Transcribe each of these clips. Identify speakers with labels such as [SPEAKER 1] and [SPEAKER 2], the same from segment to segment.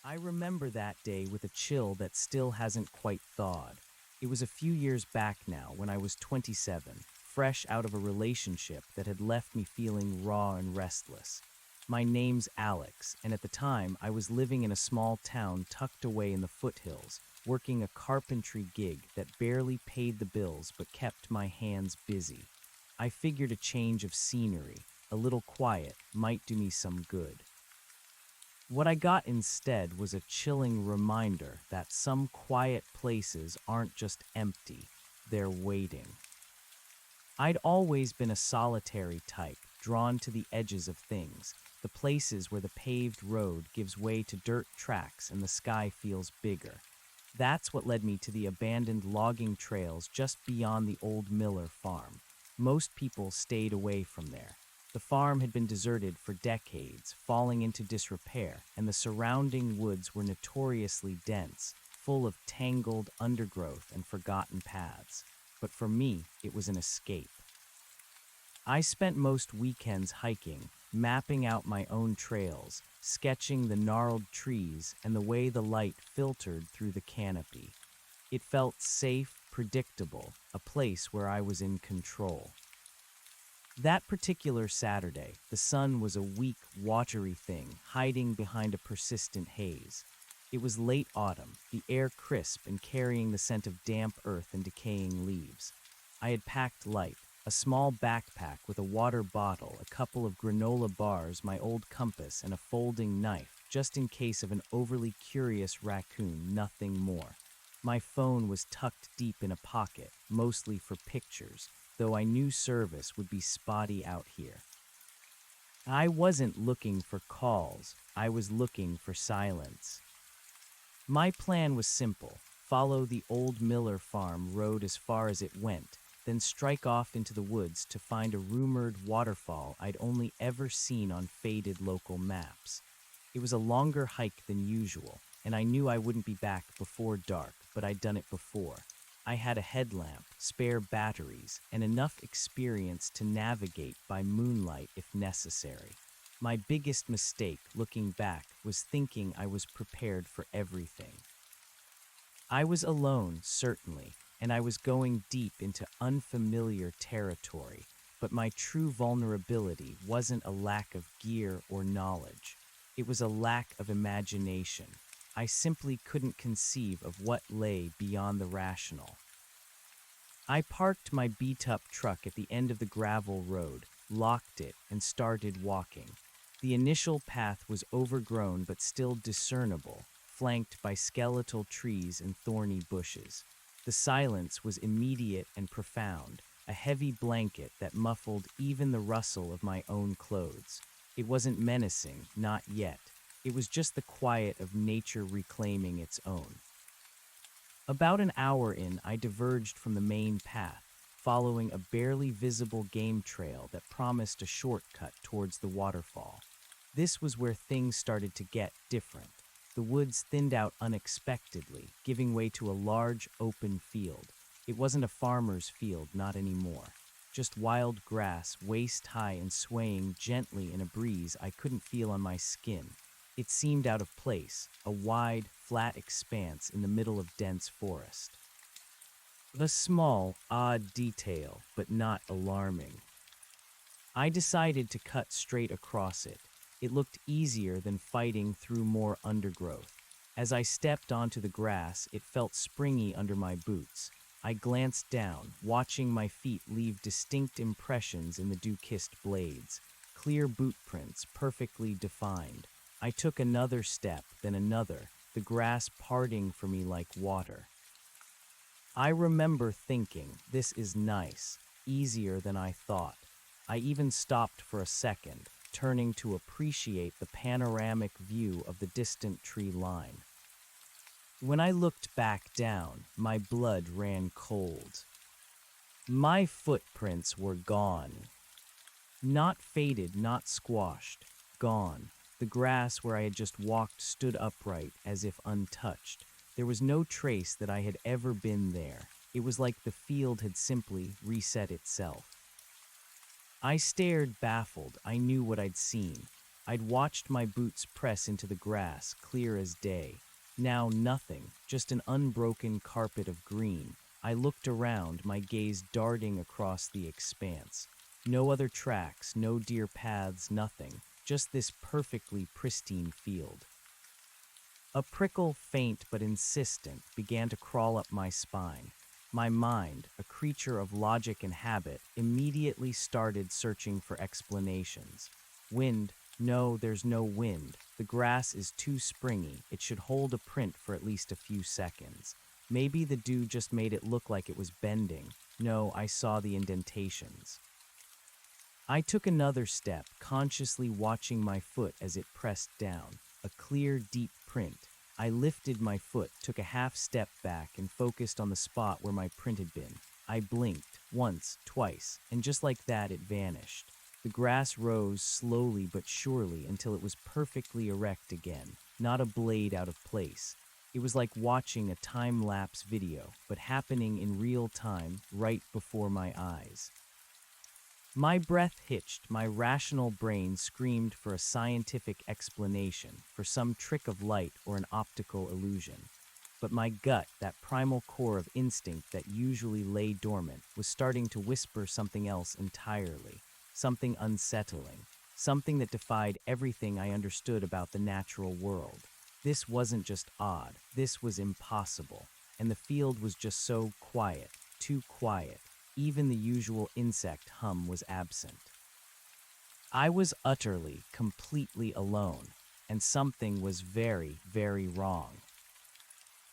[SPEAKER 1] I remember that day with a chill that still hasn't quite thawed. It was a few years back now when I was 27, fresh out of a relationship that had left me feeling raw and restless. My name's Alex, and at the time I was living in a small town tucked away in the foothills, working a carpentry gig that barely paid the bills but kept my hands busy. I figured a change of scenery, a little quiet, might do me some good. What I got instead was a chilling reminder that some quiet places aren't just empty, they're waiting. I'd always been a solitary type, drawn to the edges of things, the places where the paved road gives way to dirt tracks and the sky feels bigger. That's what led me to the abandoned logging trails just beyond the old Miller farm. Most people stayed away from there. The farm had been deserted for decades, falling into disrepair, and the surrounding woods were notoriously dense, full of tangled undergrowth and forgotten paths. But for me, it was an escape. I spent most weekends hiking, mapping out my own trails, sketching the gnarled trees and the way the light filtered through the canopy. It felt safe, predictable, a place where I was in control. That particular Saturday, the sun was a weak, watery thing, hiding behind a persistent haze. It was late autumn, the air crisp and carrying the scent of damp earth and decaying leaves. I had packed light, a small backpack with a water bottle, a couple of granola bars, my old compass, and a folding knife, just in case of an overly curious raccoon, nothing more. My phone was tucked deep in a pocket, mostly for pictures, though I knew service would be spotty out here. I wasn't looking for calls, I was looking for silence. My plan was simple: follow the old Miller farm road as far as it went, then strike off into the woods to find a rumored waterfall I'd only ever seen on faded local maps. It was a longer hike than usual, and I knew I wouldn't be back before dark, but I'd done it before. I had a headlamp, spare batteries, and enough experience to navigate by moonlight if necessary. My biggest mistake, looking back, was thinking I was prepared for everything. I was alone, certainly, and I was going deep into unfamiliar territory, but my true vulnerability wasn't a lack of gear or knowledge. It was a lack of imagination. I simply couldn't conceive of what lay beyond the rational. I parked my beat-up truck at the end of the gravel road, locked it, and started walking. The initial path was overgrown but still discernible, flanked by skeletal trees and thorny bushes. The silence was immediate and profound, a heavy blanket that muffled even the rustle of my own clothes. It wasn't menacing, not yet. It was just the quiet of nature reclaiming its own. About an hour in, I diverged from the main path, following a barely visible game trail that promised a shortcut towards the waterfall. This was where things started to get different. The woods thinned out unexpectedly, giving way to a large, open field. It wasn't a farmer's field, not anymore. Just wild grass, waist-high and swaying gently in a breeze I couldn't feel on my skin. It seemed out of place, a wide, flat expanse in the middle of dense forest. A small, odd detail, but not alarming. I decided to cut straight across it. It looked easier than fighting through more undergrowth. As I stepped onto the grass, it felt springy under my boots. I glanced down, watching my feet leave distinct impressions in the dew-kissed blades, clear boot prints perfectly defined. I took another step, then another, the grass parting for me like water. I remember thinking, this is nice, easier than I thought. I even stopped for a second, turning to appreciate the panoramic view of the distant tree line. When I looked back down, my blood ran cold. My footprints were gone. Not faded, not squashed, gone. The grass where I had just walked stood upright, as if untouched. There was no trace that I had ever been there. It was like the field had simply reset itself. I stared, baffled. I knew what I'd seen. I'd watched my boots press into the grass, clear as day. Now nothing, just an unbroken carpet of green. I looked around, my gaze darting across the expanse. No other tracks, no deer paths, nothing. Just this perfectly pristine field. A prickle, faint but insistent, began to crawl up my spine. My mind, a creature of logic and habit, immediately started searching for explanations. Wind? No, there's no wind. The grass is too springy. It should hold a print for at least a few seconds. Maybe the dew just made it look like it was bending. No, I saw the indentations. I took another step, consciously watching my foot as it pressed down. A clear, deep print. I lifted my foot, took a half step back, and focused on the spot where my print had been. I blinked, once, twice, and just like that it vanished. The grass rose slowly but surely until it was perfectly erect again, not a blade out of place. It was like watching a time-lapse video, but happening in real time, right before my eyes. My breath hitched, my rational brain screamed for a scientific explanation, for some trick of light or an optical illusion. But my gut, that primal core of instinct that usually lay dormant, was starting to whisper something else entirely, something unsettling, something that defied everything I understood about the natural world. This wasn't just odd, this was impossible, and the field was just so quiet, too quiet. Even the usual insect hum was absent. I was utterly, completely alone, and something was very, very wrong.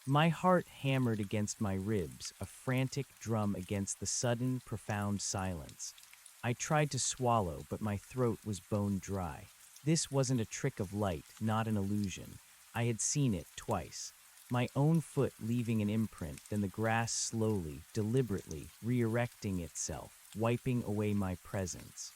[SPEAKER 1] My heart hammered against my ribs, a frantic drum against the sudden, profound silence. I tried to swallow, but my throat was bone dry. This wasn't a trick of light, not an illusion. I had seen it twice. My own foot leaving an imprint, then the grass slowly, deliberately, re-erecting itself, wiping away my presence.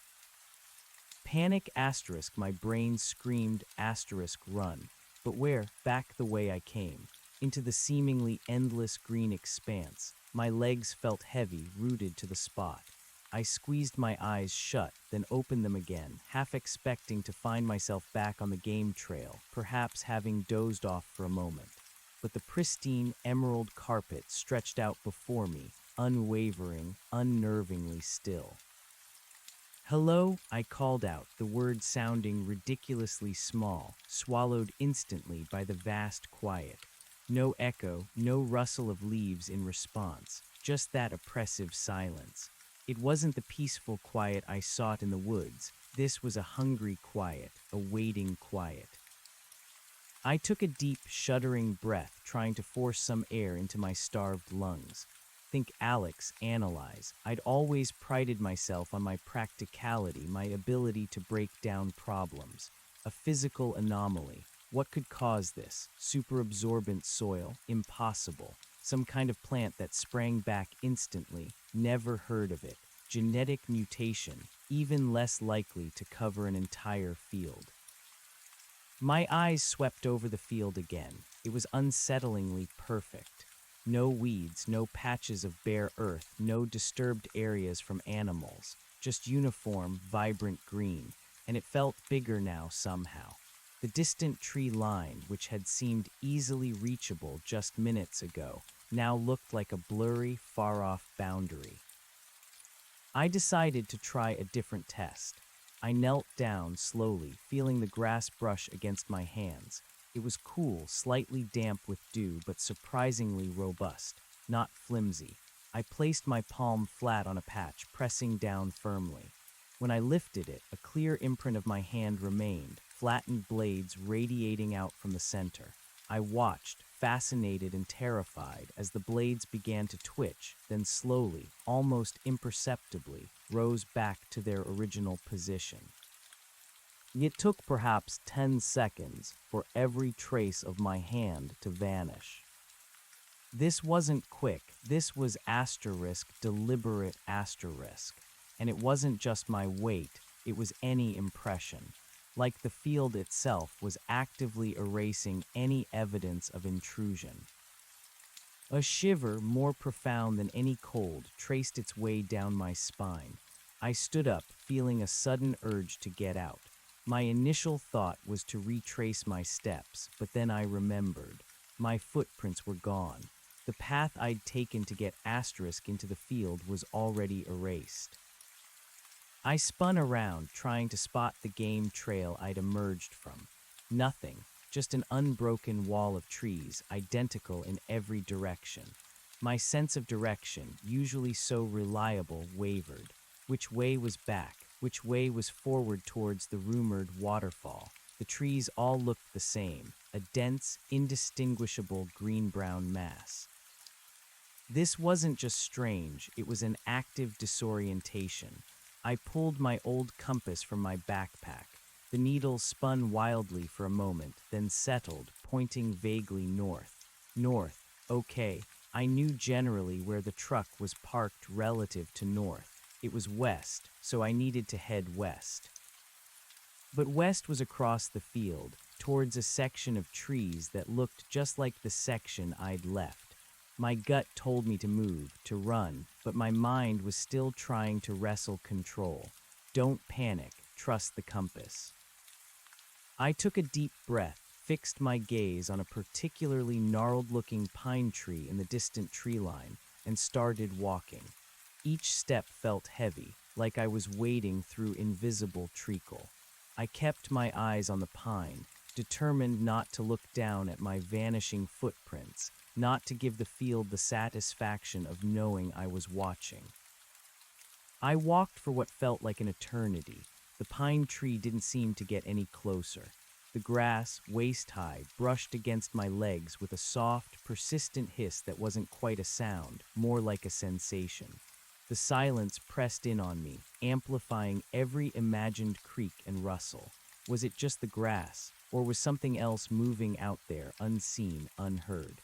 [SPEAKER 1] Panic asterisk, my brain screamed asterisk run. But where? Back the way I came, into the seemingly endless green expanse. My legs felt heavy, rooted to the spot. I squeezed my eyes shut, then opened them again, half expecting to find myself back on the game trail, perhaps having dozed off for a moment. But the pristine emerald carpet stretched out before me, unwavering, unnervingly still. "Hello," I called out, the word sounding ridiculously small, swallowed instantly by the vast quiet. No echo, no rustle of leaves in response, just that oppressive silence. It wasn't the peaceful quiet I sought in the woods. This was a hungry quiet, a waiting quiet. I took a deep, shuddering breath, trying to force some air into my starved lungs. Think Alex, analyze. I'd always prided myself on my practicality, my ability to break down problems. A physical anomaly. What could cause this? Superabsorbent soil? Impossible. Some kind of plant that sprang back instantly? Never heard of it. Genetic mutation? Even less likely to cover an entire field. My eyes swept over the field again. It was unsettlingly perfect. No weeds, no patches of bare earth, no disturbed areas from animals. Just uniform, vibrant green. And it felt bigger now somehow. The distant tree line, which had seemed easily reachable just minutes ago, now looked like a blurry, far-off boundary. I decided to try a different test. I knelt down slowly, feeling the grass brush against my hands. It was cool, slightly damp with dew, but surprisingly robust, not flimsy. I placed my palm flat on a patch, pressing down firmly. When I lifted it, a clear imprint of my hand remained, flattened blades radiating out from the center. I watched, fascinated and terrified, as the blades began to twitch, then slowly, almost imperceptibly, rose back to their original position. It took perhaps 10 seconds for every trace of my hand to vanish. This wasn't quick, this was asterisk, deliberate asterisk. And it wasn't just my weight, it was any impression. Like the field itself was actively erasing any evidence of intrusion. A shiver, more profound than any cold, traced its way down my spine. I stood up, feeling a sudden urge to get out. My initial thought was to retrace my steps, but then I remembered. My footprints were gone. The path I'd taken to get Asterisk into the field was already erased. I spun around, trying to spot the game trail I'd emerged from. Nothing, just an unbroken wall of trees, identical in every direction. My sense of direction, usually so reliable, wavered. Which way was back? Which way was forward towards the rumored waterfall? The trees all looked the same, a dense, indistinguishable green-brown mass. This wasn't just strange, it was an active disorientation. I pulled my old compass from my backpack. The needle spun wildly for a moment, then settled, pointing vaguely north. North, okay. I knew generally where the truck was parked relative to north. It was west, so I needed to head west. But west was across the field, towards a section of trees that looked just like the section I'd left. My gut told me to move, to run, but my mind was still trying to wrestle control. Don't panic, trust the compass. I took a deep breath, fixed my gaze on a particularly gnarled-looking pine tree in the distant tree line, and started walking. Each step felt heavy, like I was wading through invisible treacle. I kept my eyes on the pine, determined not to look down at my vanishing footprints, not to give the field the satisfaction of knowing I was watching. I walked for what felt like an eternity. The pine tree didn't seem to get any closer. The grass, waist-high, brushed against my legs with a soft, persistent hiss that wasn't quite a sound, more like a sensation. The silence pressed in on me, amplifying every imagined creak and rustle. Was it just the grass, or was something else moving out there, unseen, unheard?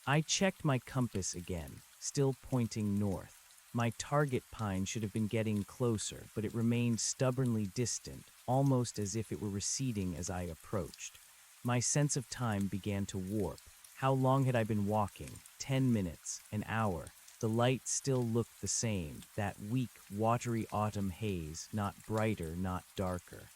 [SPEAKER 1] I checked my compass again, still pointing north. My target pine should have been getting closer, but it remained stubbornly distant, almost as if it were receding as I approached. My sense of time began to warp. How long had I been walking? 10 minutes, an hour. The light still looked the same, that weak, watery autumn haze, not brighter, not darker.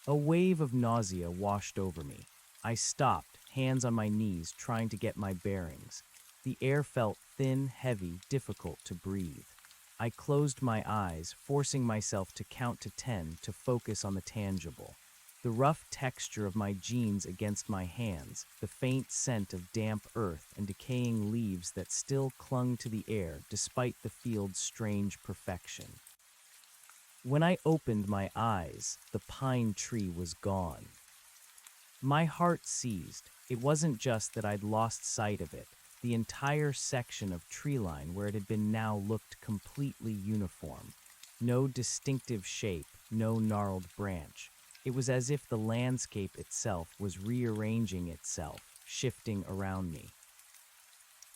[SPEAKER 1] A wave of nausea washed over me. I stopped, hands on my knees, trying to get my bearings. The air felt thin, heavy, difficult to breathe. I closed my eyes, forcing myself to count to 10 to focus on the tangible. The rough texture of my jeans against my hands, the faint scent of damp earth and decaying leaves that still clung to the air despite the field's strange perfection. When I opened my eyes, the pine tree was gone. My heart seized. It wasn't just that I'd lost sight of it. The entire section of tree line where it had been now looked completely uniform. No distinctive shape, no gnarled branch. It was as if the landscape itself was rearranging itself, shifting around me.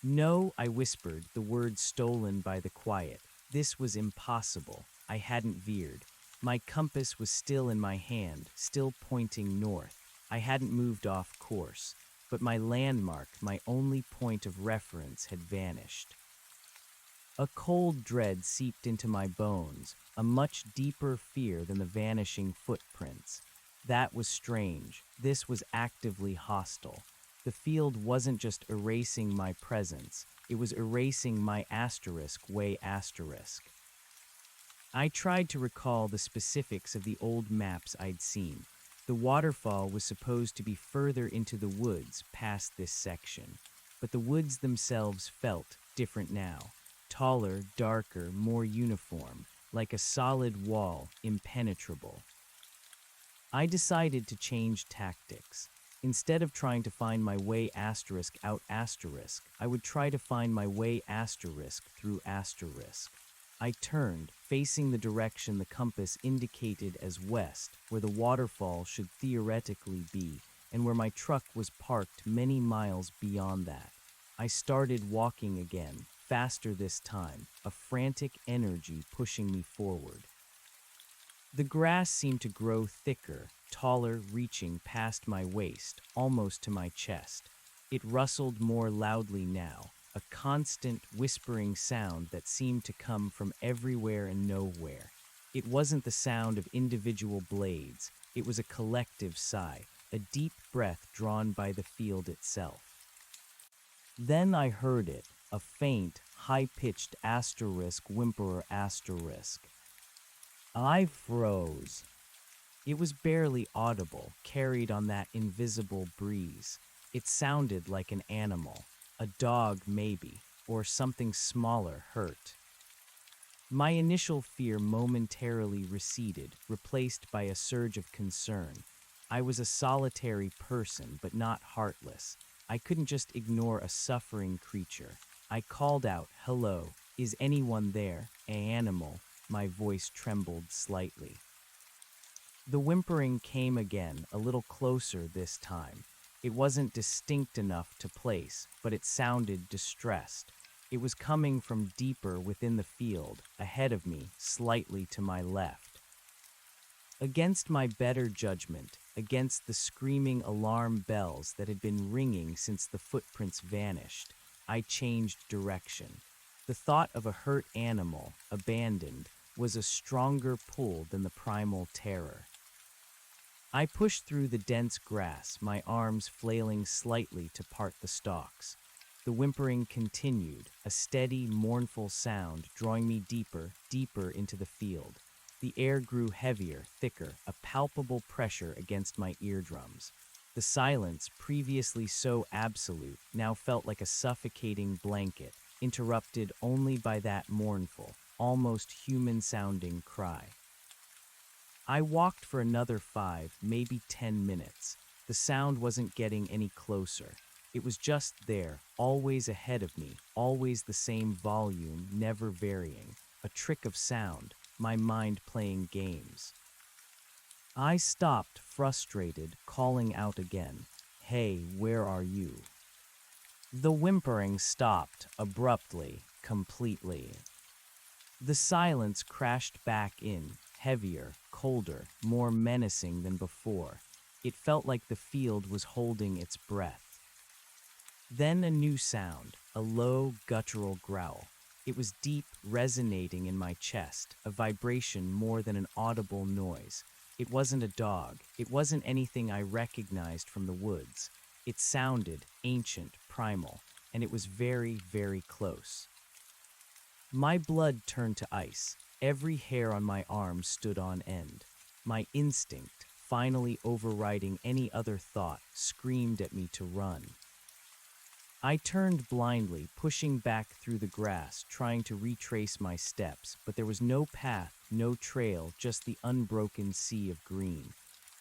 [SPEAKER 1] No, I whispered, the words stolen by the quiet. This was impossible. I hadn't veered. My compass was still in my hand, still pointing north. I hadn't moved off course, but my landmark, my only point of reference, had vanished. A cold dread seeped into my bones, a much deeper fear than the vanishing footprints. That was strange. This was actively hostile. The field wasn't just erasing my presence, it was erasing my way asterisk. I tried to recall the specifics of the old maps I'd seen. The waterfall was supposed to be further into the woods past this section, but the woods themselves felt different now. Taller, darker, more uniform, like a solid wall, impenetrable. I decided to change tactics. Instead of trying to find my way asterisk out asterisk, I would try to find my way asterisk through asterisk. I turned, facing the direction the compass indicated as west, where the waterfall should theoretically be, and where my truck was parked many miles beyond that. I started walking again, faster this time, a frantic energy pushing me forward. The grass seemed to grow thicker, taller, reaching past my waist, almost to my chest. It rustled more loudly now, a constant, whispering sound that seemed to come from everywhere and nowhere. It wasn't the sound of individual blades, it was a collective sigh, a deep breath drawn by the field itself. Then I heard it, a faint, high-pitched asterisk whimper asterisk. I froze. It was barely audible, carried on that invisible breeze. It sounded like an animal, a dog maybe, or something smaller hurt. My initial fear momentarily receded, replaced by a surge of concern. I was a solitary person, but not heartless. I couldn't just ignore a suffering creature. I called out, "Hello, is anyone there? An animal." My voice trembled slightly. The whimpering came again, a little closer this time. It wasn't distinct enough to place, but it sounded distressed. It was coming from deeper within the field, ahead of me, slightly to my left. Against my better judgment, against the screaming alarm bells that had been ringing since the footprints vanished, I changed direction. The thought of a hurt animal, abandoned, was a stronger pull than the primal terror. I pushed through the dense grass, my arms flailing slightly to part the stalks. The whimpering continued, a steady, mournful sound drawing me deeper, deeper into the field. The air grew heavier, thicker, a palpable pressure against my eardrums. The silence, previously so absolute, now felt like a suffocating blanket, interrupted only by that mournful, almost human-sounding cry. I walked for another 5, maybe 10 minutes. The sound wasn't getting any closer. It was just there, always ahead of me, always the same volume, never varying. A trick of sound, my mind playing games. I stopped, frustrated, calling out again, "Hey, where are you?" The whimpering stopped, abruptly, completely. The silence crashed back in, heavier, colder, more menacing than before. It felt like the field was holding its breath. Then a new sound, a low, guttural growl. It was deep, resonating in my chest, a vibration more than an audible noise. It wasn't a dog. It wasn't anything I recognized from the woods. It sounded ancient, primal, and it was very, very close. My blood turned to ice. Every hair on my arm stood on end. My instinct, finally overriding any other thought, screamed at me to run. I turned blindly, pushing back through the grass, trying to retrace my steps, but there was no path, no trail, just the unbroken sea of green.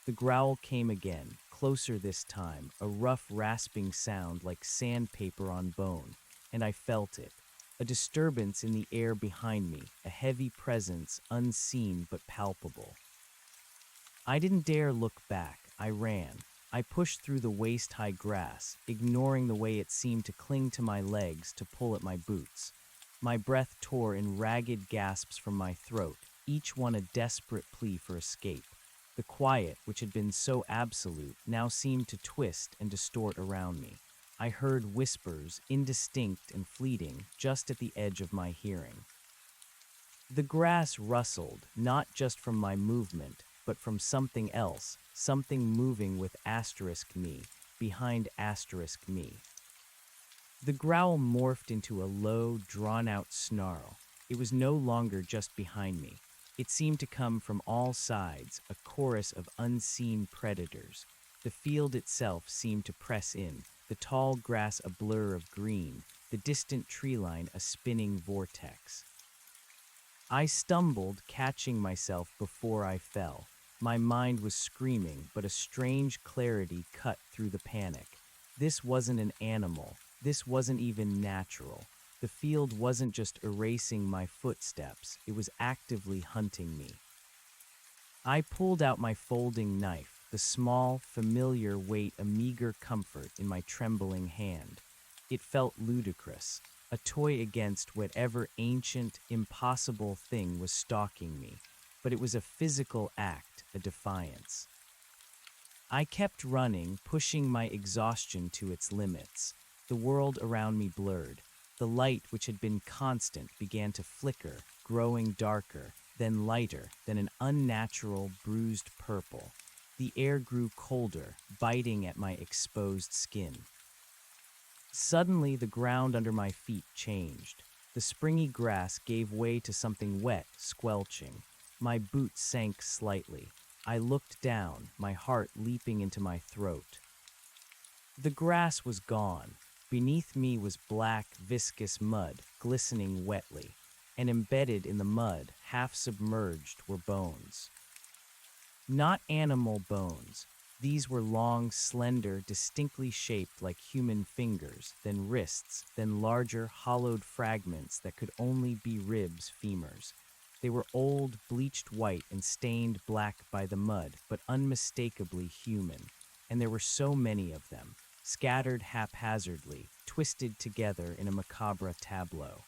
[SPEAKER 1] The growl came again, closer this time, a rough, rasping sound like sandpaper on bone, and I felt it. A disturbance in the air behind me, a heavy presence, unseen but palpable. I didn't dare look back. I ran. I pushed through the waist-high grass, ignoring the way it seemed to cling to my legs, to pull at my boots. My breath tore in ragged gasps from my throat, each one a desperate plea for escape. The quiet, which had been so absolute, now seemed to twist and distort around me. I heard whispers, indistinct and fleeting, just at the edge of my hearing. The grass rustled, not just from my movement, but from something else, something moving with asterisk me, behind asterisk me. The growl morphed into a low, drawn-out snarl. It was no longer just behind me. It seemed to come from all sides, a chorus of unseen predators. The field itself seemed to press in, the tall grass a blur of green, the distant tree line a spinning vortex. I stumbled, catching myself before I fell. My mind was screaming, but a strange clarity cut through the panic. This wasn't an animal. This wasn't even natural. The field wasn't just erasing my footsteps. It was actively hunting me. I pulled out my folding knife, the small, familiar weight a meager comfort in my trembling hand. It felt ludicrous, a toy against whatever ancient, impossible thing was stalking me. But it was a physical act, a defiance. I kept running, pushing my exhaustion to its limits. The world around me blurred. The light, which had been constant, began to flicker, growing darker. then lighter, then an unnatural, bruised purple. The air grew colder, biting at my exposed skin. Suddenly, the ground under my feet changed. The springy grass gave way to something wet, squelching. My boots sank slightly. I looked down, my heart leaping into my throat. The grass was gone. Beneath me was black, viscous mud, glistening wetly, and embedded in the mud, half submerged, were bones. Not animal bones. These were long, slender, distinctly shaped like human fingers, then wrists, then larger, hollowed fragments that could only be ribs, femurs. They were old, bleached white and stained black by the mud, but unmistakably human. And there were so many of them, scattered haphazardly, twisted together in a macabre tableau.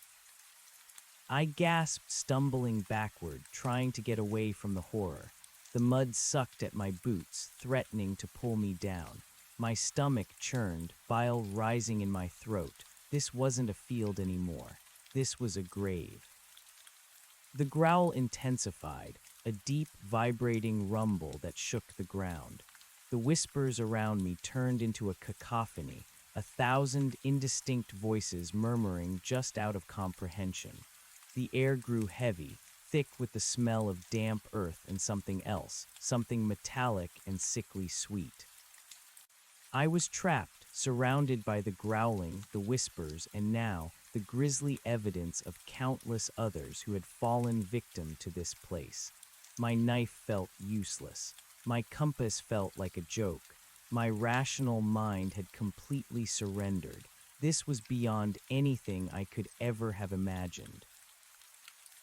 [SPEAKER 1] I gasped, stumbling backward, trying to get away from the horror. The mud sucked at my boots, threatening to pull me down. My stomach churned, bile rising in my throat. This wasn't a field anymore. This was a grave. The growl intensified, a deep, vibrating rumble that shook the ground. The whispers around me turned into a cacophony, 1,000 indistinct voices murmuring just out of comprehension. The air grew heavy, thick with the smell of damp earth and something else, something metallic and sickly sweet. I was trapped, surrounded by the growling, the whispers, and now the grisly evidence of countless others who had fallen victim to this place. My knife felt useless. My compass felt like a joke. My rational mind had completely surrendered. This was beyond anything I could ever have imagined.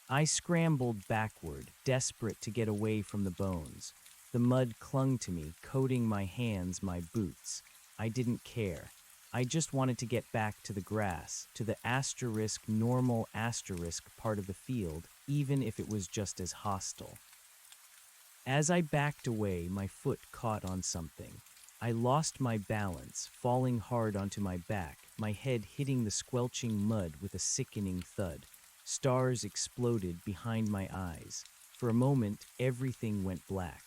[SPEAKER 1] I scrambled backward, desperate to get away from the bones. The mud clung to me, coating my hands, my boots. I didn't care. I just wanted to get back to the grass, to the normal part of the field, even if it was just as hostile. As I backed away, my foot caught on something. I lost my balance, falling hard onto my back, my head hitting the squelching mud with a sickening thud. Stars exploded behind my eyes. For a moment, everything went black.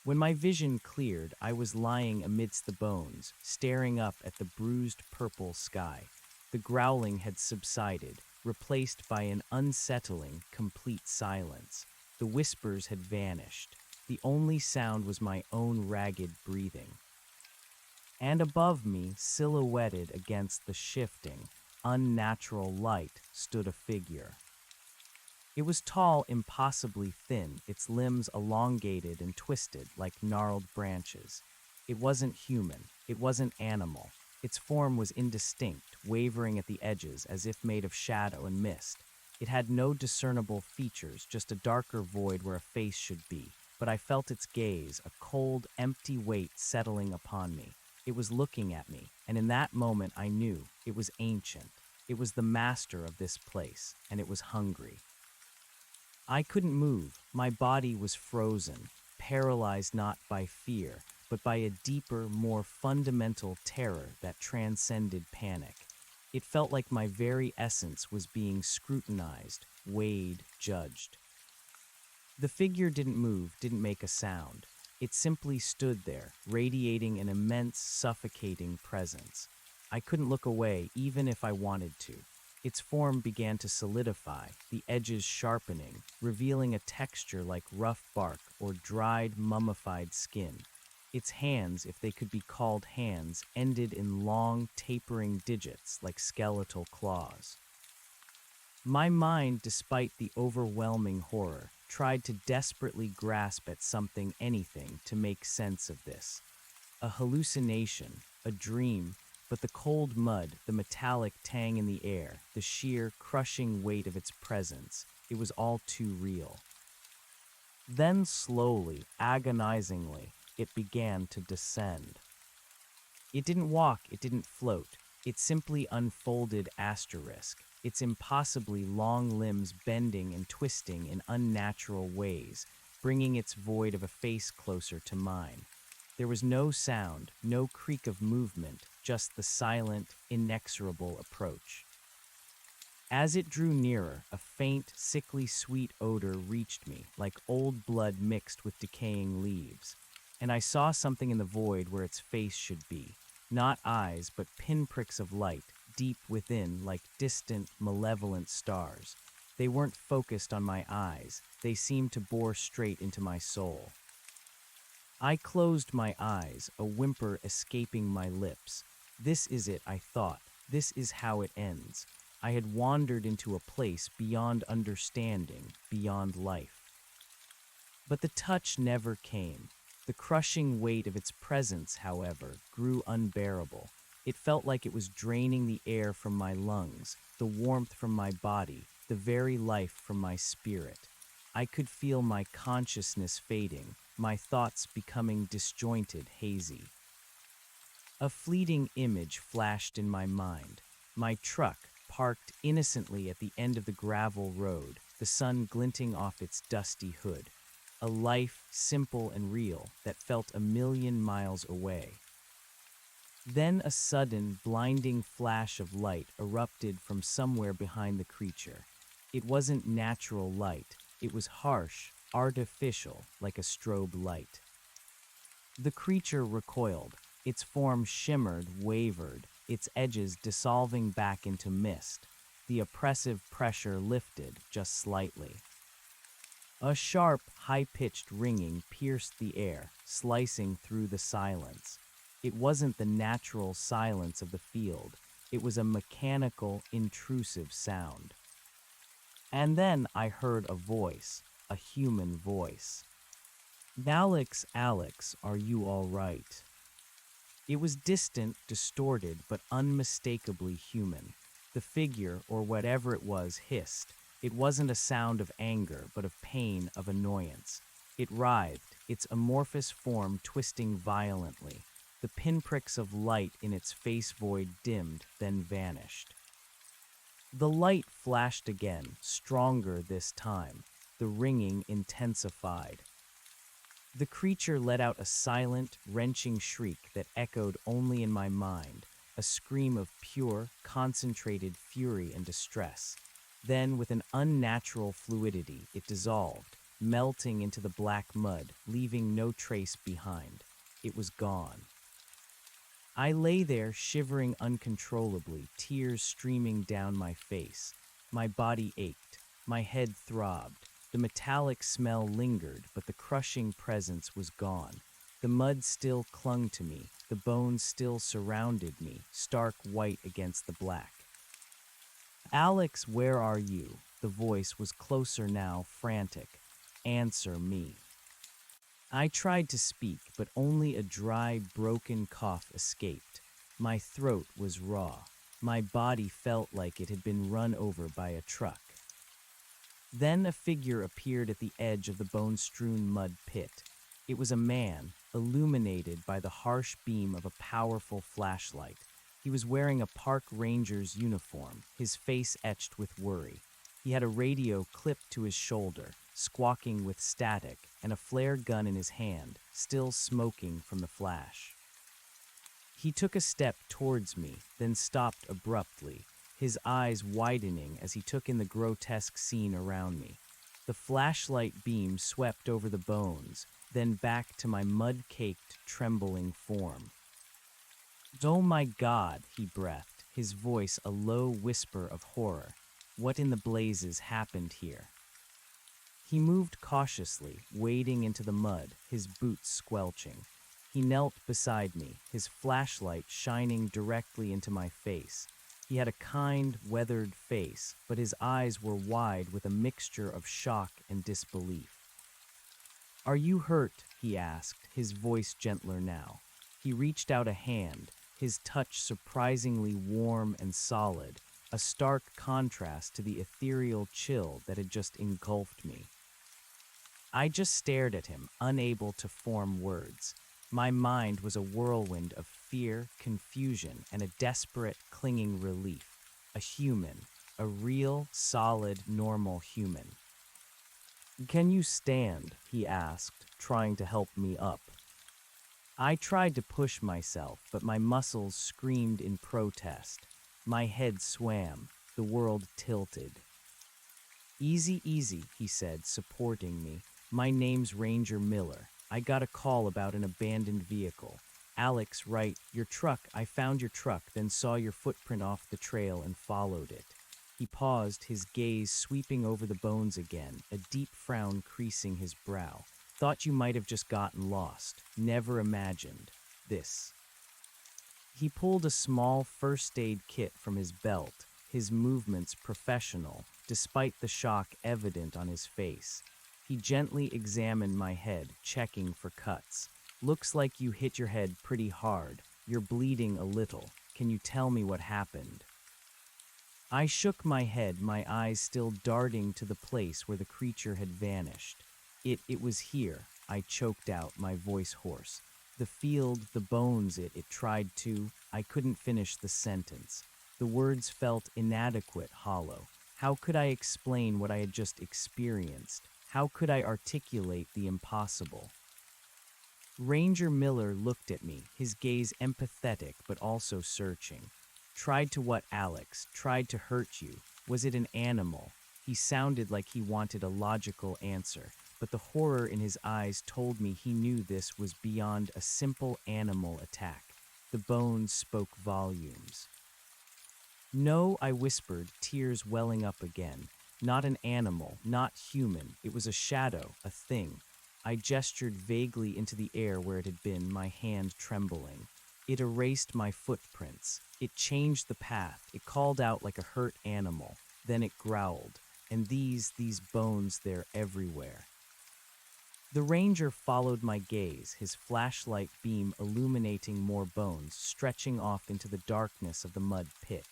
[SPEAKER 1] When my vision cleared, I was lying amidst the bones, staring up at the bruised purple sky. The growling had subsided, replaced by an unsettling, complete silence. The whispers had vanished. The only sound was my own ragged breathing. And above me, silhouetted against the shifting, unnatural light, stood a figure. It was tall, impossibly thin, its limbs elongated and twisted like gnarled branches. It wasn't human. It wasn't animal. Its form was indistinct, wavering at the edges as if made of shadow and mist. It had no discernible features, just a darker void where a face should be. But I felt its gaze, a cold, empty weight settling upon me. It was looking at me, and in that moment I knew it was ancient. It was the master of this place, and it was hungry. I couldn't move. My body was frozen, paralyzed not by fear, but by a deeper, more fundamental terror that transcended panic. It felt like my very essence was being scrutinized, weighed, judged. The figure didn't move, didn't make a sound. It simply stood there, radiating an immense, suffocating presence. I couldn't look away, even if I wanted to. Its form began to solidify, the edges sharpening, revealing a texture like rough bark or dried, mummified skin. Its hands, if they could be called hands, ended in long, tapering digits like skeletal claws. My mind, despite the overwhelming horror, tried to desperately grasp at something, anything, to make sense of this. A hallucination, a dream, but the cold mud, the metallic tang in the air, the sheer, crushing weight of its presence, it was all too real. Then slowly, agonizingly, it began to descend. It didn't walk, it didn't float. It simply unfolded asterisk, its impossibly long limbs bending and twisting in unnatural ways, bringing its void of a face closer to mine. There was no sound, no creak of movement, just the silent, inexorable approach. As it drew nearer, a faint, sickly sweet odor reached me, like old blood mixed with decaying leaves. And I saw something in the void where its face should be. Not eyes, but pinpricks of light, deep within, like distant, malevolent stars. They weren't focused on my eyes, they seemed to bore straight into my soul. I closed my eyes, a whimper escaping my lips. This is it, I thought. This is how it ends. I had wandered into a place beyond understanding, beyond life. But the touch never came. The crushing weight of its presence, however, grew unbearable. It felt like it was draining the air from my lungs, the warmth from my body, the very life from my spirit. I could feel my consciousness fading, my thoughts becoming disjointed, hazy. A fleeting image flashed in my mind. My truck, parked innocently at the end of the gravel road, the sun glinting off its dusty hood. A life, simple and real, that felt a million miles away. Then a sudden, blinding flash of light erupted from somewhere behind the creature. It wasn't natural light. It was harsh, artificial, like a strobe light. The creature recoiled. Its form shimmered, wavered, its edges dissolving back into mist. The oppressive pressure lifted, just slightly. A sharp, high-pitched ringing pierced the air, slicing through the silence. It wasn't the natural silence of the field. It was a mechanical, intrusive sound. And then I heard a voice, a human voice. "Alex, Alex, are you all right?" It was distant, distorted, but unmistakably human. The figure, or whatever it was, hissed. It wasn't a sound of anger, but of pain, of annoyance. It writhed, its amorphous form twisting violently. The pinpricks of light in its face void dimmed, then vanished. The light flashed again, stronger this time. The ringing intensified. The creature let out a silent, wrenching shriek that echoed only in my mind, a scream of pure, concentrated fury and distress. Then, with an unnatural fluidity, it dissolved, melting into the black mud, leaving no trace behind. It was gone. I lay there, shivering uncontrollably, tears streaming down my face. My body ached. My head throbbed. The metallic smell lingered, but the crushing presence was gone. The mud still clung to me. The bones still surrounded me, stark white against the black. "Alex, where are you?" The voice was closer now, frantic. "Answer me." I tried to speak, but only a dry, broken cough escaped. My throat was raw. My body felt like it had been run over by a truck. Then a figure appeared at the edge of the bone-strewn mud pit. It was a man, illuminated by the harsh beam of a powerful flashlight. He was wearing a park ranger's uniform, his face etched with worry. He had a radio clipped to his shoulder, squawking with static, and a flare gun in his hand, still smoking from the flash. He took a step towards me, then stopped abruptly, his eyes widening as he took in the grotesque scene around me. The flashlight beam swept over the bones, then back to my mud-caked, trembling form. "Oh my God," he breathed, his voice a low whisper of horror. "What in the blazes happened here?" He moved cautiously, wading into the mud, his boots squelching. He knelt beside me, his flashlight shining directly into my face. He had a kind, weathered face, but his eyes were wide with a mixture of shock and disbelief. "Are you hurt?" he asked, his voice gentler now. He reached out a hand, his touch surprisingly warm and solid, a stark contrast to the ethereal chill that had just engulfed me. I just stared at him, unable to form words. My mind was a whirlwind of fear, confusion, and a desperate, clinging relief. A human, a real, solid, normal human. "Can you stand?" he asked, trying to help me up. I tried to push myself, but my muscles screamed in protest. My head swam. The world tilted. "Easy, easy," he said, supporting me. "My name's Ranger Miller. I got a call about an abandoned vehicle. Alex, right, your truck. I found your truck, then saw your footprint off the trail and followed it." He paused, his gaze sweeping over the bones again, a deep frown creasing his brow. "Thought you might have just gotten lost. Never imagined this." He pulled a small first aid kit from his belt, his movements professional, despite the shock evident on his face. He gently examined my head, checking for cuts. "Looks like you hit your head pretty hard. You're bleeding a little. Can you tell me what happened?" I shook my head, my eyes still darting to the place where the creature had vanished. It was here," I choked out, my voice hoarse. "The field, the bones, it tried to." I couldn't finish the sentence. The words felt inadequate, hollow. How could I explain what I had just experienced? How could I articulate the impossible? Ranger Miller looked at me, his gaze empathetic but also searching. "Tried to what, Alex? Tried to hurt you? Was it an animal?" He sounded like he wanted a logical answer, but the horror in his eyes told me he knew this was beyond a simple animal attack. The bones spoke volumes. "No," I whispered, tears welling up again. "Not an animal, not human. It was a shadow, a thing." I gestured vaguely into the air where it had been, my hand trembling. It erased my footprints. It changed the path. It called out like a hurt animal. Then it growled. "And these bones, they're everywhere." The ranger followed my gaze, his flashlight beam illuminating more bones, stretching off into the darkness of the mud pit.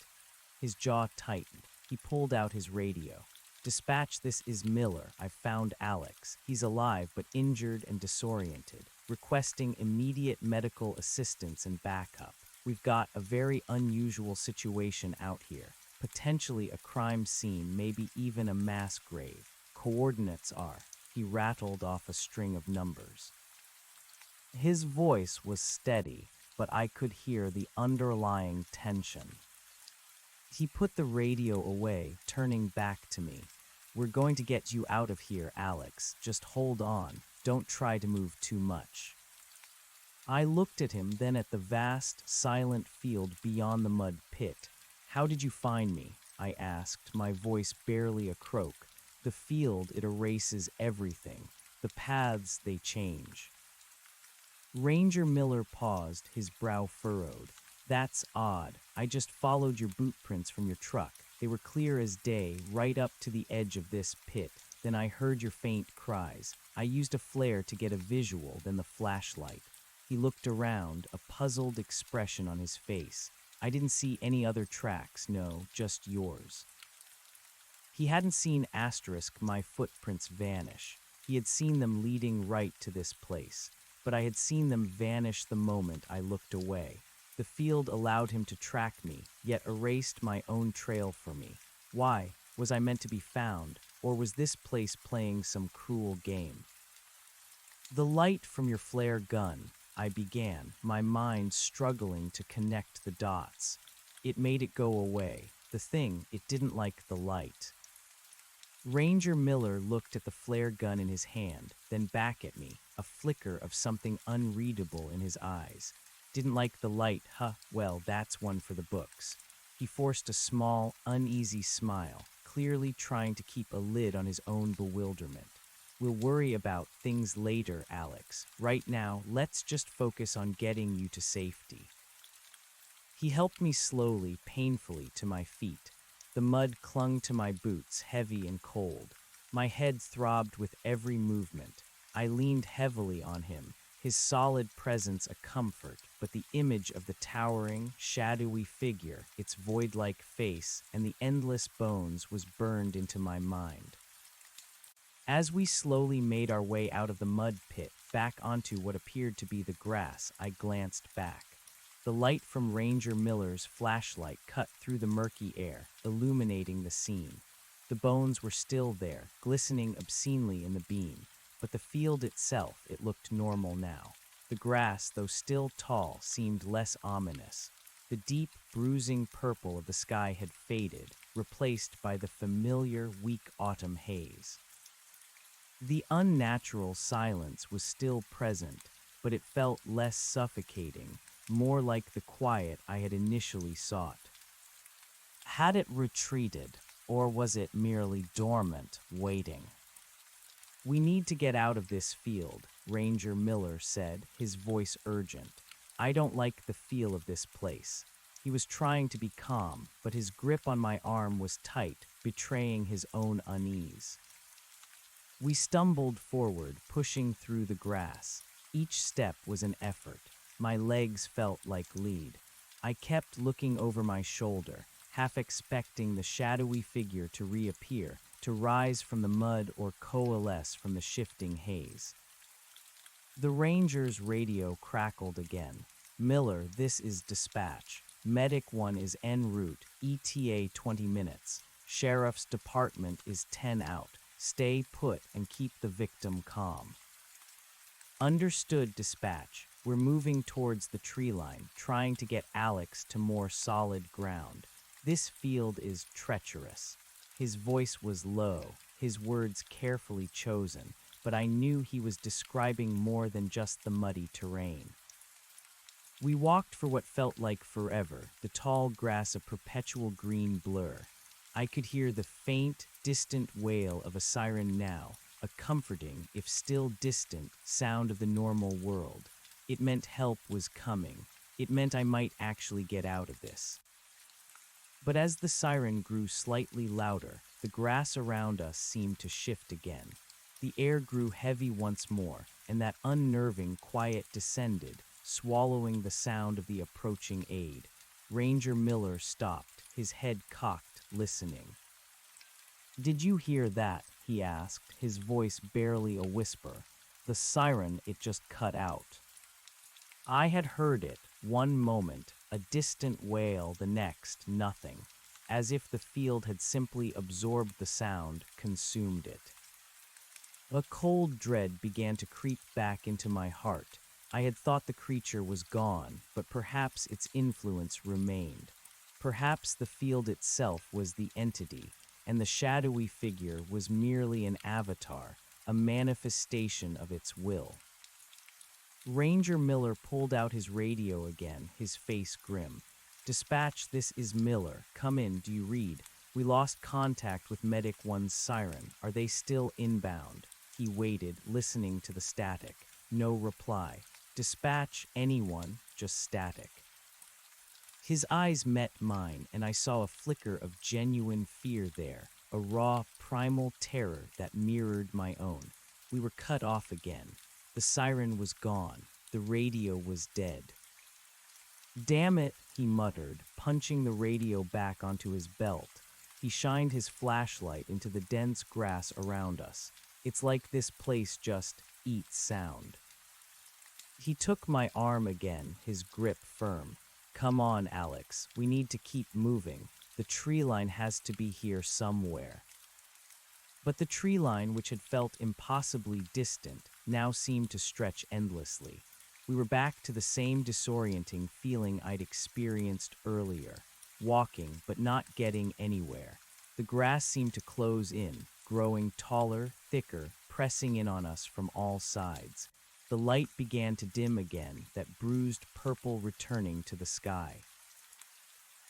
[SPEAKER 1] His jaw tightened. He pulled out his radio. "Dispatch, this is Miller. I've found Alex. He's alive but injured and disoriented. Requesting immediate medical assistance and backup. We've got a very unusual situation out here. Potentially a crime scene, maybe even a mass grave. Coordinates are..." He rattled off a string of numbers. His voice was steady, but I could hear the underlying tension. He put the radio away, turning back to me. "We're going to get you out of here, Alex. Just hold on. Don't try to move too much." I looked at him, then at the vast, silent field beyond the mud pit. "How did you find me?" I asked, my voice barely a croak. "The field, it erases everything. The paths, they change." Ranger Miller paused, his brow furrowed. "That's odd. I just followed your boot prints from your truck. They were clear as day, right up to the edge of this pit. Then I heard your faint cries. I used a flare to get a visual, then the flashlight." He looked around, a puzzled expression on his face. "I didn't see any other tracks, no, just yours." He hadn't seen my footprints vanish. He had seen them leading right to this place. But I had seen them vanish the moment I looked away. The field allowed him to track me, yet erased my own trail for me. Why? Was I meant to be found? Or was this place playing some cruel game? "The light from your flare gun," I began, my mind struggling to connect the dots. "It made it go away. The thing, it didn't like the light." Ranger Miller looked at the flare gun in his hand, then back at me, a flicker of something unreadable in his eyes. "Didn't like the light, huh? Well, that's one for the books." He forced a small, uneasy smile, clearly trying to keep a lid on his own bewilderment. "We'll worry about things later, Alex. Right now, let's just focus on getting you to safety." He helped me slowly, painfully, to my feet. The mud clung to my boots, heavy and cold. My head throbbed with every movement. I leaned heavily on him, his solid presence a comfort, but the image of the towering, shadowy figure, its void-like face, and the endless bones was burned into my mind. As we slowly made our way out of the mud pit, back onto what appeared to be the grass, I glanced back. The light from Ranger Miller's flashlight cut through the murky air, illuminating the scene. The bones were still there, glistening obscenely in the beam, but the field itself, it looked normal now. The grass, though still tall, seemed less ominous. The deep, bruising purple of the sky had faded, replaced by the familiar, weak autumn haze. The unnatural silence was still present, but it felt less suffocating, more like the quiet I had initially sought. Had it retreated, or was it merely dormant, waiting? "We need to get out of this field," Ranger Miller said, his voice urgent. "I don't like the feel of this place." He was trying to be calm, but his grip on my arm was tight, betraying his own unease. We stumbled forward, pushing through the grass. Each step was an effort. My legs felt like lead. I kept looking over my shoulder, half expecting the shadowy figure to reappear, to rise from the mud or coalesce from the shifting haze. The ranger's radio crackled again. "Miller, this is dispatch. Medic 1 is en route, ETA 20 minutes. Sheriff's Department is 10 out. Stay put and keep the victim calm." "Understood, dispatch. We're moving towards the tree line, trying to get Alex to more solid ground. This field is treacherous." His voice was low, his words carefully chosen, but I knew he was describing more than just the muddy terrain. We walked for what felt like forever, the tall grass a perpetual green blur. I could hear the faint, distant wail of a siren now, a comforting, if still distant, sound of the normal world. It meant help was coming. It meant I might actually get out of this. But as the siren grew slightly louder, the grass around us seemed to shift again. The air grew heavy once more, and that unnerving quiet descended, swallowing the sound of the approaching aid. Ranger Miller stopped, his head cocked, listening. "Did you hear that?" he asked, his voice barely a whisper. "The siren, it just cut out." I had heard it, one moment, a distant wail, the next, nothing, as if the field had simply absorbed the sound, consumed it. A cold dread began to creep back into my heart. I had thought the creature was gone, but perhaps its influence remained. Perhaps the field itself was the entity, and the shadowy figure was merely an avatar, a manifestation of its will. Ranger Miller pulled out his radio again, his face grim. "Dispatch, this is Miller. Come in, do you read? We lost contact with Medic 1's siren. Are they still inbound?" He waited, listening to the static. No reply. "Dispatch, anyone?" Just static. His eyes met mine, and I saw a flicker of genuine fear there, a raw, primal terror that mirrored my own. We were cut off again. The siren was gone. The radio was dead. "Damn it," he muttered, punching the radio back onto his belt. He shined his flashlight into the dense grass around us. "It's like this place just eats sound." He took my arm again, his grip firm. "Come on, Alex. We need to keep moving. The tree line has to be here somewhere." But the tree line, which had felt impossibly distant, now seemed to stretch endlessly. We were back to the same disorienting feeling I'd experienced earlier, walking but not getting anywhere. The grass seemed to close in, growing taller, thicker, pressing in on us from all sides. The light began to dim again, that bruised purple returning to the sky.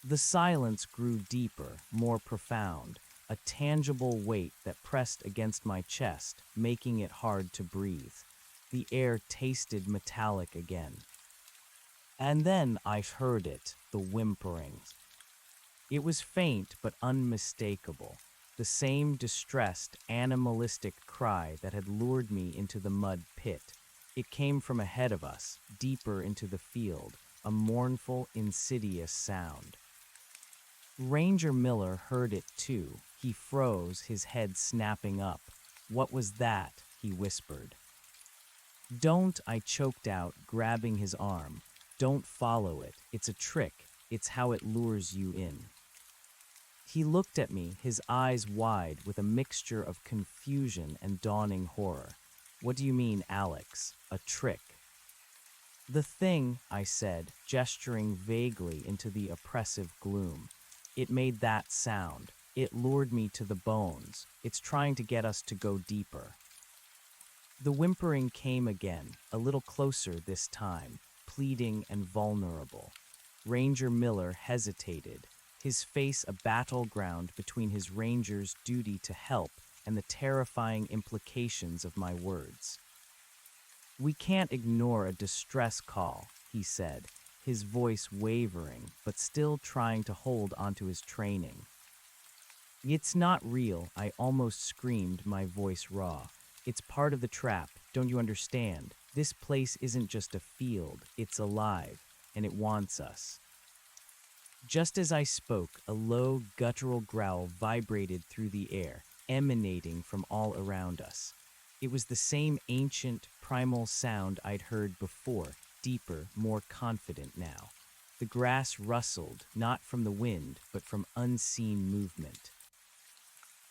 [SPEAKER 1] The silence grew deeper, more profound, a tangible weight that pressed against my chest, making it hard to breathe. The air tasted metallic again. And then I heard it, the whimpering. It was faint but unmistakable, the same distressed, animalistic cry that had lured me into the mud pit. It came from ahead of us, deeper into the field, a mournful, insidious sound. Ranger Miller heard it too. He froze, his head snapping up. "What was that?" he whispered. "Don't," I choked out, grabbing his arm. "Don't follow it. It's a trick. It's how it lures you in." He looked at me, his eyes wide with a mixture of confusion and dawning horror. "What do you mean, Alex? A trick?" "The thing," I said, gesturing vaguely into the oppressive gloom. It made that sound. It lured me to the bones. It's trying to get us to go deeper. The whimpering came again, a little closer this time, pleading and vulnerable. Ranger Miller hesitated, his face a battleground between his ranger's duty to help and the terrifying implications of my words. "We can't ignore a distress call," he said, his voice wavering, but still trying to hold onto his training. "It's not real," I almost screamed, my voice raw. "It's part of the trap, don't you understand? This place isn't just a field, it's alive, and it wants us." Just as I spoke, a low, guttural growl vibrated through the air, emanating from all around us. It was the same ancient, primal sound I'd heard before, deeper, more confident now. The grass rustled, not from the wind, but from unseen movement.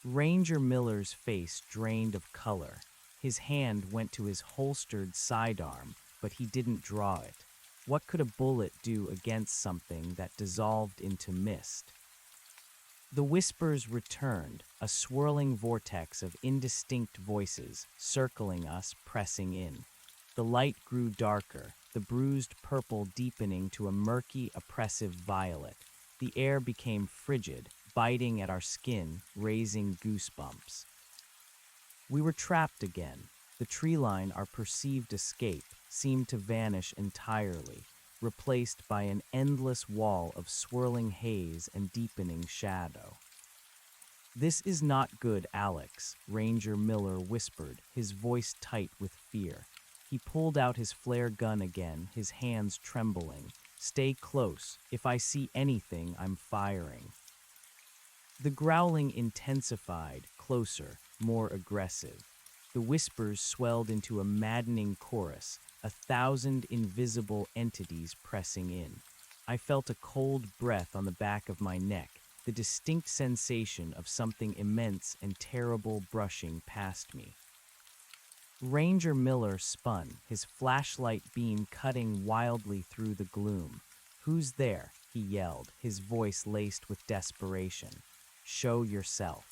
[SPEAKER 1] Ranger Miller's face drained of color. His hand went to his holstered sidearm, but he didn't draw it. What could a bullet do against something that dissolved into mist? The whispers returned, a swirling vortex of indistinct voices, circling us, pressing in. The light grew darker, the bruised purple deepening to a murky, oppressive violet. The air became frigid, biting at our skin, raising goosebumps. We were trapped again. The tree line, our perceived escape, seemed to vanish entirely, replaced by an endless wall of swirling haze and deepening shadow. "This is not good, Alex," Ranger Miller whispered, his voice tight with fear. He pulled out his flare gun again, his hands trembling. "Stay close. If I see anything, I'm firing." The growling intensified, closer, more aggressive. The whispers swelled into a maddening chorus, 1,000 invisible entities pressing in. I felt a cold breath on the back of my neck, the distinct sensation of something immense and terrible brushing past me. Ranger Miller spun, his flashlight beam cutting wildly through the gloom. "Who's there?" he yelled, his voice laced with desperation. "Show yourself."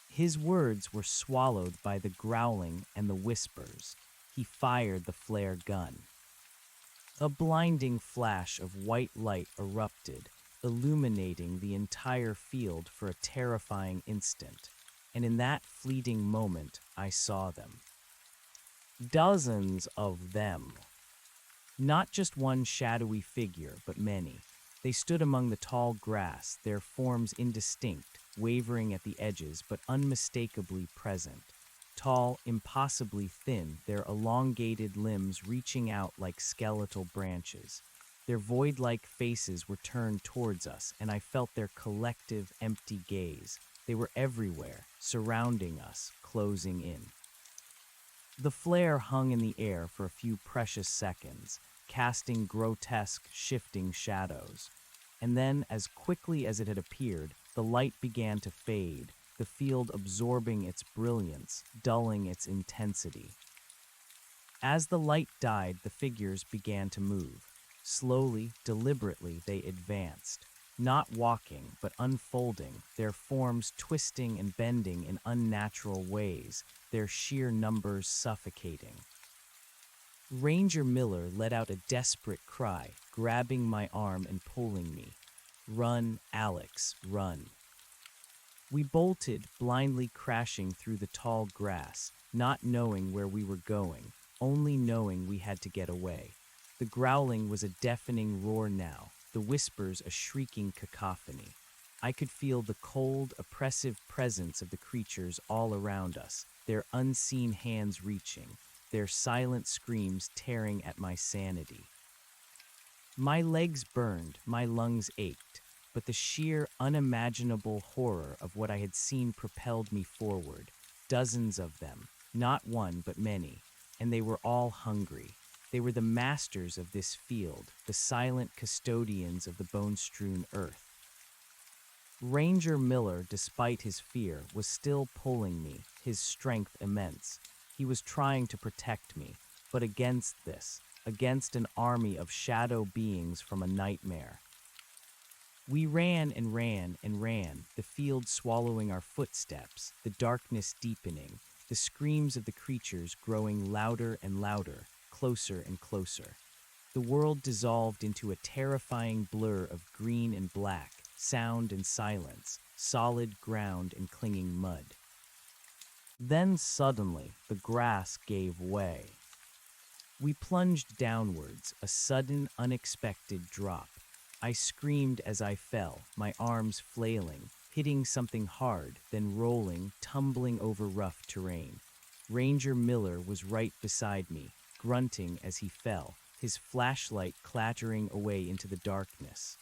[SPEAKER 1] His words were swallowed by the growling and the whispers. He fired the flare gun. A blinding flash of white light erupted, illuminating the entire field for a terrifying instant. And in that fleeting moment, I saw them. Dozens of them. Not just one shadowy figure, but many. They stood among the tall grass, their forms indistinct, wavering at the edges but unmistakably present. Tall, impossibly thin, their elongated limbs reaching out like skeletal branches. Their void-like faces were turned towards us, and I felt their collective, empty gaze. They were everywhere, surrounding us, closing in. The flare hung in the air for a few precious seconds, casting grotesque, shifting shadows. And then, as quickly as it had appeared, the light began to fade, the field absorbing its brilliance, dulling its intensity. As the light died, the figures began to move. Slowly, deliberately, they advanced. Not walking, but unfolding, their forms twisting and bending in unnatural ways, their sheer numbers suffocating. Ranger Miller let out a desperate cry, grabbing my arm and pulling me. "Run, Alex, run." We bolted, blindly crashing through the tall grass, not knowing where we were going, only knowing we had to get away. The growling was a deafening roar now, the whispers a shrieking cacophony. I could feel the cold, oppressive presence of the creatures all around us, their unseen hands reaching, their silent screams tearing at my sanity. My legs burned, my lungs ached, but the sheer, unimaginable horror of what I had seen propelled me forward. Dozens of them, not one but many, and they were all hungry. They were the masters of this field, the silent custodians of the bone-strewn earth. Ranger Miller, despite his fear, was still pulling me, his strength immense. He was trying to protect me, but against this, against an army of shadow beings from a nightmare. We ran and ran and ran, the field swallowing our footsteps, the darkness deepening, the screams of the creatures growing louder and louder, closer and closer. The world dissolved into a terrifying blur of green and black, sound and silence, solid ground and clinging mud. Then suddenly, the grass gave way. We plunged downwards, a sudden, unexpected drop. I screamed as I fell, my arms flailing, hitting something hard, then rolling, tumbling over rough terrain. Ranger Miller was right beside me, grunting as he fell, his flashlight clattering away into the darkness.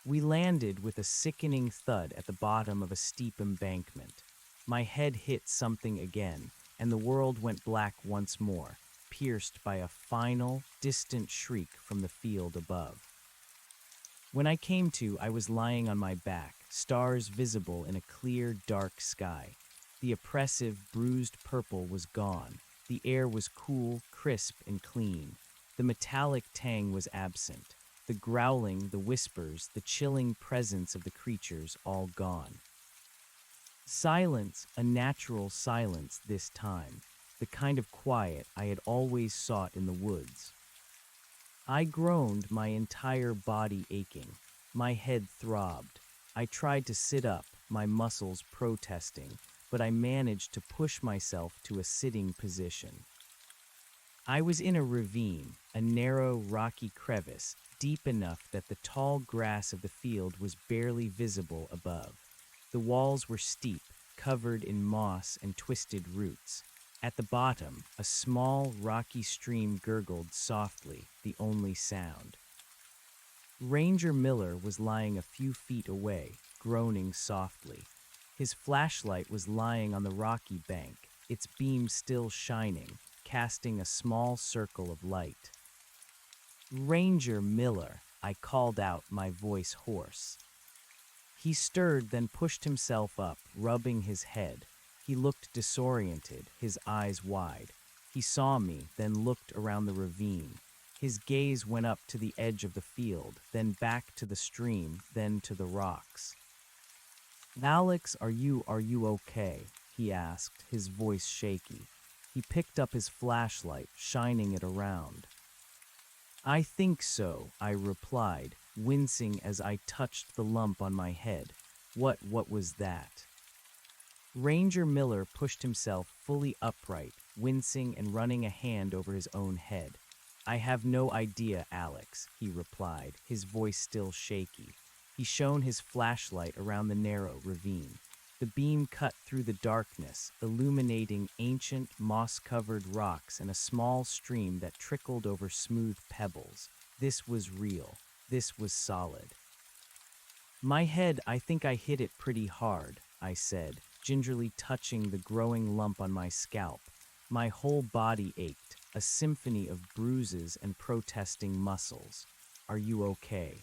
[SPEAKER 1] We landed with a sickening thud at the bottom of a steep embankment. My head hit something again, and the world went black once more, pierced by a final, distant shriek from the field above. When I came to, I was lying on my back, stars visible in a clear, dark sky. The oppressive, bruised purple was gone. The air was cool, crisp, and clean. The metallic tang was absent. The growling, the whispers, the chilling presence of the creatures all gone. Silence, a natural silence this time, the kind of quiet I had always sought in the woods. I groaned, my entire body aching. My head throbbed. I tried to sit up, my muscles protesting, but I managed to push myself to a sitting position. I was in a ravine, a narrow, rocky crevice, deep enough that the tall grass of the field was barely visible above. The walls were steep, covered in moss and twisted roots. At the bottom, a small, rocky stream gurgled softly, the only sound. Ranger Miller was lying a few feet away, groaning softly. His flashlight was lying on the rocky bank, its beam still shining, casting a small circle of light. "Ranger Miller," I called out, my voice hoarse. He stirred, then pushed himself up, rubbing his head. He looked disoriented, his eyes wide. He saw me, then looked around the ravine. His gaze went up to the edge of the field, then back to the stream, then to the rocks. "Alex, are you okay?" he asked, his voice shaky. He picked up his flashlight, shining it around. "I think so," I replied, wincing as I touched the lump on my head. What was that?" Ranger Miller pushed himself fully upright, wincing and running a hand over his own head. "I have no idea, Alex," he replied, his voice still shaky. He shone his flashlight around the narrow ravine. The beam cut through the darkness, illuminating ancient, moss-covered rocks and a small stream that trickled over smooth pebbles. This was real. This was solid. "My head, I think I hit it pretty hard," I said, gingerly touching the growing lump on my scalp. My whole body ached, a symphony of bruises and protesting muscles. "Are you okay?"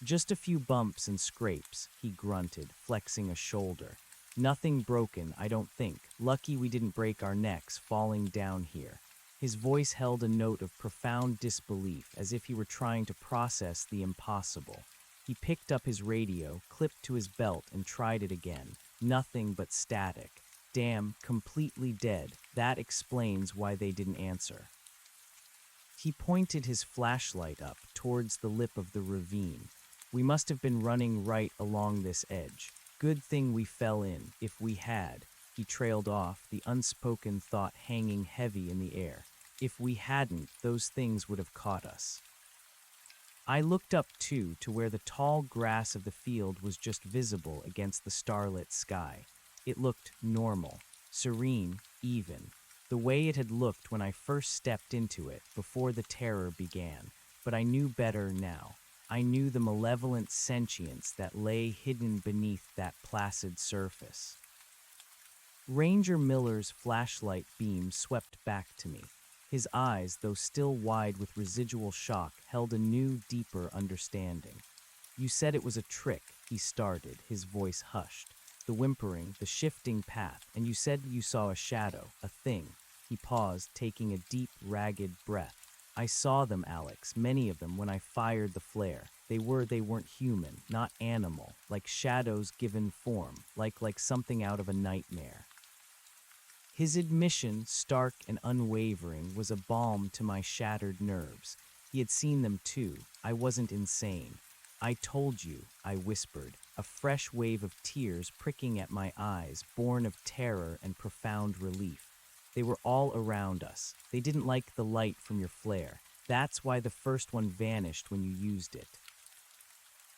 [SPEAKER 1] "Just a few bumps and scrapes," he grunted, flexing a shoulder. "Nothing broken, I don't think. Lucky we didn't break our necks falling down here." His voice held a note of profound disbelief, as if he were trying to process the impossible. He picked up his radio, clipped to his belt, and tried it again. Nothing but static. "Damn, completely dead. That explains why they didn't answer." He pointed his flashlight up, towards the lip of the ravine. "We must have been running right along this edge. Good thing we fell in. If we had," he trailed off, the unspoken thought hanging heavy in the air. "If we hadn't, those things would have caught us." I looked up, too, to where the tall grass of the field was just visible against the starlit sky. It looked normal, serene, even, the way it had looked when I first stepped into it, before the terror began. But I knew better now. I knew the malevolent sentience that lay hidden beneath that placid surface. Ranger Miller's flashlight beam swept back to me. His eyes, though still wide with residual shock, held a new, deeper understanding. "You said it was a trick," he started, his voice hushed. "The whimpering, the shifting path, and you said you saw a shadow, a thing." He paused, taking a deep, ragged breath. I saw them, Alex, many of them, when I fired the flare. They weren't human, not animal, like shadows given form, like something out of a nightmare. His admission, stark and unwavering, was a balm to my shattered nerves. He had seen them too. I wasn't insane. I told you, I whispered, a fresh wave of tears pricking at my eyes, born of terror and profound relief. They were all around us. They didn't like the light from your flare. That's why the first one vanished when you used it.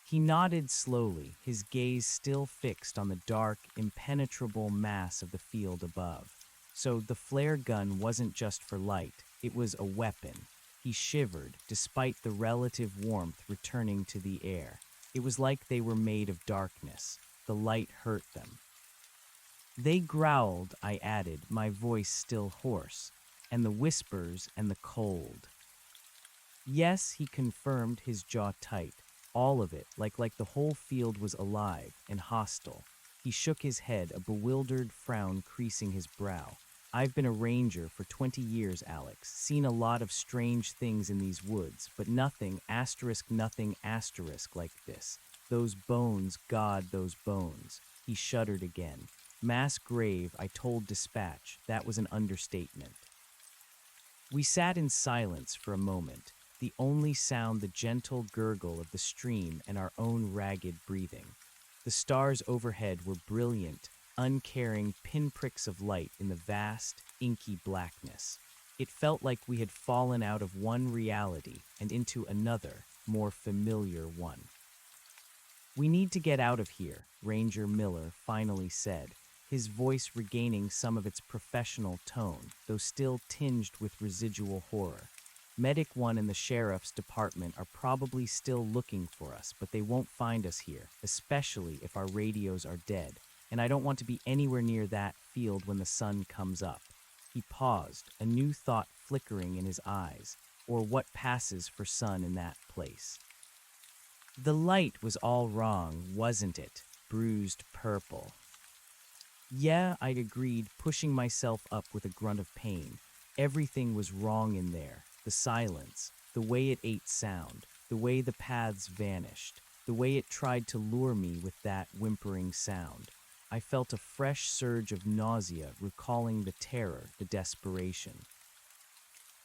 [SPEAKER 1] He nodded slowly, his gaze still fixed on the dark, impenetrable mass of the field above. So the flare gun wasn't just for light, it was a weapon. He shivered, despite the relative warmth returning to the air. It was like they were made of darkness. The light hurt them. They growled, I added, my voice still hoarse, and the whispers and the cold. Yes, he confirmed, his jaw tight. All of it, like the whole field was alive and hostile. He shook his head, a bewildered frown creasing his brow. I've been a ranger for 20 years, Alex, seen a lot of strange things in these woods, but nothing asterisk like this. Those bones, God, those bones. He shuddered again. Mass grave, I told dispatch. That was an understatement. We sat in silence for a moment, the only sound the gentle gurgle of the stream and our own ragged breathing. The stars overhead were brilliant, uncaring pinpricks of light in the vast, inky blackness. It felt like we had fallen out of one reality and into another, more familiar one. We need to get out of here, Ranger Miller finally said, his voice regaining some of its professional tone, though still tinged with residual horror. Medic 1 and the sheriff's department are probably still looking for us, but they won't find us here, especially if our radios are dead, and I don't want to be anywhere near that field when the sun comes up. He paused, a new thought flickering in his eyes, or what passes for sun in that place. The light was all wrong, wasn't it? Bruised purple. Yeah, I agreed, pushing myself up with a grunt of pain. Everything was wrong in there. The silence, the way it ate sound, the way the paths vanished, the way it tried to lure me with that whimpering sound. I felt a fresh surge of nausea, recalling the terror, the desperation.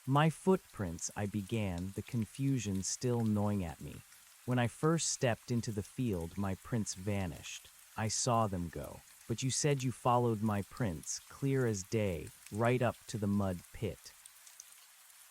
[SPEAKER 1] My footprints, I began, the confusion still gnawing at me. When I first stepped into the field, my prints vanished. I saw them go. But you said you followed my prints, clear as day, right up to the mud pit.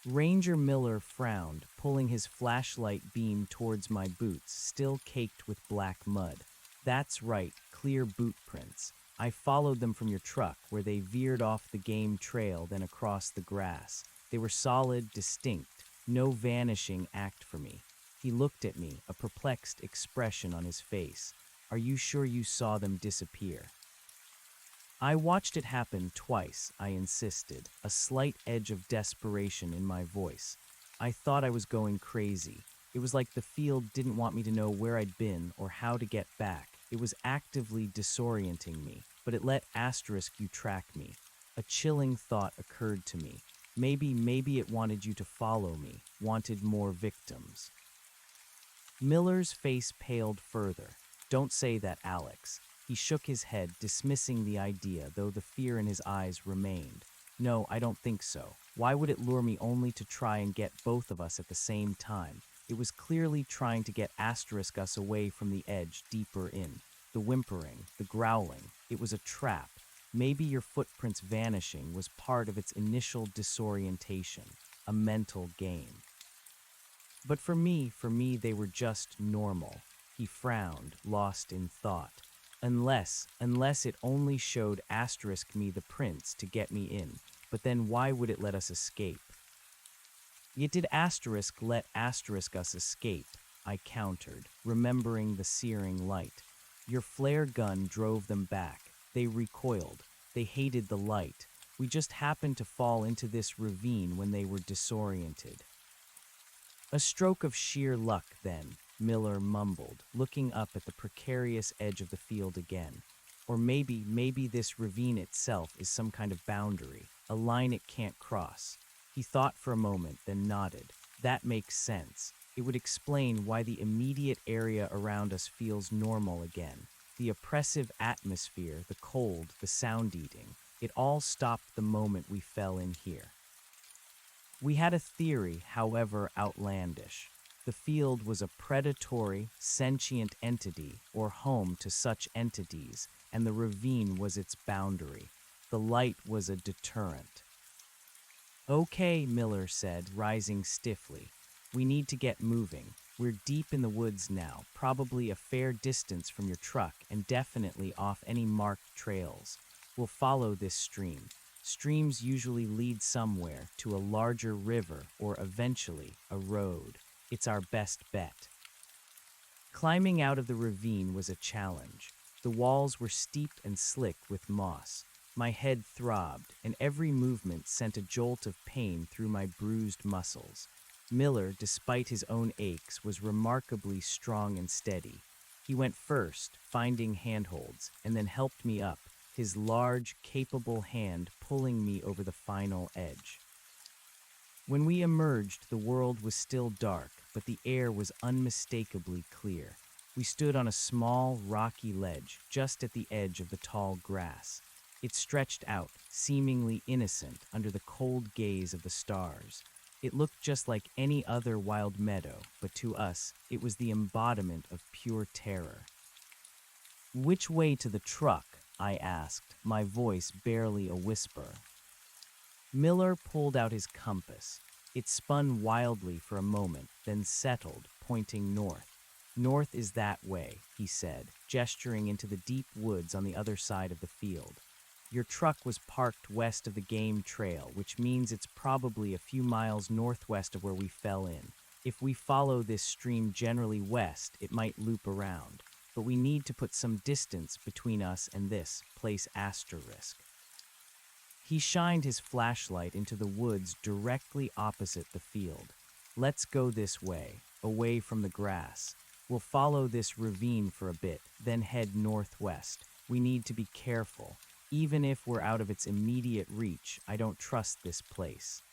[SPEAKER 1] Ranger Miller frowned, pulling his flashlight beam towards my boots, still caked with black mud. That's right, clear boot prints. I followed them from your truck, where they veered off the game trail, then across the grass. They were solid, distinct, no vanishing act for me. He looked at me, a perplexed expression on his face. Are you sure you saw them disappear? I watched it happen twice, I insisted, a slight edge of desperation in my voice. I thought I was going crazy. It was like the field didn't want me to know where I'd been or how to get back. It was actively disorienting me, but it let you track me. A chilling thought occurred to me. Maybe it wanted you to follow me, wanted more victims. Miller's face paled further. Don't say that, Alex. He shook his head, dismissing the idea, though the fear in his eyes remained. No, I don't think so. Why would it lure me only to try and get both of us at the same time? It was clearly trying to get us away from the edge, deeper in. The whimpering, the growling, it was a trap. Maybe your footprints vanishing was part of its initial disorientation, a mental game. But for me, they were just normal. He frowned, lost in thought. Unless it only showed me the prints to get me in, but then why would it let us escape? Yet did let us escape, I countered, remembering the searing light. Your flare gun drove them back. They recoiled. They hated the light. We just happened to fall into this ravine when they were disoriented. A stroke of sheer luck, then, Miller mumbled, looking up at the precarious edge of the field again. Or maybe this ravine itself is some kind of boundary, a line it can't cross. He thought for a moment, then nodded. That makes sense. It would explain why the immediate area around us feels normal again. The oppressive atmosphere, the cold, the sound eating, it all stopped the moment we fell in here. We had a theory, however outlandish. The field was a predatory, sentient entity, or home to such entities, and the ravine was its boundary. The light was a deterrent. Okay, Miller said, rising stiffly. We need to get moving. We're deep in the woods now, probably a fair distance from your truck and definitely off any marked trails. We'll follow this stream. Streams usually lead somewhere, to a larger river or eventually a road. It's our best bet. Climbing out of the ravine was a challenge. The walls were steep and slick with moss. My head throbbed, and every movement sent a jolt of pain through my bruised muscles. Miller, despite his own aches, was remarkably strong and steady. He went first, finding handholds, and then helped me up, his large, capable hand pulling me over the final edge. When we emerged, the world was still dark, but the air was unmistakably clear. We stood on a small, rocky ledge just at the edge of the tall grass. It stretched out, seemingly innocent, under the cold gaze of the stars. It looked just like any other wild meadow, but to us, it was the embodiment of pure terror. "Which way to the truck?" I asked, my voice barely a whisper. Miller pulled out his compass. It spun wildly for a moment, then settled, pointing north. "North is that way," he said, gesturing into the deep woods on the other side of the field. "Your truck was parked west of the game trail, which means it's probably a few miles northwest of where we fell in. If we follow this stream generally west, it might loop around. But we need to put some distance between us and this place asterisk." He shined his flashlight into the woods directly opposite the field. "Let's go this way, away from the grass. We'll follow this ravine for a bit, then head northwest. We need to be careful. Even if we're out of its immediate reach, I don't trust this place."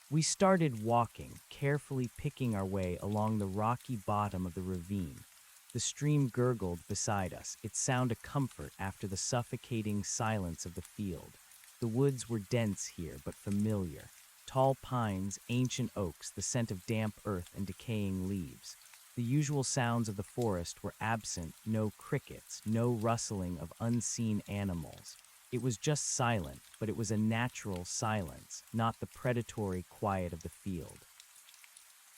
[SPEAKER 1] We started walking, carefully picking our way along the rocky bottom of the ravine. The stream gurgled beside us, its sound a comfort after the suffocating silence of the field. The woods were dense here, but familiar. Tall pines, ancient oaks, the scent of damp earth and decaying leaves. The usual sounds of the forest were absent, no crickets, no rustling of unseen animals. It was just silent, but it was a natural silence, not the predatory quiet of the field.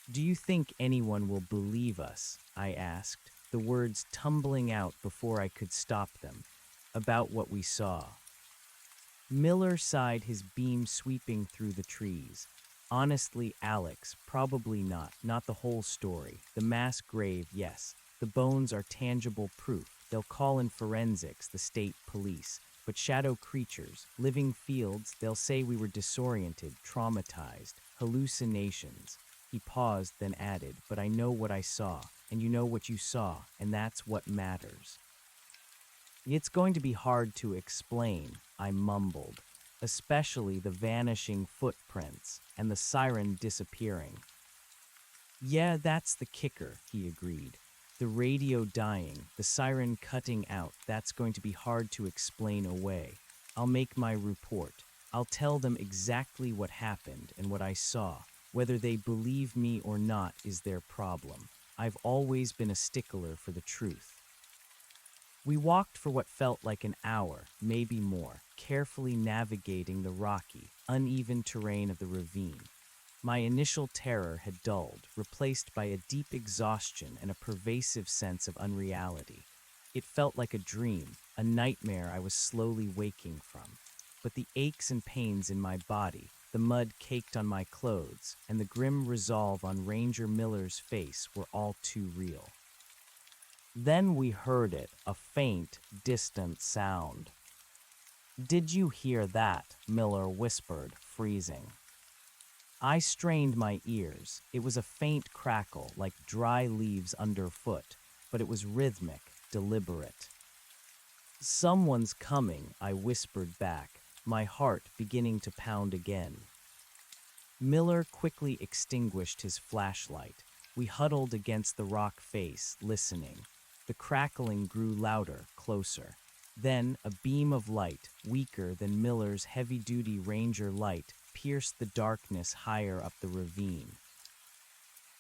[SPEAKER 1] "Do you think anyone will believe us?" I asked, the words tumbling out before I could stop them, "about what we saw?" Miller sighed, his beam sweeping through the trees. "Honestly, Alex, probably not. Not the whole story. The mass grave, yes. The bones are tangible proof. They'll call in forensics, the state police. But shadow creatures, living fields, they'll say we were disoriented, traumatized, hallucinations." He paused, then added, "But I know what I saw, and you know what you saw, and that's what matters." "It's going to be hard to explain," I mumbled, "especially the vanishing footprints and the siren disappearing." "Yeah, that's the kicker," he agreed. "The radio dying, the siren cutting out, that's going to be hard to explain away. I'll make my report. I'll tell them exactly what happened and what I saw. Whether they believe me or not is their problem. I've always been a stickler for the truth." We walked for what felt like an hour, maybe more, carefully navigating the rocky, uneven terrain of the ravine. My initial terror had dulled, replaced by a deep exhaustion and a pervasive sense of unreality. It felt like a dream, a nightmare I was slowly waking from. But the aches and pains in my body, the mud caked on my clothes, and the grim resolve on Ranger Miller's face were all too real. Then we heard it, a faint, distant sound. "Did you hear that?" Miller whispered, freezing. I strained my ears. It was a faint crackle, like dry leaves underfoot, but it was rhythmic, deliberate. "Someone's coming," I whispered back, my heart beginning to pound again. Miller quickly extinguished his flashlight. We huddled against the rock face, listening. The crackling grew louder, closer. Then, a beam of light, weaker than Miller's heavy-duty Ranger light, pierced the darkness higher up the ravine.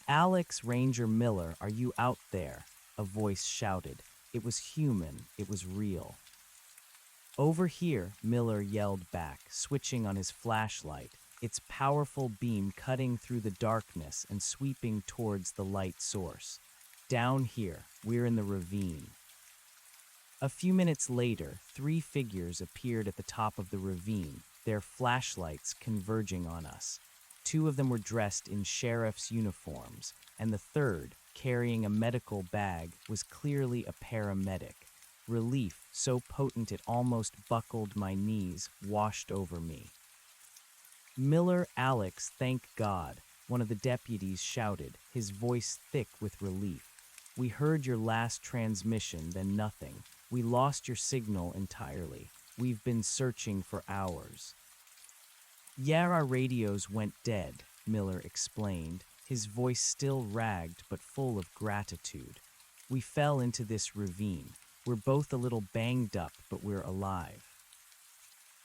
[SPEAKER 1] "Alex Ranger Miller, are you out there?" a voice shouted. It was human, it was real. "Over here," Miller yelled back, switching on his flashlight, its powerful beam cutting through the darkness and sweeping towards the light source. "Down here, we're in the ravine." A few minutes later, 3 figures appeared at the top of the ravine, their flashlights converging on us. 2 of them were dressed in sheriff's uniforms, and the third, carrying a medical bag, was clearly a paramedic. Relief, so potent it almost buckled my knees, washed over me. "Miller, Alex, thank God," one of the deputies shouted, his voice thick with relief. "We heard your last transmission, then nothing. We lost your signal entirely. We've been searching for hours." "Yeah, our radios went dead," Miller explained, his voice still ragged but full of gratitude. "We fell into this ravine. We're both a little banged up, but we're alive."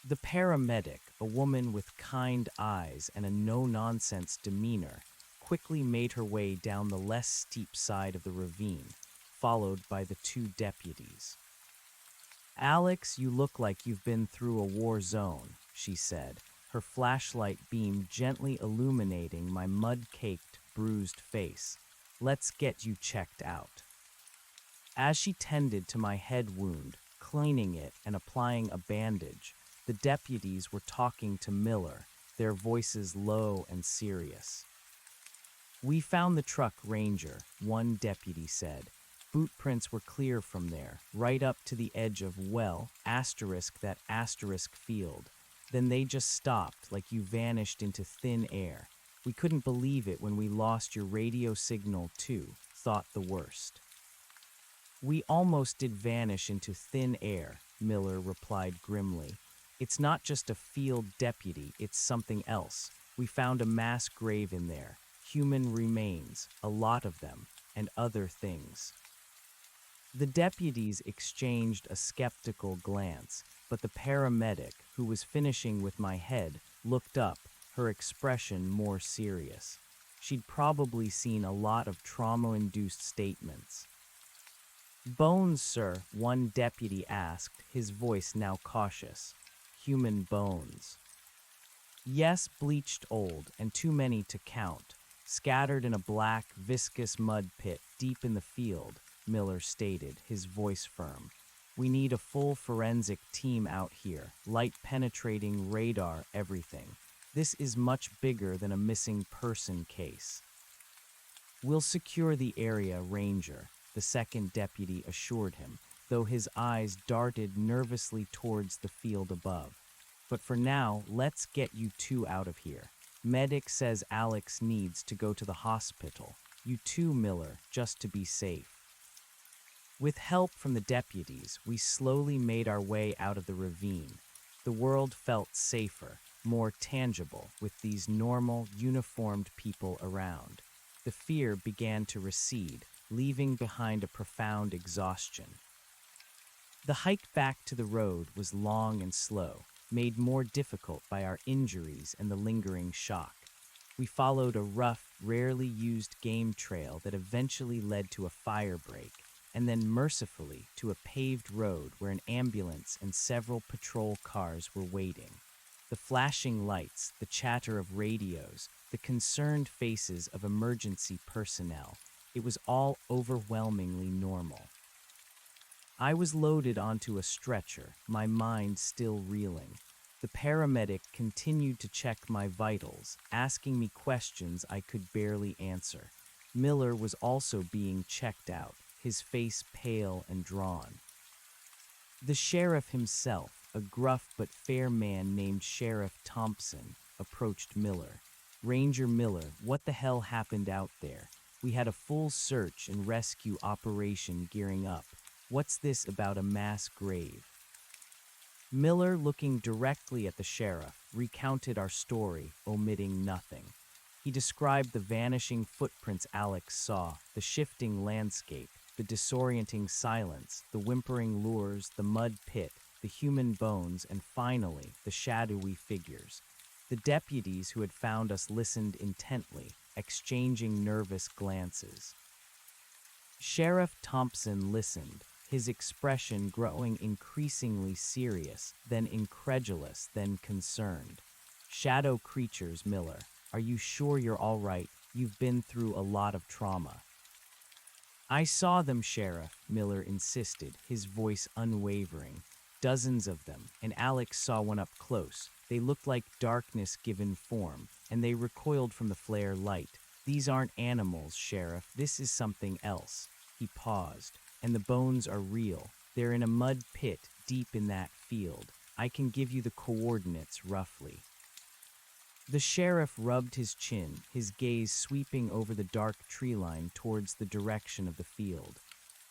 [SPEAKER 1] The paramedic, a woman with kind eyes and a no-nonsense demeanor, quickly made her way down the less steep side of the ravine, followed by the 2 deputies. "Alex, you look like you've been through a war zone," she said, her flashlight beam gently illuminating my mud-caked, bruised face. "Let's get you checked out." As she tended to my head wound, cleaning it and applying a bandage, the deputies were talking to Miller, their voices low and serious. "We found the truck, Ranger," one deputy said. "Boot prints were clear from there, right up to the edge of, well, that asterisk field. Then they just stopped, like you vanished into thin air. We couldn't believe it when we lost your radio signal too, thought the worst." "We almost did vanish into thin air," Miller replied grimly. "It's not just a field deputy, it's something else. We found a mass grave in there, human remains, a lot of them, and other things." The deputies exchanged a skeptical glance, but the paramedic, who was finishing with my head, looked up, her expression more serious. She'd probably seen a lot of trauma-induced statements. "Bones, sir?" one deputy asked, his voice now cautious. "Human bones." "Yes, bleached old, and too many to count. Scattered in a black, viscous mud pit deep in the field," Miller stated, his voice firm. "We need a full forensic team out here, light-penetrating radar, everything. This is much bigger than a missing person case." "We'll secure the area, Ranger," the second deputy assured him, though his eyes darted nervously towards the field above. "But for now, let's get you 2 out of here. Medic says Alex needs to go to the hospital. You too, Miller, just to be safe." With help from the deputies, we slowly made our way out of the ravine. The world felt safer, more tangible, with these normal, uniformed people around. The fear began to recede, leaving behind a profound exhaustion. The hike back to the road was long and slow, made more difficult by our injuries and the lingering shock. We followed a rough, rarely used game trail that eventually led to a fire break, and then mercifully to a paved road where an ambulance and several patrol cars were waiting. The flashing lights, the chatter of radios, the concerned faces of emergency personnel, it was all overwhelmingly normal. I was loaded onto a stretcher, my mind still reeling. The paramedic continued to check my vitals, asking me questions I could barely answer. Miller was also being checked out, his face pale and drawn. The sheriff himself, a gruff but fair man named Sheriff Thompson, approached Miller. "Ranger Miller, what the hell happened out there? We had a full search and rescue operation gearing up. What's this about a mass grave?" Miller, looking directly at the sheriff, recounted our story, omitting nothing. He described the vanishing footprints Alex saw, the shifting landscape, the disorienting silence, the whimpering lures, the mud pit, the human bones, and finally, the shadowy figures. The deputies who had found us listened intently, exchanging nervous glances. Sheriff Thompson listened, his expression growing increasingly serious, then incredulous, then concerned. Shadow creatures, Miller. Are you sure you're all right? You've been through a lot of trauma. I saw them, Sheriff, Miller insisted, his voice unwavering. Dozens of them, and Alex saw one up close. They looked like darkness given form, and they recoiled from the flare light. These aren't animals, Sheriff. This is something else. He paused. And the bones are real. They're in a mud pit deep in that field. I can give you the coordinates roughly. The sheriff rubbed his chin, his gaze sweeping over the dark tree line towards the direction of the field.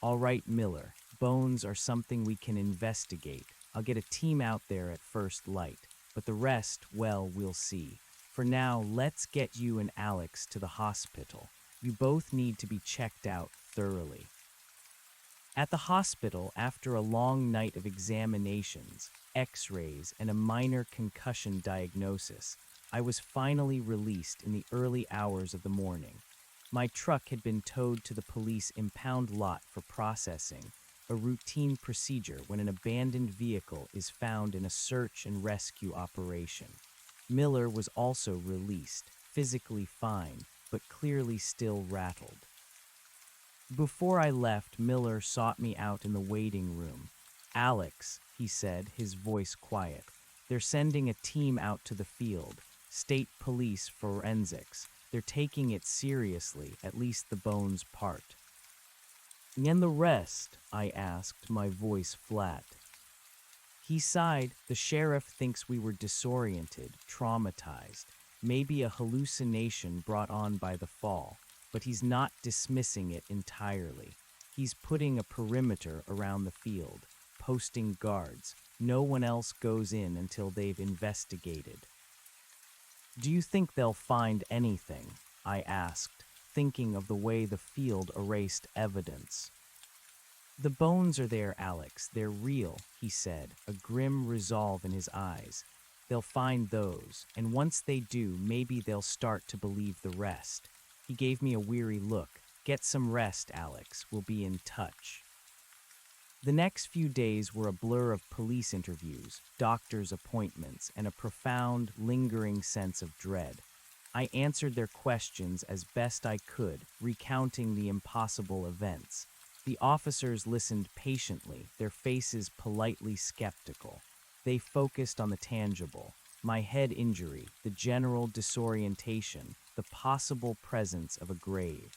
[SPEAKER 1] All right, Miller, bones are something we can investigate. I'll get a team out there at first light. But the rest, well, we'll see. For now, let's get you and Alex to the hospital. You both need to be checked out thoroughly. At the hospital, after a long night of examinations, x-rays, and a minor concussion diagnosis, I was finally released in the early hours of the morning. My truck had been towed to the police impound lot for processing, a routine procedure when an abandoned vehicle is found in a search and rescue operation. Miller was also released, physically fine, but clearly still rattled. Before I left, Miller sought me out in the waiting room. Alex, he said, his voice quiet. They're sending a team out to the field. State police forensics. They're taking it seriously, at least the bones part. And the rest? I asked, my voice flat. He sighed. The sheriff thinks we were disoriented, traumatized, maybe a hallucination brought on by the fall. But he's not dismissing it entirely. He's putting a perimeter around the field, posting guards. No one else goes in until they've investigated. Do you think they'll find anything? I asked, thinking of the way the field erased evidence. The bones are there, Alex. They're real, he said, a grim resolve in his eyes. They'll find those, and once they do, maybe they'll start to believe the rest. He gave me a weary look. Get some rest, Alex. We'll be in touch. The next few days were a blur of police interviews, doctor's appointments, and a profound, lingering sense of dread. I answered their questions as best I could, recounting the impossible events. The officers listened patiently, their faces politely skeptical. They focused on the tangible. My head injury, the general disorientation, the possible presence of a grave.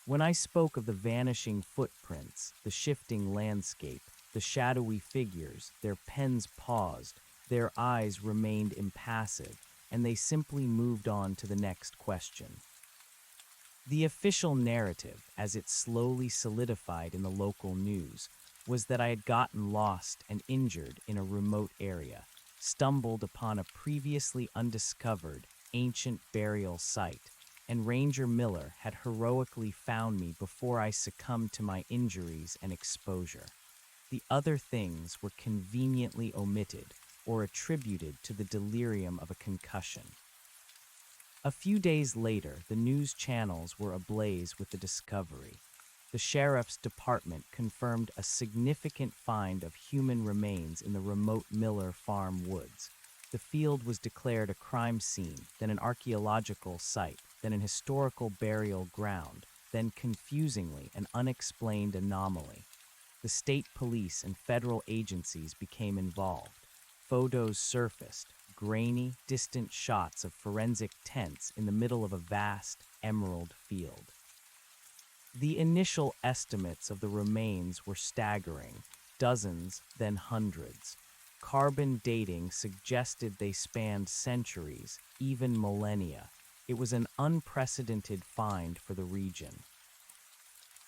[SPEAKER 1] When I spoke of the vanishing footprints, the shifting landscape, the shadowy figures, their pens paused, their eyes remained impassive, and they simply moved on to the next question. The official narrative, as it slowly solidified in the local news, was that I had gotten lost and injured in a remote area, stumbled upon a previously undiscovered, ancient burial site, and Ranger Miller had heroically found me before I succumbed to my injuries and exposure. The other things were conveniently omitted or attributed to the delirium of a concussion. A few days later, the news channels were ablaze with the discovery. The sheriff's department confirmed a significant find of human remains in the remote Miller Farm woods. The field was declared a crime scene, then an archaeological site, then an historical burial ground, then, confusingly, an unexplained anomaly. The state police and federal agencies became involved. Photos surfaced, grainy, distant shots of forensic tents in the middle of a vast, emerald field. The initial estimates of the remains were staggering, dozens, then hundreds. Carbon dating suggested they spanned centuries, even millennia. It was an unprecedented find for the region.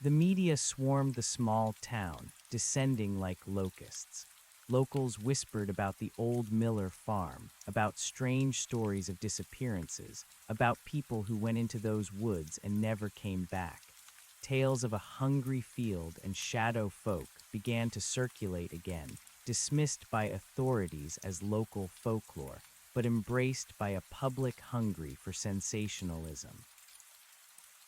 [SPEAKER 1] The media swarmed the small town, descending like locusts. Locals whispered about the old Miller farm, about strange stories of disappearances, about people who went into those woods and never came back. Tales of a hungry field and shadow folk began to circulate again, dismissed by authorities as local folklore, but embraced by a public hungry for sensationalism.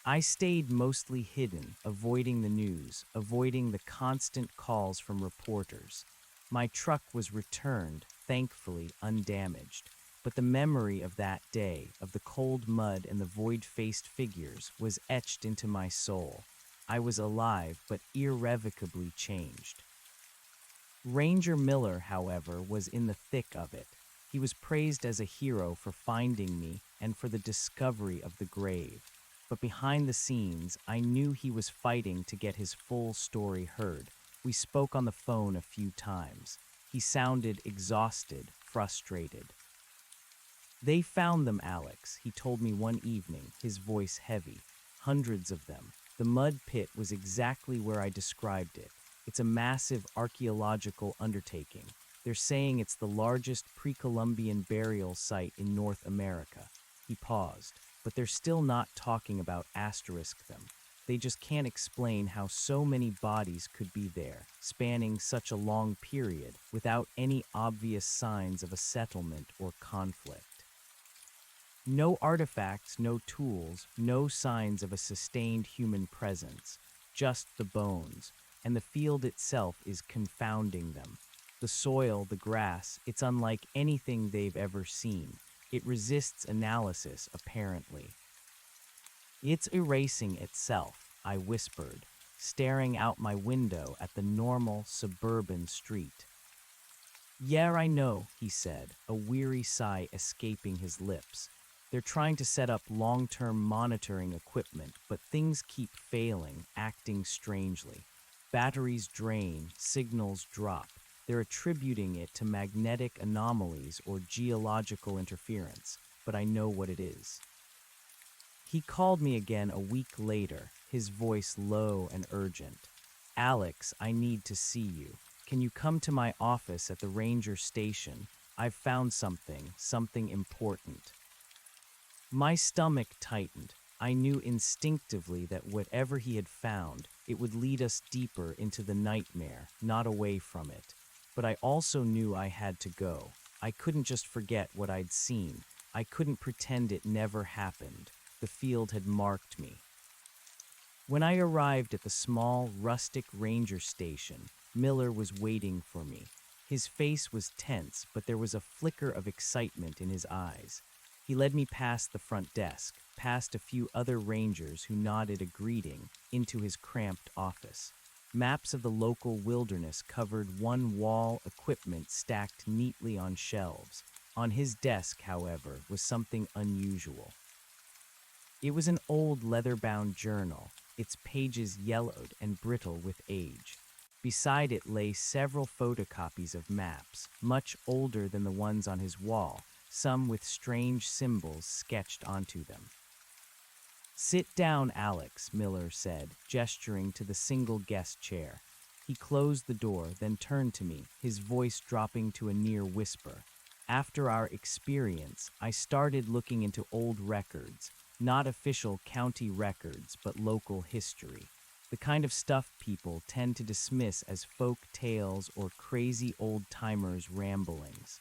[SPEAKER 1] I stayed mostly hidden, avoiding the news, avoiding the constant calls from reporters. My truck was returned, thankfully undamaged, but the memory of that day, of the cold mud and the void-faced figures, was etched into my soul. I was alive, but irrevocably changed. Ranger Miller, however, was in the thick of it. He was praised as a hero for finding me and for the discovery of the grave. But behind the scenes, I knew he was fighting to get his full story heard. We spoke on the phone a few times. He sounded exhausted, frustrated. "They found them, Alex," he told me one evening, his voice heavy. "Hundreds of them. The mud pit was exactly where I described it. It's a massive archaeological undertaking. They're saying it's the largest pre-Columbian burial site in North America." He paused. "But they're still not talking about asterisk them. They just can't explain how so many bodies could be there, spanning such a long period, without any obvious signs of a settlement or conflict. No artifacts, no tools, no signs of a sustained human presence, just the bones, and the field itself is confounding them. The soil, the grass, it's unlike anything they've ever seen. It resists analysis, apparently." "It's erasing itself," I whispered, staring out my window at the normal suburban street. "Yeah, I know," he said, a weary sigh escaping his lips. "They're trying to set up long-term monitoring equipment, but things keep failing, acting strangely. Batteries drain, signals drop. They're attributing it to magnetic anomalies or geological interference, but I know what it is." He called me again a week later, his voice low and urgent. "Alex, I need to see you. Can you come to my office at the ranger station? I've found something important." My stomach tightened. I knew instinctively that whatever he had found, it would lead us deeper into the nightmare, not away from it. But I also knew I had to go. I couldn't just forget what I'd seen. I couldn't pretend it never happened. The field had marked me. When I arrived at the small, rustic ranger station, Miller was waiting for me. His face was tense, but there was a flicker of excitement in his eyes. He led me past the front desk, past a few other rangers who nodded a greeting, into his cramped office. Maps of the local wilderness covered one wall, equipment stacked neatly on shelves. On his desk, however, was something unusual. It was an old leather-bound journal, its pages yellowed and brittle with age. Beside it lay several photocopies of maps, much older than the ones on his wall, some with strange symbols sketched onto them. "Sit down, Alex," Miller said, gesturing to the single guest chair. He closed the door, then turned to me, his voice dropping to a near whisper. "After our experience, I started looking into old records, not official county records, but local history. The kind of stuff people tend to dismiss as folk tales or crazy old-timers' ramblings."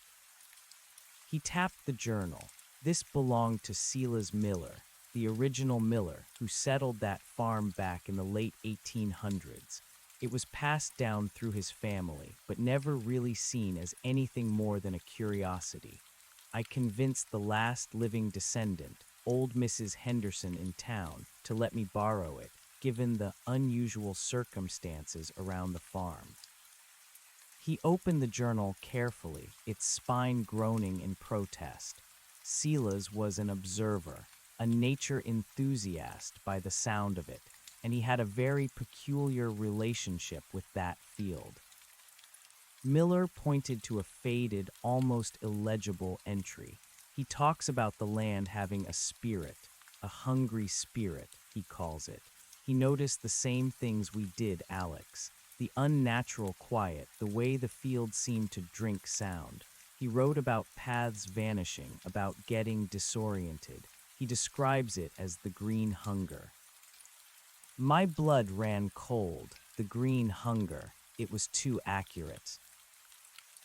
[SPEAKER 1] He tapped the journal. This belonged to Silas Miller, the original Miller who settled that farm back in the late 1800s. It was passed down through his family, but never really seen as anything more than a curiosity. I convinced the last living descendant, old Mrs. Henderson in town, to let me borrow it, given the unusual circumstances around the farm. He opened the journal carefully, its spine groaning in protest. Silas was an observer, a nature enthusiast by the sound of it, and he had a very peculiar relationship with that field. Miller pointed to a faded, almost illegible entry. He talks about the land having a spirit, a hungry spirit, he calls it. He noticed the same things we did, Alex. the unnatural quiet, the way the field seemed to drink sound. He wrote about paths vanishing, about getting disoriented. He describes it as the green hunger. My blood ran cold, the green hunger. It was too accurate.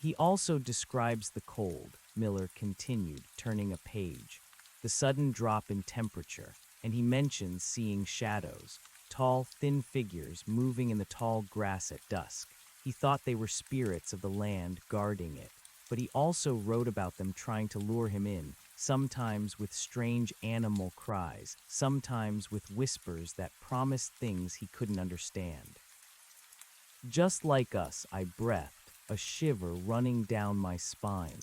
[SPEAKER 1] He also describes the cold, Miller continued, turning a page, the sudden drop in temperature, and he mentions seeing shadows, tall, thin figures moving in the tall grass at dusk. He thought they were spirits of the land guarding it, but he also wrote about them trying to lure him in, sometimes with strange animal cries, sometimes with whispers that promised things he couldn't understand. Just like us, I breathed, a shiver running down my spine.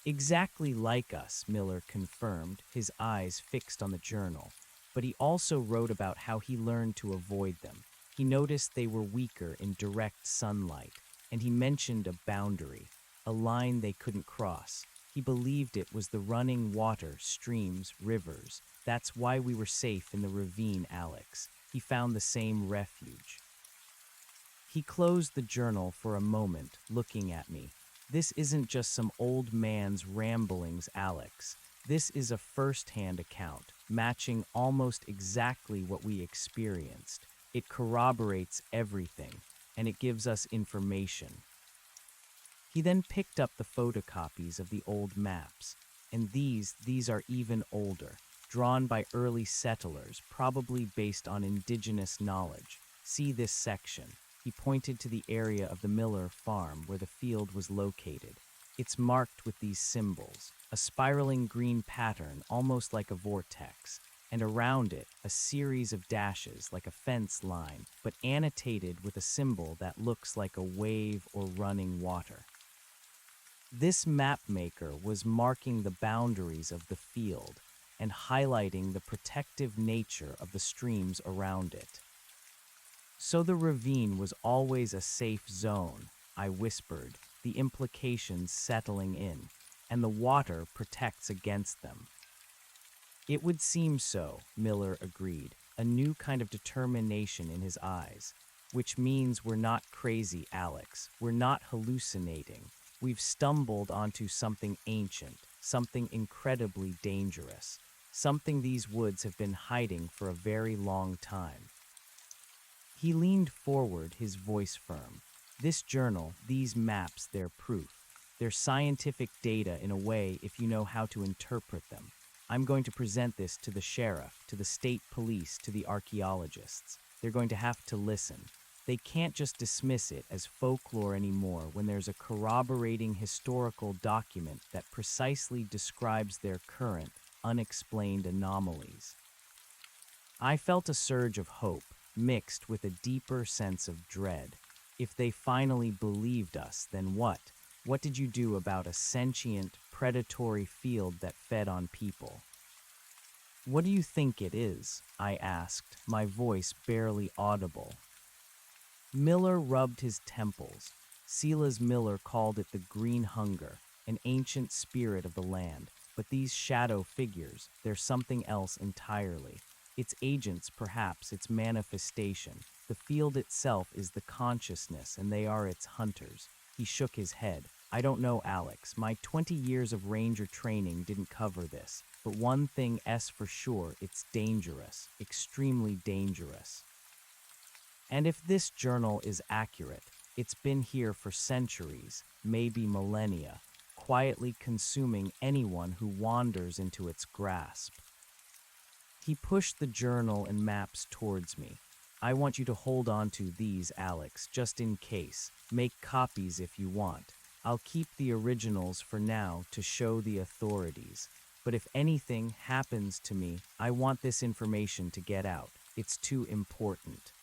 [SPEAKER 1] Exactly like us, Miller confirmed, his eyes fixed on the journal. But he also wrote about how he learned to avoid them. He noticed they were weaker in direct sunlight, and he mentioned a boundary, a line they couldn't cross. He believed it was the running water, streams, rivers. That's why we were safe in the ravine, Alex. He found the same refuge. He closed the journal for a moment, looking at me. This isn't just some old man's ramblings, Alex. This is a first-hand account, matching almost exactly what we experienced. It corroborates everything, and it gives us information. He then picked up the photocopies of the old maps, and these are even older, drawn by early settlers, probably based on indigenous knowledge. See this section. He pointed to the area of the Miller farm where the field was located. It's marked with these symbols, a spiraling green pattern almost like a vortex, and around it a series of dashes like a fence line, but annotated with a symbol that looks like a wave or running water. This map maker was marking the boundaries of the field and highlighting the protective nature of the streams around it. So the ravine was always a safe zone, I whispered, the implications settling in, and the water protects against them. It would seem so, Miller agreed, a new kind of determination in his eyes. Which means we're not crazy, Alex. We're not hallucinating. We've stumbled onto something ancient, something incredibly dangerous, something these woods have been hiding for a very long time. He leaned forward, his voice firm. This journal, these maps, they're proof. They're scientific data in a way if you know how to interpret them. I'm going to present this to the sheriff, to the state police, to the archaeologists. They're going to have to listen. They can't just dismiss it as folklore anymore when there's a corroborating historical document that precisely describes their current, unexplained anomalies. I felt a surge of hope, mixed with a deeper sense of dread. If they finally believed us, then what? What did you do about a sentient, predatory field that fed on people? What do you think it is? I asked, my voice barely audible. Miller rubbed his temples. Silas Miller called it the green hunger, an ancient spirit of the land. But these shadow figures, they're something else entirely. Its agents, perhaps, its manifestation. The field itself is the consciousness, and they are its hunters. He shook his head. I don't know, Alex. My 20 years of ranger training didn't cover this. But one thing is for sure, it's dangerous, extremely dangerous. And if this journal is accurate, it's been here for centuries, maybe millennia, quietly consuming anyone who wanders into its grasp. He pushed the journal and maps towards me. I want you to hold on to these, Alex, just in case. Make copies if you want. I'll keep the originals for now to show the authorities. But if anything happens to me, I want this information to get out. It's too important.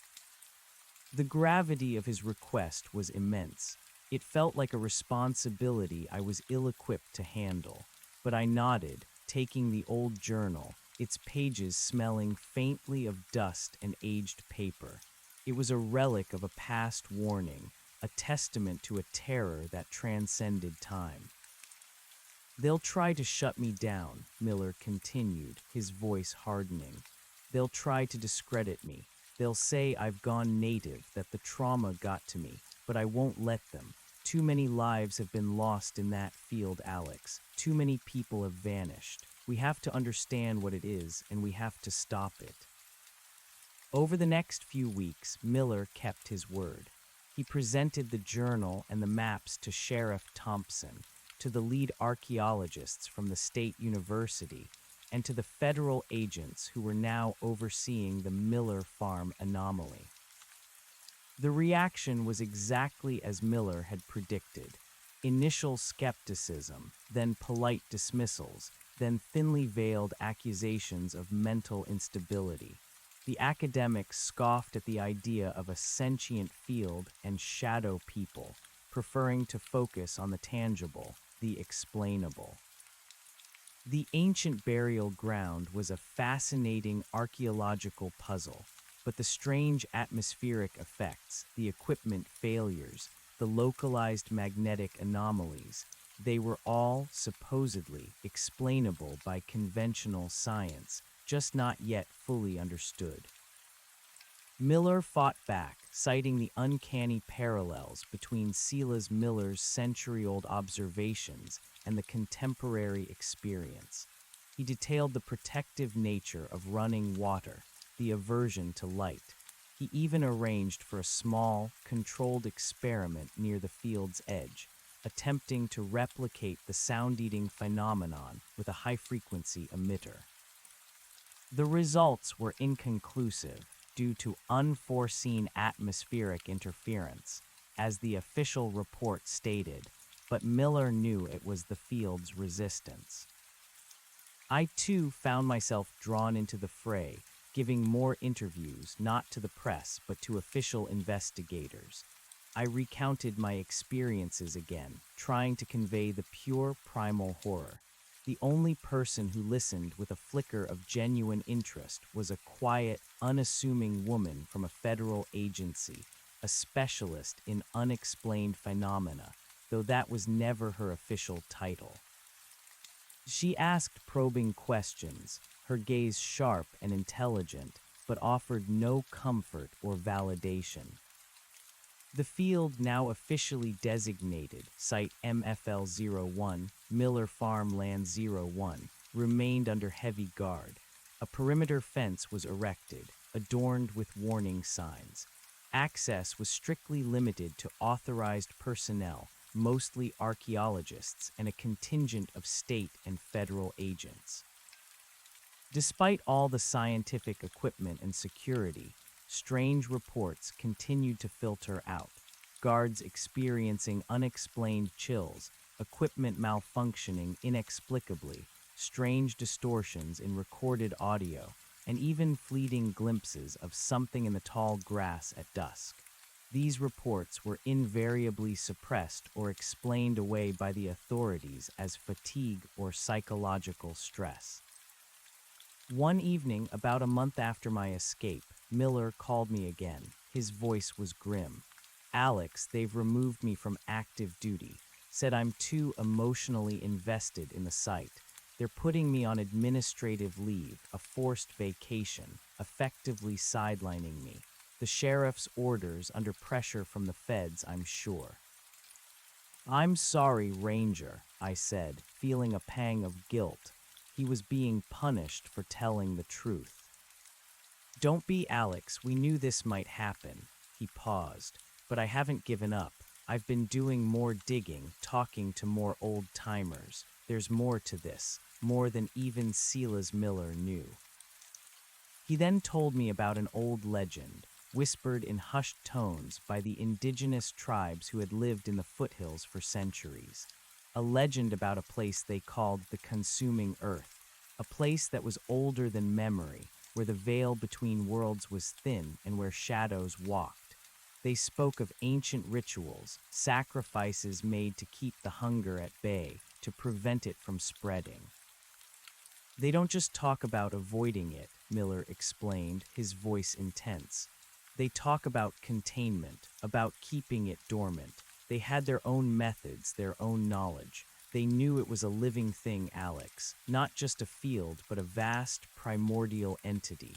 [SPEAKER 1] The gravity of his request was immense. It felt like a responsibility I was ill-equipped to handle. But I nodded, taking the old journal, its pages smelling faintly of dust and aged paper. It was a relic of a past warning, a testament to a terror that transcended time. They'll try to shut me down, Miller continued, his voice hardening. They'll try to discredit me. They'll say I've gone native, that the trauma got to me, but I won't let them. Too many lives have been lost in that field, Alex. Too many people have vanished. We have to understand what it is, and we have to stop it. Over the next few weeks, Miller kept his word. He presented the journal and the maps to Sheriff Thompson, to the lead archaeologists from the state university, and to the federal agents who were now overseeing the Miller Farm anomaly. The reaction was exactly as Miller had predicted. Initial skepticism, then polite dismissals, then thinly veiled accusations of mental instability. The academics scoffed at the idea of a sentient field and shadow people, preferring to focus on the tangible, the explainable. The ancient burial ground was a fascinating archaeological puzzle, but the strange atmospheric effects, the equipment failures, the localized magnetic anomalies, they were all supposedly explainable by conventional science, just not yet fully understood. Miller fought back, citing the uncanny parallels between Silas Miller's century-old observations and the contemporary experience. He detailed the protective nature of running water, the aversion to light. He even arranged for a small, controlled experiment near the field's edge, attempting to replicate the sound-eating phenomenon with a high-frequency emitter. The results were inconclusive due to unforeseen atmospheric interference, as the official report stated, but Miller knew it was the field's resistance. I too found myself drawn into the fray, giving more interviews not to the press but to official investigators. I recounted my experiences again, trying to convey the pure primal horror. The only person who listened with a flicker of genuine interest was a quiet, unassuming woman from a federal agency, a specialist in unexplained phenomena, though that was never her official title. She asked probing questions, her gaze sharp and intelligent, but offered no comfort or validation. The field, now officially designated Site MFL-01, Miller Farm Land 01, remained under heavy guard. A perimeter fence was erected, adorned with warning signs. Access was strictly limited to authorized personnel, mostly archaeologists, and a contingent of state and federal agents. Despite all the scientific equipment and security, strange reports continued to filter out. Guards experiencing unexplained chills, equipment malfunctioning inexplicably, strange distortions in recorded audio, and even fleeting glimpses of something in the tall grass at dusk. These reports were invariably suppressed or explained away by the authorities as fatigue or psychological stress. One evening, about a month after my escape, Miller called me again. His voice was grim. "Alex, they've removed me from active duty. Said I'm too emotionally invested in the site. They're putting me on administrative leave, a forced vacation, effectively sidelining me. The sheriff's orders under pressure from the feds, I'm sure." "I'm sorry, Ranger," I said, feeling a pang of guilt. He was being punished for telling the truth. "Don't be, Alex. We knew this might happen." He paused. "But I haven't given up. I've been doing more digging, talking to more old-timers. There's more to this, more than even Silas Miller knew." He then told me about an old legend, whispered in hushed tones by the indigenous tribes who had lived in the foothills for centuries. A legend about a place they called the Consuming Earth, a place that was older than memory, where the veil between worlds was thin and where shadows walked. They spoke of ancient rituals, sacrifices made to keep the hunger at bay, to prevent it from spreading. "They don't just talk about avoiding it," Miller explained, his voice intense. "They talk about containment, about keeping it dormant. They had their own methods, their own knowledge. They knew it was a living thing, Alex, not just a field, but a vast, primordial entity."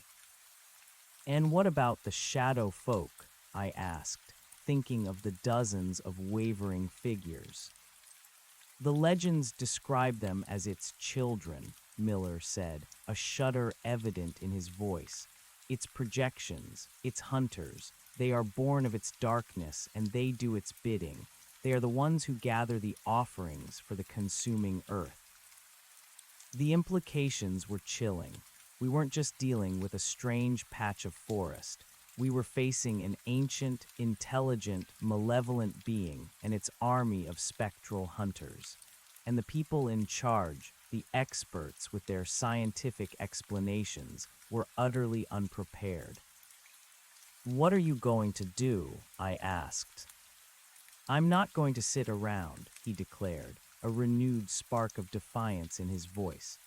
[SPEAKER 1] And what about the shadow folk? I asked, thinking of the dozens of wavering figures. The legends describe them as its children, Miller said, a shudder evident in his voice. Its projections, its hunters, they are born of its darkness and they do its bidding. They are the ones who gather the offerings for the consuming earth. The implications were chilling. We weren't just dealing with a strange patch of forest. We were facing an ancient, intelligent, malevolent being and its army of spectral hunters. And the people in charge, the experts with their scientific explanations, were utterly unprepared. "What are you going to do?" I asked. "I'm not going to sit around," he declared, a renewed spark of defiance in his voice.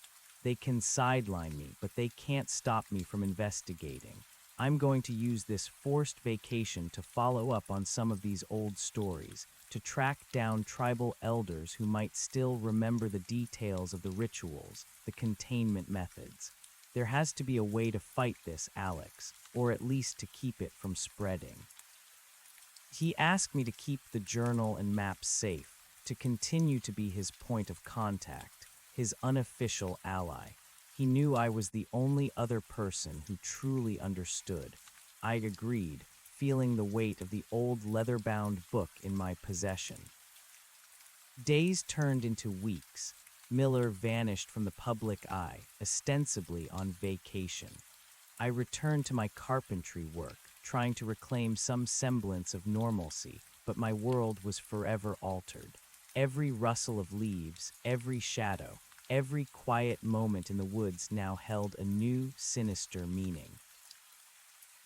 [SPEAKER 1] "They can sideline me, but they can't stop me from investigating. I'm going to use this forced vacation to follow up on some of these old stories, to track down tribal elders who might still remember the details of the rituals, the containment methods. There has to be a way to fight this, Alex, or at least to keep it from spreading." He asked me to keep the journal and maps safe, to continue to be his point of contact, his unofficial ally. He knew I was the only other person who truly understood. I agreed, feeling the weight of the old leather-bound book in my possession. Days turned into weeks. Miller vanished from the public eye, ostensibly on vacation. I returned to my carpentry work, trying to reclaim some semblance of normalcy, but my world was forever altered. Every rustle of leaves, every shadow, every quiet moment in the woods now held a new, sinister meaning.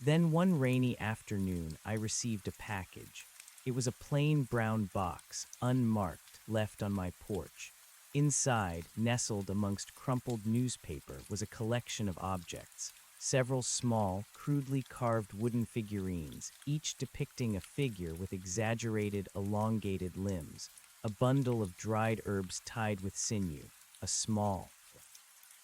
[SPEAKER 1] Then one rainy afternoon, I received a package. It was a plain brown box, unmarked, left on my porch. Inside, nestled amongst crumpled newspaper, was a collection of objects. Several small, crudely carved wooden figurines, each depicting a figure with exaggerated, elongated limbs, a bundle of dried herbs tied with sinew, a small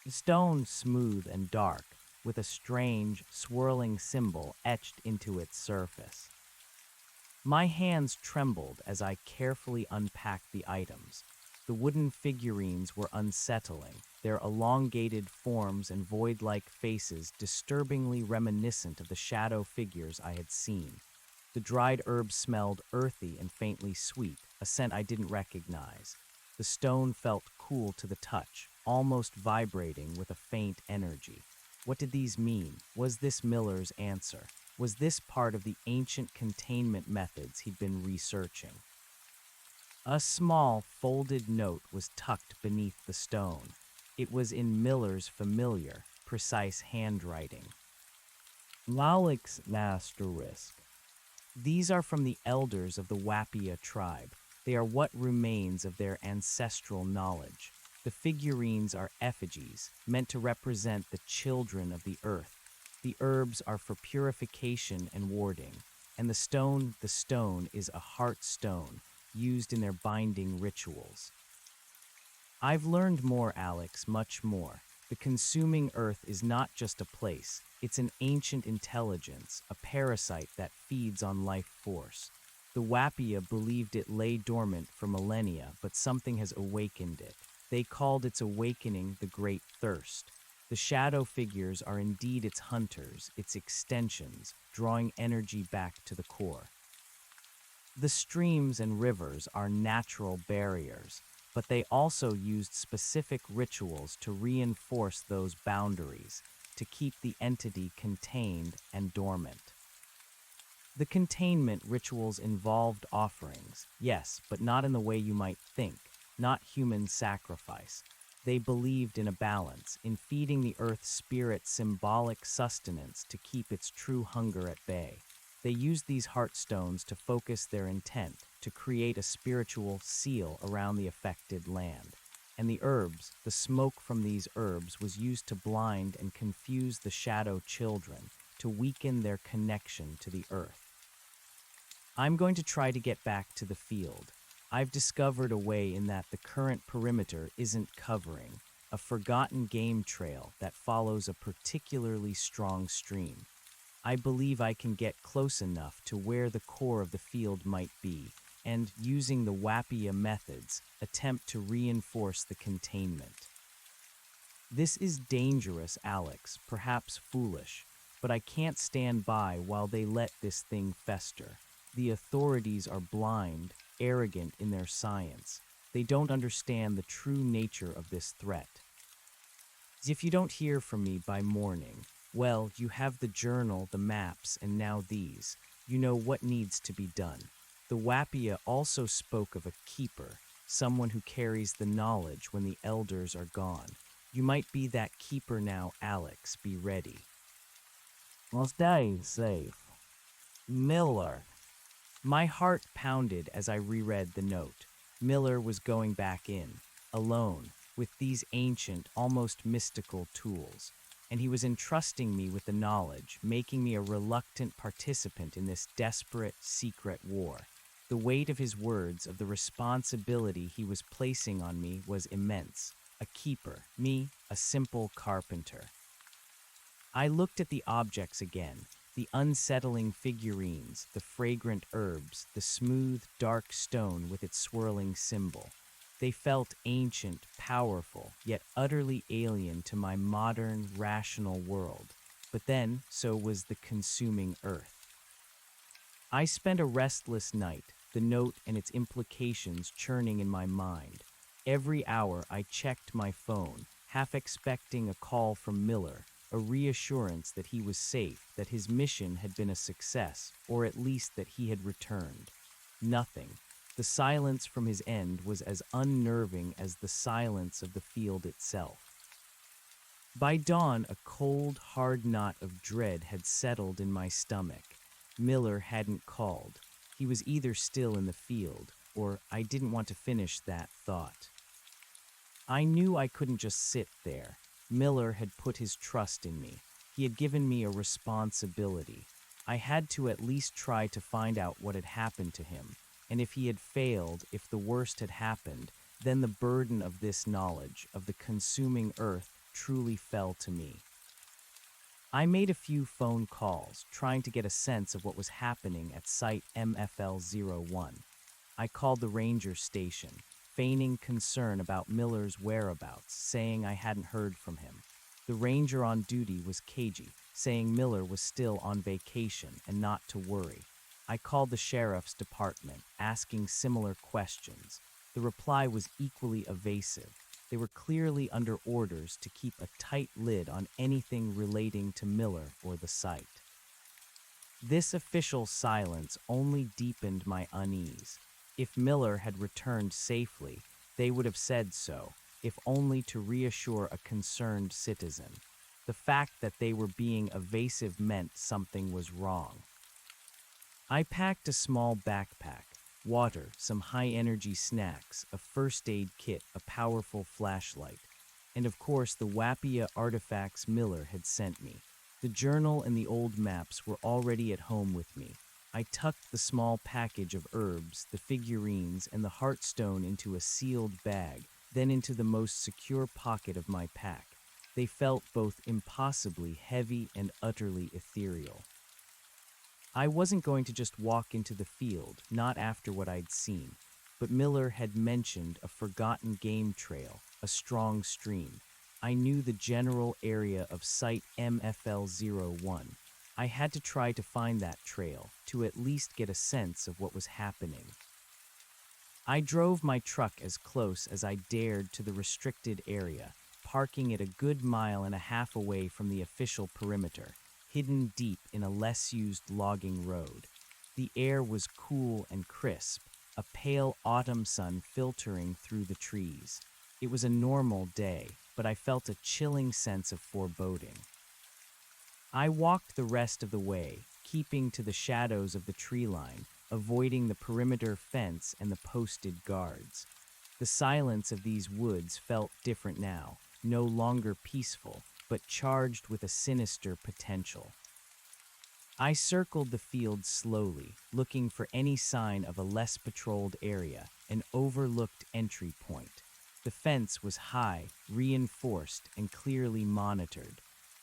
[SPEAKER 1] stone smooth and dark, with a strange, swirling symbol etched into its surface. My hands trembled as I carefully unpacked the items. The wooden figurines were unsettling, their elongated forms and void-like faces disturbingly reminiscent of the shadow figures I had seen. The dried herbs smelled earthy and faintly sweet, a scent I didn't recognize. The stone felt cool to the touch, almost vibrating with a faint energy. What did these mean? Was this Miller's answer? Was this part of the ancient containment methods he'd been researching? A small, folded note was tucked beneath the stone. It was in Miller's familiar, precise handwriting. "Lalix asterisk. These are from the elders of the Wapia tribe. They are what remains of their ancestral knowledge. The figurines are effigies, meant to represent the children of the earth. The herbs are for purification and warding. And the stone is a heart stone, used in their binding rituals." I've learned more, Alex, much more. The consuming earth is not just a place, it's an ancient intelligence, a parasite that feeds on life force. The Wapia believed it lay dormant for millennia, but something has awakened it. They called its awakening the Great Thirst. The shadow figures are indeed its hunters, its extensions, drawing energy back to the core. The streams and rivers are natural barriers, but they also used specific rituals to reinforce those boundaries, to keep the entity contained and dormant. The containment rituals involved offerings, yes, but not in the way you might think, not human sacrifice. They believed in a balance, in feeding the earth's spirit symbolic sustenance to keep its true hunger at bay. They used these heartstones to focus their intent, to create a spiritual seal around the affected land. And the herbs, the smoke from these herbs was used to blind and confuse the shadow children, to weaken their connection to the earth. I'm going to try to get back to the field. I've discovered a way in that the current perimeter isn't covering, a forgotten game trail that follows a particularly strong stream. I believe I can get close enough to where the core of the field might be, and, using the Wappia methods, attempt to reinforce the containment. This is dangerous, Alex, perhaps foolish, but I can't stand by while they let this thing fester. The authorities are blind, arrogant in their science. They don't understand the true nature of this threat. If you don't hear from me by morning, well, you have the journal, the maps, and now these. You know what needs to be done. The Wappia also spoke of a keeper, someone who carries the knowledge when the elders are gone. You might be that keeper now, Alex. Be ready. Well, stay safe. Miller. My heart pounded as I reread the note. Miller was going back in, alone, with these ancient, almost mystical tools, and he was entrusting me with the knowledge, making me a reluctant participant in this desperate, secret war. The weight of his words, of the responsibility he was placing on me, was immense. A keeper, me, a simple carpenter. I looked at the objects again, the unsettling figurines, the fragrant herbs, the smooth, dark stone with its swirling symbol. They felt ancient, powerful, yet utterly alien to my modern, rational world. But then, so was the consuming earth. I spent a restless night, the note and its implications churning in my mind. Every hour I checked my phone, half expecting a call from Miller, a reassurance that he was safe, that his mission had been a success, or at least that he had returned. Nothing. The silence from his end was as unnerving as the silence of the field itself. By dawn, a cold, hard knot of dread had settled in my stomach. Miller hadn't called. He was either still in the field, or I didn't want to finish that thought. I knew I couldn't just sit there. Miller had put his trust in me. He had given me a responsibility. I had to at least try to find out what had happened to him, and if he had failed, if the worst had happened, then the burden of this knowledge, of the consuming earth, truly fell to me. I made a few phone calls, trying to get a sense of what was happening at Site MFL-01. I called the ranger station, feigning concern about Miller's whereabouts, saying I hadn't heard from him. The ranger on duty was cagey, saying Miller was still on vacation and not to worry. I called the sheriff's department, asking similar questions. The reply was equally evasive. They were clearly under orders to keep a tight lid on anything relating to Miller or the site. This official silence only deepened my unease. If Miller had returned safely, they would have said so, if only to reassure a concerned citizen. The fact that they were being evasive meant something was wrong. I packed a small backpack, water, some high-energy snacks, a first aid kit, a powerful flashlight, and of course the Wappia artifacts Miller had sent me. The journal and the old maps were already at home with me. I tucked the small package of herbs, the figurines, and the heartstone into a sealed bag, then into the most secure pocket of my pack. They felt both impossibly heavy and utterly ethereal. I wasn't going to just walk into the field, not after what I'd seen, but Miller had mentioned a forgotten game trail, a strong stream. I knew the general area of Site MFL-01. I had to try to find that trail, to at least get a sense of what was happening. I drove my truck as close as I dared to the restricted area, parking it a good 1.5 miles away from the official perimeter, hidden deep in a less-used logging road. The air was cool and crisp, a pale autumn sun filtering through the trees. It was a normal day, but I felt a chilling sense of foreboding. I walked the rest of the way, keeping to the shadows of the tree line, avoiding the perimeter fence and the posted guards. The silence of these woods felt different now, no longer peaceful, but charged with a sinister potential. I circled the field slowly, looking for any sign of a less patrolled area, an overlooked entry point. The fence was high, reinforced, and clearly monitored.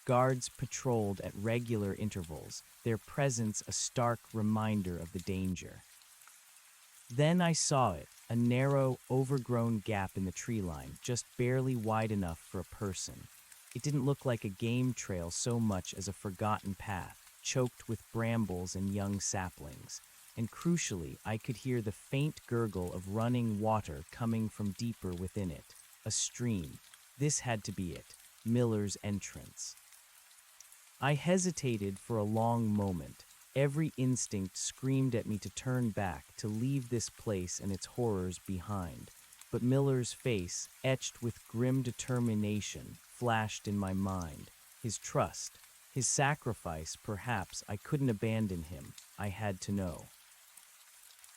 [SPEAKER 1] Guards patrolled at regular intervals, their presence a stark reminder of the danger. Then I saw it, a narrow, overgrown gap in the tree line, just barely wide enough for a person. It didn't look like a game trail so much as a forgotten path, choked with brambles and young saplings. And crucially, I could hear the faint gurgle of running water coming from deeper within it. A stream. This had to be it. Miller's entrance. I hesitated for a long moment. Every instinct screamed at me to turn back, to leave this place and its horrors behind. But Miller's face, etched with grim determination, flashed in my mind. His trust, his sacrifice, perhaps I couldn't abandon him. I had to know.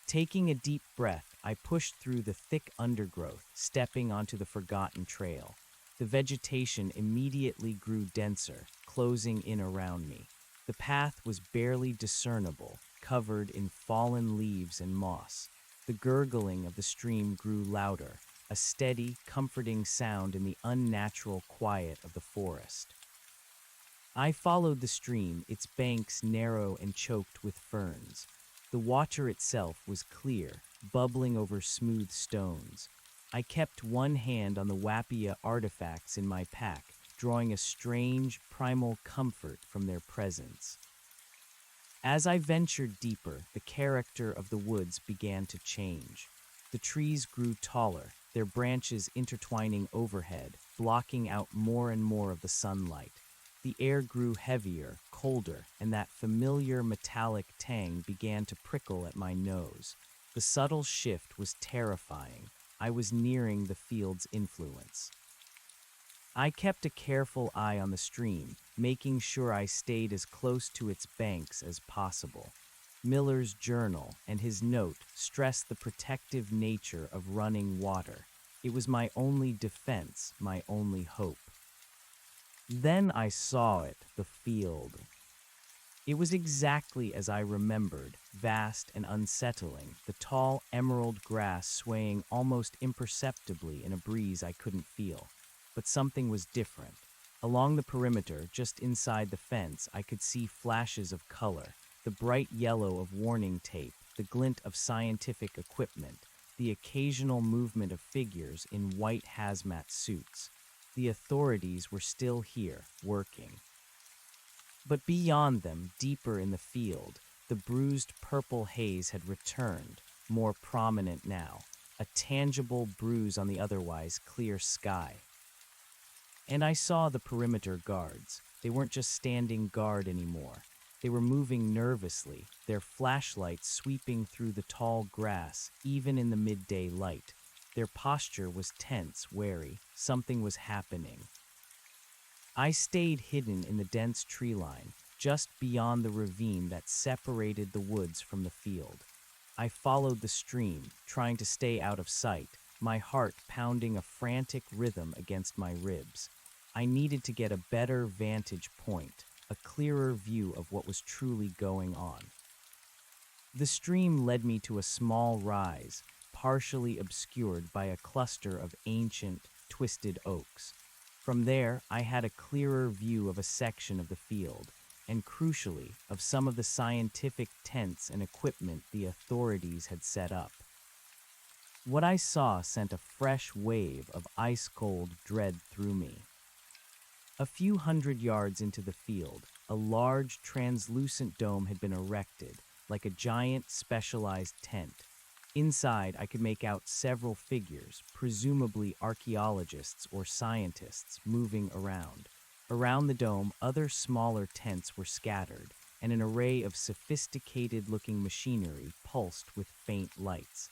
[SPEAKER 1] Taking a deep breath, I pushed through the thick undergrowth, stepping onto the forgotten trail. The vegetation immediately grew denser, closing in around me. The path was barely discernible, covered in fallen leaves and moss. The gurgling of the stream grew louder, a steady, comforting sound in the unnatural quiet of the forest. I followed the stream, its banks narrow and choked with ferns. The water itself was clear, bubbling over smooth stones. I kept one hand on the Wapia artifacts in my pack, drawing a strange, primal comfort from their presence. As I ventured deeper, the character of the woods began to change. The trees grew taller, their branches intertwining overhead, blocking out more and more of the sunlight. The air grew heavier, colder, and that familiar metallic tang began to prickle at my nose. The subtle shift was terrifying. I was nearing the field's influence. I kept a careful eye on the stream, making sure I stayed as close to its banks as possible. Miller's journal and his note stressed the protective nature of running water. It was my only defense, my only hope. Then I saw it, the field. It was exactly as I remembered, vast and unsettling, the tall emerald grass swaying almost imperceptibly in a breeze I couldn't feel. But something was different. Along the perimeter, just inside the fence, I could see flashes of color, the bright yellow of warning tape, the glint of scientific equipment, the occasional movement of figures in white hazmat suits. The authorities were still here, working. But beyond them, deeper in the field, the bruised purple haze had returned, more prominent now, a tangible bruise on the otherwise clear sky. And I saw the perimeter guards. They weren't just standing guard anymore. They were moving nervously, their flashlights sweeping through the tall grass, even in the midday light. Their posture was tense, wary. Something was happening. I stayed hidden in the dense tree line, just beyond the ravine that separated the woods from the field. I followed the stream, trying to stay out of sight, my heart pounding a frantic rhythm against my ribs. I needed to get a better vantage point, a clearer view of what was truly going on. The stream led me to a small rise, partially obscured by a cluster of ancient, twisted oaks. From there, I had a clearer view of a section of the field, and crucially, of some of the scientific tents and equipment the authorities had set up. What I saw sent a fresh wave of ice-cold dread through me. A few hundred yards into the field, a large, translucent dome had been erected, like a giant, specialized tent. Inside, I could make out several figures, presumably archaeologists or scientists, moving around. Around the dome, other smaller tents were scattered, and an array of sophisticated-looking machinery pulsed with faint lights.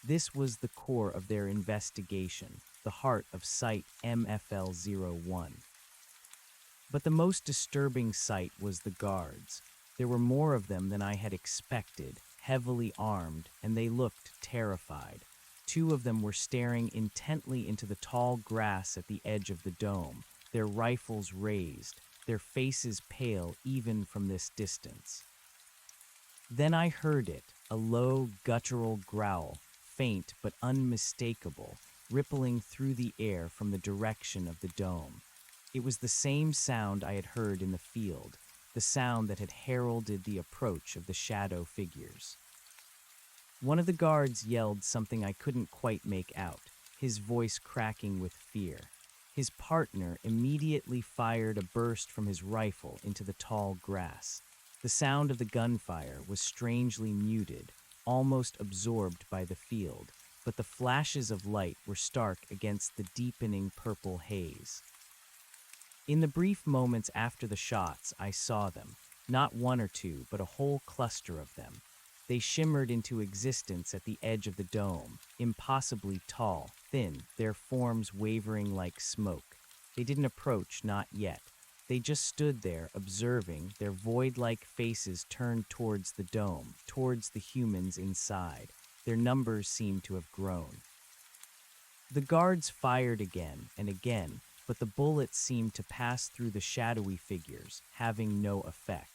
[SPEAKER 1] This was the core of their investigation, the heart of Site MFL-01. But the most disturbing sight was the guards. There were more of them than I had expected, heavily armed, and they looked terrified. Two of them were staring intently into the tall grass at the edge of the dome, their rifles raised, their faces pale even from this distance. Then I heard it, a low, guttural growl, faint but unmistakable, rippling through the air from the direction of the dome. It was the same sound I had heard in the field, the sound that had heralded the approach of the shadow figures. One of the guards yelled something I couldn't quite make out, his voice cracking with fear. His partner immediately fired a burst from his rifle into the tall grass. The sound of the gunfire was strangely muted, almost absorbed by the field, but the flashes of light were stark against the deepening purple haze. In the brief moments after the shots, I saw them, not one or two, but a whole cluster of them. They shimmered into existence at the edge of the dome, impossibly tall, thin, their forms wavering like smoke. They didn't approach, not yet. They just stood there, observing, their void-like faces turned towards the dome, towards the humans inside. Their numbers seemed to have grown. The guards fired again and again, but the bullets seemed to pass through the shadowy figures, having no effect.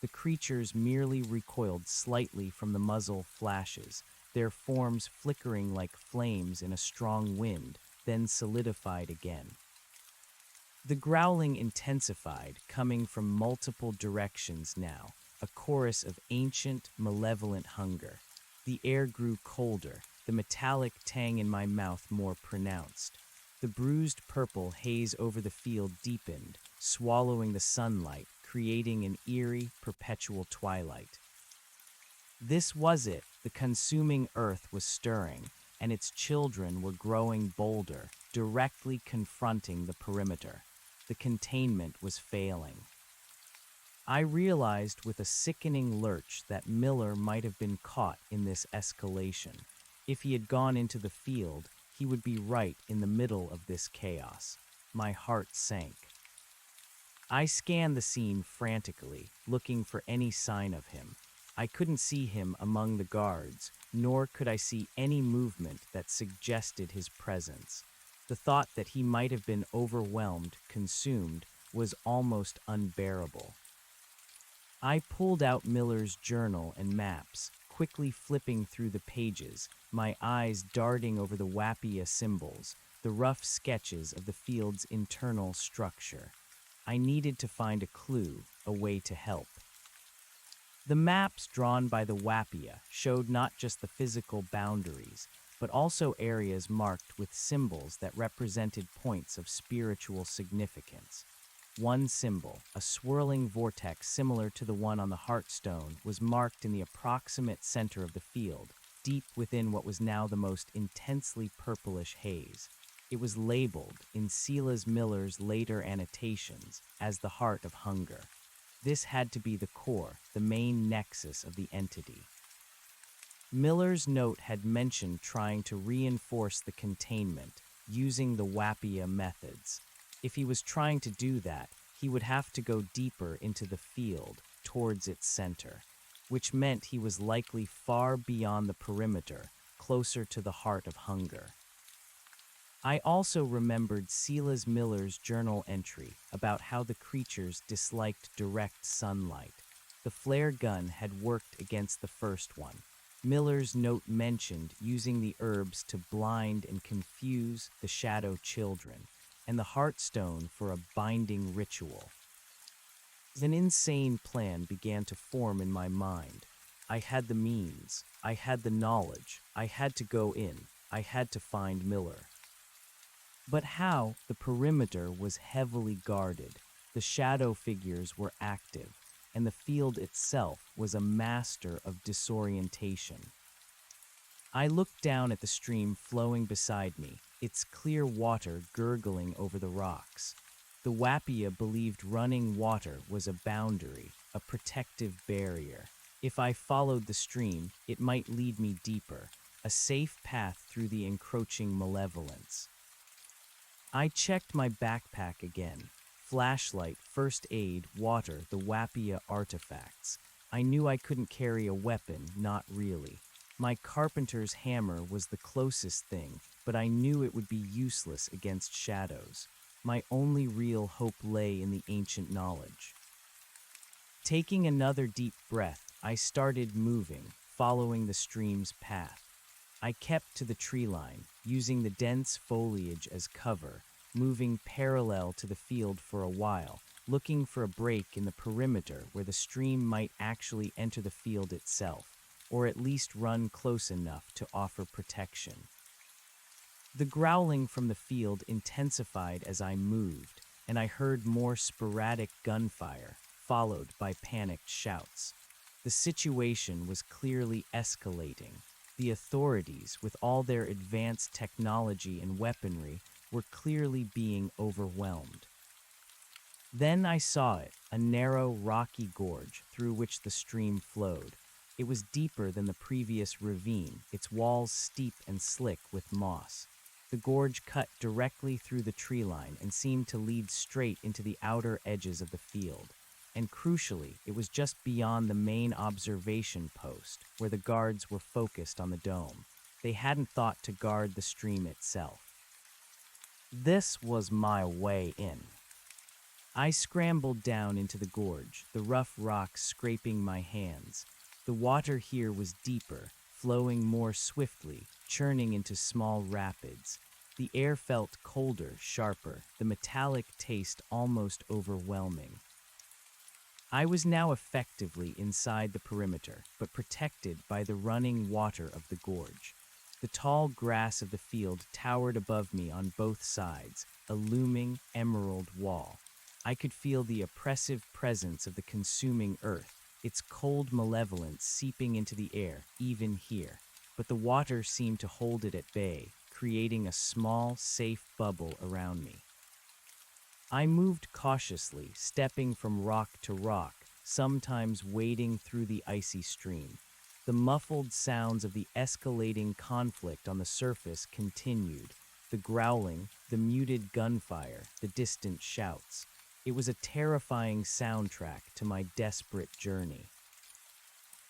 [SPEAKER 1] The creatures merely recoiled slightly from the muzzle flashes, their forms flickering like flames in a strong wind, then solidified again. The growling intensified, coming from multiple directions now, a chorus of ancient, malevolent hunger. The air grew colder, the metallic tang in my mouth more pronounced. The bruised purple haze over the field deepened, swallowing the sunlight, creating an eerie, perpetual twilight. This was it. The consuming earth was stirring, and its children were growing bolder, directly confronting the perimeter. The containment was failing. I realized with a sickening lurch that Miller might have been caught in this escalation. If he had gone into the field, he would be right in the middle of this chaos. My heart sank. I scanned the scene frantically, looking for any sign of him. I couldn't see him among the guards, nor could I see any movement that suggested his presence. The thought that he might have been overwhelmed, consumed, was almost unbearable. I pulled out Miller's journal and maps, quickly flipping through the pages, my eyes darting over the Wapia symbols, the rough sketches of the field's internal structure. I needed to find a clue, a way to help. The maps drawn by the Wapia showed not just the physical boundaries, but also areas marked with symbols that represented points of spiritual significance. One symbol, a swirling vortex similar to the one on the Heartstone, was marked in the approximate center of the field, deep within what was now the most intensely purplish haze. It was labeled, in Silas Miller's later annotations, as the Heart of Hunger. This had to be the core, the main nexus of the entity. Miller's note had mentioned trying to reinforce the containment, using the Wapia methods. If he was trying to do that, he would have to go deeper into the field, towards its center, which meant he was likely far beyond the perimeter, closer to the Heart of Hunger. I also remembered Silas Miller's journal entry about how the creatures disliked direct sunlight. The flare gun had worked against the first one. Miller's note mentioned using the herbs to blind and confuse the shadow children, and the Heartstone for a binding ritual. An insane plan began to form in my mind. I had the means, I had the knowledge, I had to go in, I had to find Miller. But how? The perimeter was heavily guarded, the shadow figures were active, and the field itself was a master of disorientation. I looked down at the stream flowing beside me, its clear water gurgling over the rocks. The Wapia believed running water was a boundary, a protective barrier. If I followed the stream, it might lead me deeper, a safe path through the encroaching malevolence. I checked my backpack again. Flashlight, first aid, water, the Wapia artifacts. I knew I couldn't carry a weapon, not really. My carpenter's hammer was the closest thing, but I knew it would be useless against shadows. My only real hope lay in the ancient knowledge. Taking another deep breath, I started moving, following the stream's path. I kept to the tree line, using the dense foliage as cover, moving parallel to the field for a while, looking for a break in the perimeter where the stream might actually enter the field itself, or at least run close enough to offer protection. The growling from the field intensified as I moved, and I heard more sporadic gunfire, followed by panicked shouts. The situation was clearly escalating. The authorities, with all their advanced technology and weaponry, were clearly being overwhelmed. Then I saw it, a narrow, rocky gorge through which the stream flowed. It was deeper than the previous ravine, its walls steep and slick with moss. The gorge cut directly through the tree line and seemed to lead straight into the outer edges of the field. And crucially, it was just beyond the main observation post, where the guards were focused on the dome. They hadn't thought to guard the stream itself. This was my way in. I scrambled down into the gorge, the rough rocks scraping my hands. The water here was deeper, flowing more swiftly, churning into small rapids. The air felt colder, sharper, the metallic taste almost overwhelming. I was now effectively inside the perimeter, but protected by the running water of the gorge. The tall grass of the field towered above me on both sides, a looming emerald wall. I could feel the oppressive presence of the consuming earth, its cold malevolence seeping into the air, even here. But the water seemed to hold it at bay, creating a small, safe bubble around me. I moved cautiously, stepping from rock to rock, sometimes wading through the icy stream. The muffled sounds of the escalating conflict on the surface continued, the growling, the muted gunfire, the distant shouts. It was a terrifying soundtrack to my desperate journey.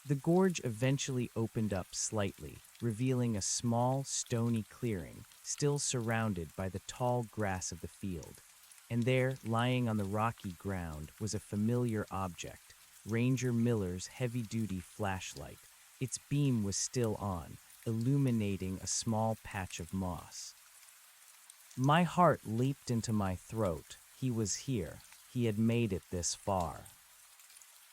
[SPEAKER 1] The gorge eventually opened up slightly, revealing a small, stony clearing, still surrounded by the tall grass of the field. And there, lying on the rocky ground, was a familiar object, Ranger Miller's heavy-duty flashlight. Its beam was still on, illuminating a small patch of moss. My heart leaped into my throat. He was here. He had made it this far.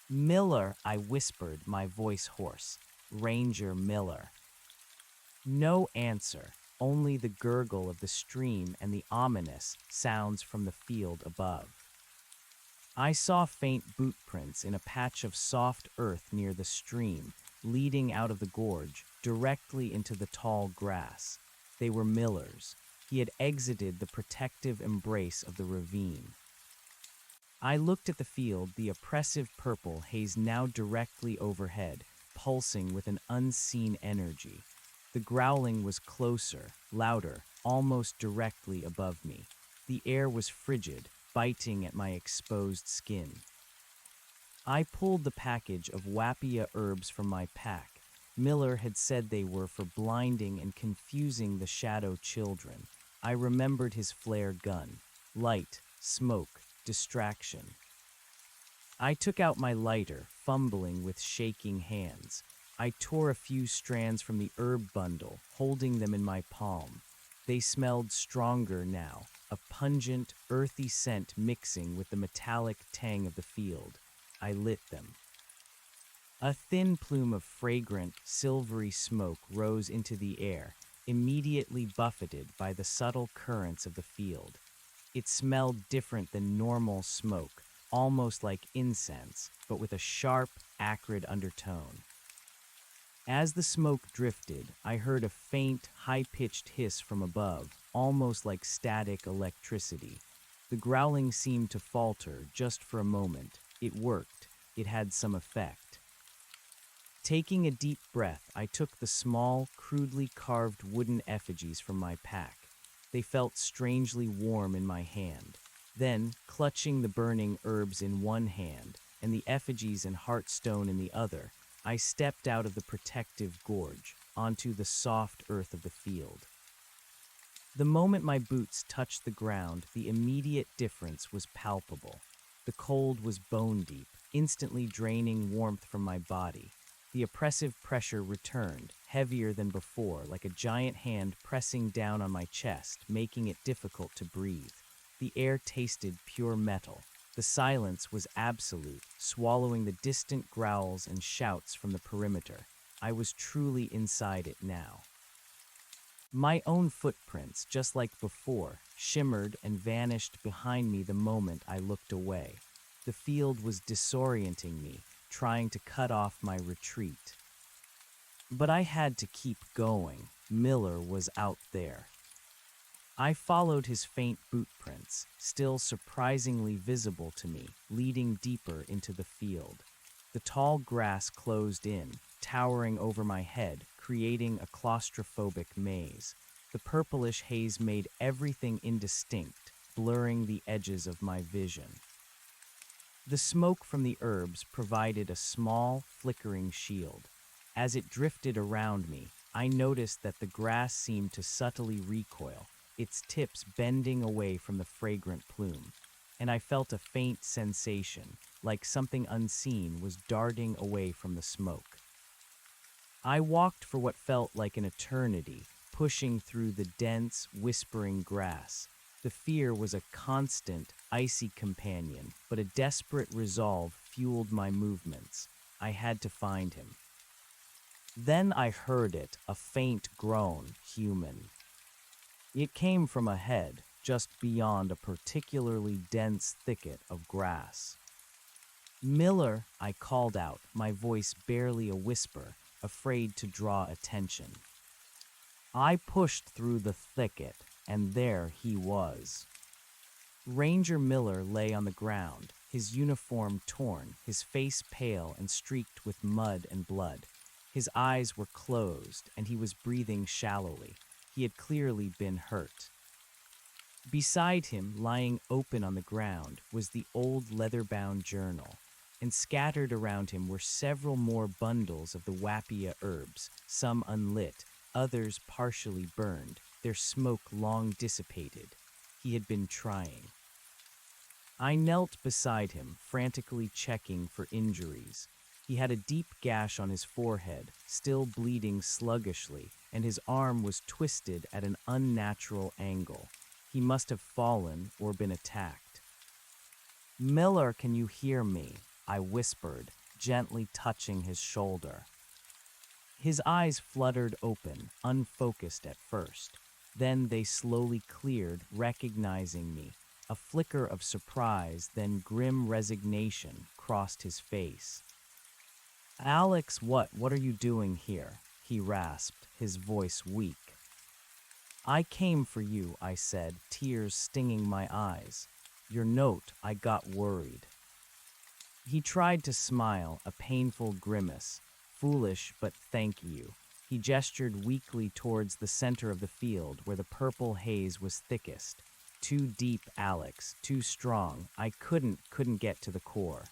[SPEAKER 1] "Miller," I whispered, my voice hoarse. "Ranger Miller." No answer, only the gurgle of the stream and the ominous sounds from the field above. I saw faint boot prints in a patch of soft earth near the stream, leading out of the gorge, directly into the tall grass. They were Miller's. He had exited the protective embrace of the ravine. I looked at the field, the oppressive purple haze now directly overhead, pulsing with an unseen energy. The growling was closer, louder, almost directly above me. The air was frigid, biting at my exposed skin. I pulled the package of Wapia herbs from my pack. Miller had said they were for blinding and confusing the shadow children. I remembered his flare gun. Light, smoke, distraction. I took out my lighter, fumbling with shaking hands. I tore a few strands from the herb bundle, holding them in my palm. They smelled stronger now, a pungent, earthy scent mixing with the metallic tang of the field. I lit them. A thin plume of fragrant, silvery smoke rose into the air, immediately buffeted by the subtle currents of the field. It smelled different than normal smoke, almost like incense, but with a sharp, acrid undertone. As the smoke drifted, I heard a faint, high-pitched hiss from above, almost like static electricity. The growling seemed to falter just for a moment. It worked. It had some effect. Taking a deep breath, I took the small, crudely carved wooden effigies from my pack. They felt strangely warm in my hand. Then, clutching the burning herbs in one hand and the effigies and heartstone in the other, I stepped out of the protective gorge onto the soft earth of the field. The moment my boots touched the ground, the immediate difference was palpable. The cold was bone deep, instantly draining warmth from my body. The oppressive pressure returned, heavier than before, like a giant hand pressing down on my chest, making it difficult to breathe. The air tasted pure metal. The silence was absolute, swallowing the distant growls and shouts from the perimeter. I was truly inside it now. My own footprints, just like before, shimmered and vanished behind me the moment I looked away. The field was disorienting me, trying to cut off my retreat. But I had to keep going. Miller was out there. I followed his faint boot prints, still surprisingly visible to me, leading deeper into the field. The tall grass closed in, towering over my head, creating a claustrophobic maze. The purplish haze made everything indistinct, blurring the edges of my vision. The smoke from the herbs provided a small, flickering shield. As it drifted around me, I noticed that the grass seemed to subtly recoil, its tips bending away from the fragrant plume, and I felt a faint sensation, like something unseen was darting away from the smoke. I walked for what felt like an eternity, pushing through the dense, whispering grass. The fear was a constant, icy companion, but a desperate resolve fueled my movements. I had to find him. Then I heard it, a faint groan, human. It came from ahead, just beyond a particularly dense thicket of grass. Miller, I called out, my voice barely a whisper, afraid to draw attention. I pushed through the thicket, and there he was. Ranger Miller lay on the ground, his uniform torn, his face pale and streaked with mud and blood. His eyes were closed, and he was breathing shallowly. He had clearly been hurt. Beside him, lying open on the ground, was the old leather-bound journal, and scattered around him were several more bundles of the Wappia herbs, some unlit, others partially burned, their smoke long dissipated. He had been trying. I knelt beside him, frantically checking for injuries. He had a deep gash on his forehead, still bleeding sluggishly, and his arm was twisted at an unnatural angle. He must have fallen or been attacked. "Miller, can you hear me?" I whispered, gently touching his shoulder. His eyes fluttered open, unfocused at first. Then they slowly cleared, recognizing me. A flicker of surprise, then grim resignation crossed his face. "Alex, what are you doing here?" he rasped, his voice weak. "I came for you," I said, tears stinging my eyes. "Your note, I got worried." He tried to smile, a painful grimace. "Foolish, but thank you." He gestured weakly towards the center of the field where the purple haze was thickest. "Too deep, Alex, too strong. I couldn't get to the core."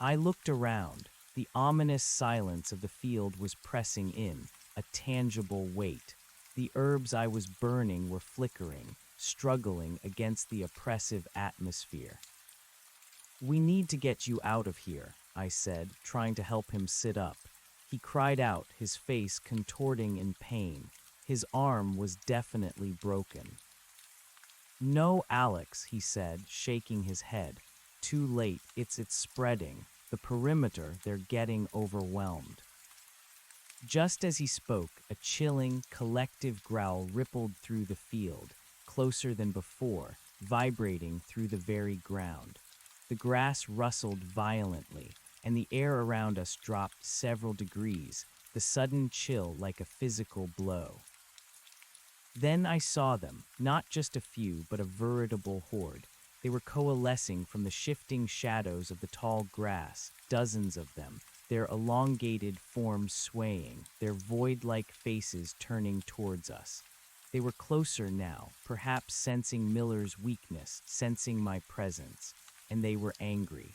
[SPEAKER 1] I looked around. The ominous silence of the field was pressing in, a tangible weight. The herbs I was burning were flickering, struggling against the oppressive atmosphere. "We need to get you out of here," I said, trying to help him sit up. He cried out, his face contorting in pain. His arm was definitely broken. "No, Alex," he said, shaking his head. "Too late, it's spreading. The perimeter, they're getting overwhelmed." Just as he spoke, a chilling, collective growl rippled through the field, closer than before, vibrating through the very ground. The grass rustled violently, and the air around us dropped several degrees, the sudden chill like a physical blow. Then I saw them, not just a few, but a veritable horde. They were coalescing from the shifting shadows of the tall grass, dozens of them, their elongated forms swaying, their void-like faces turning towards us. They were closer now, perhaps sensing Miller's weakness, sensing my presence, and they were angry.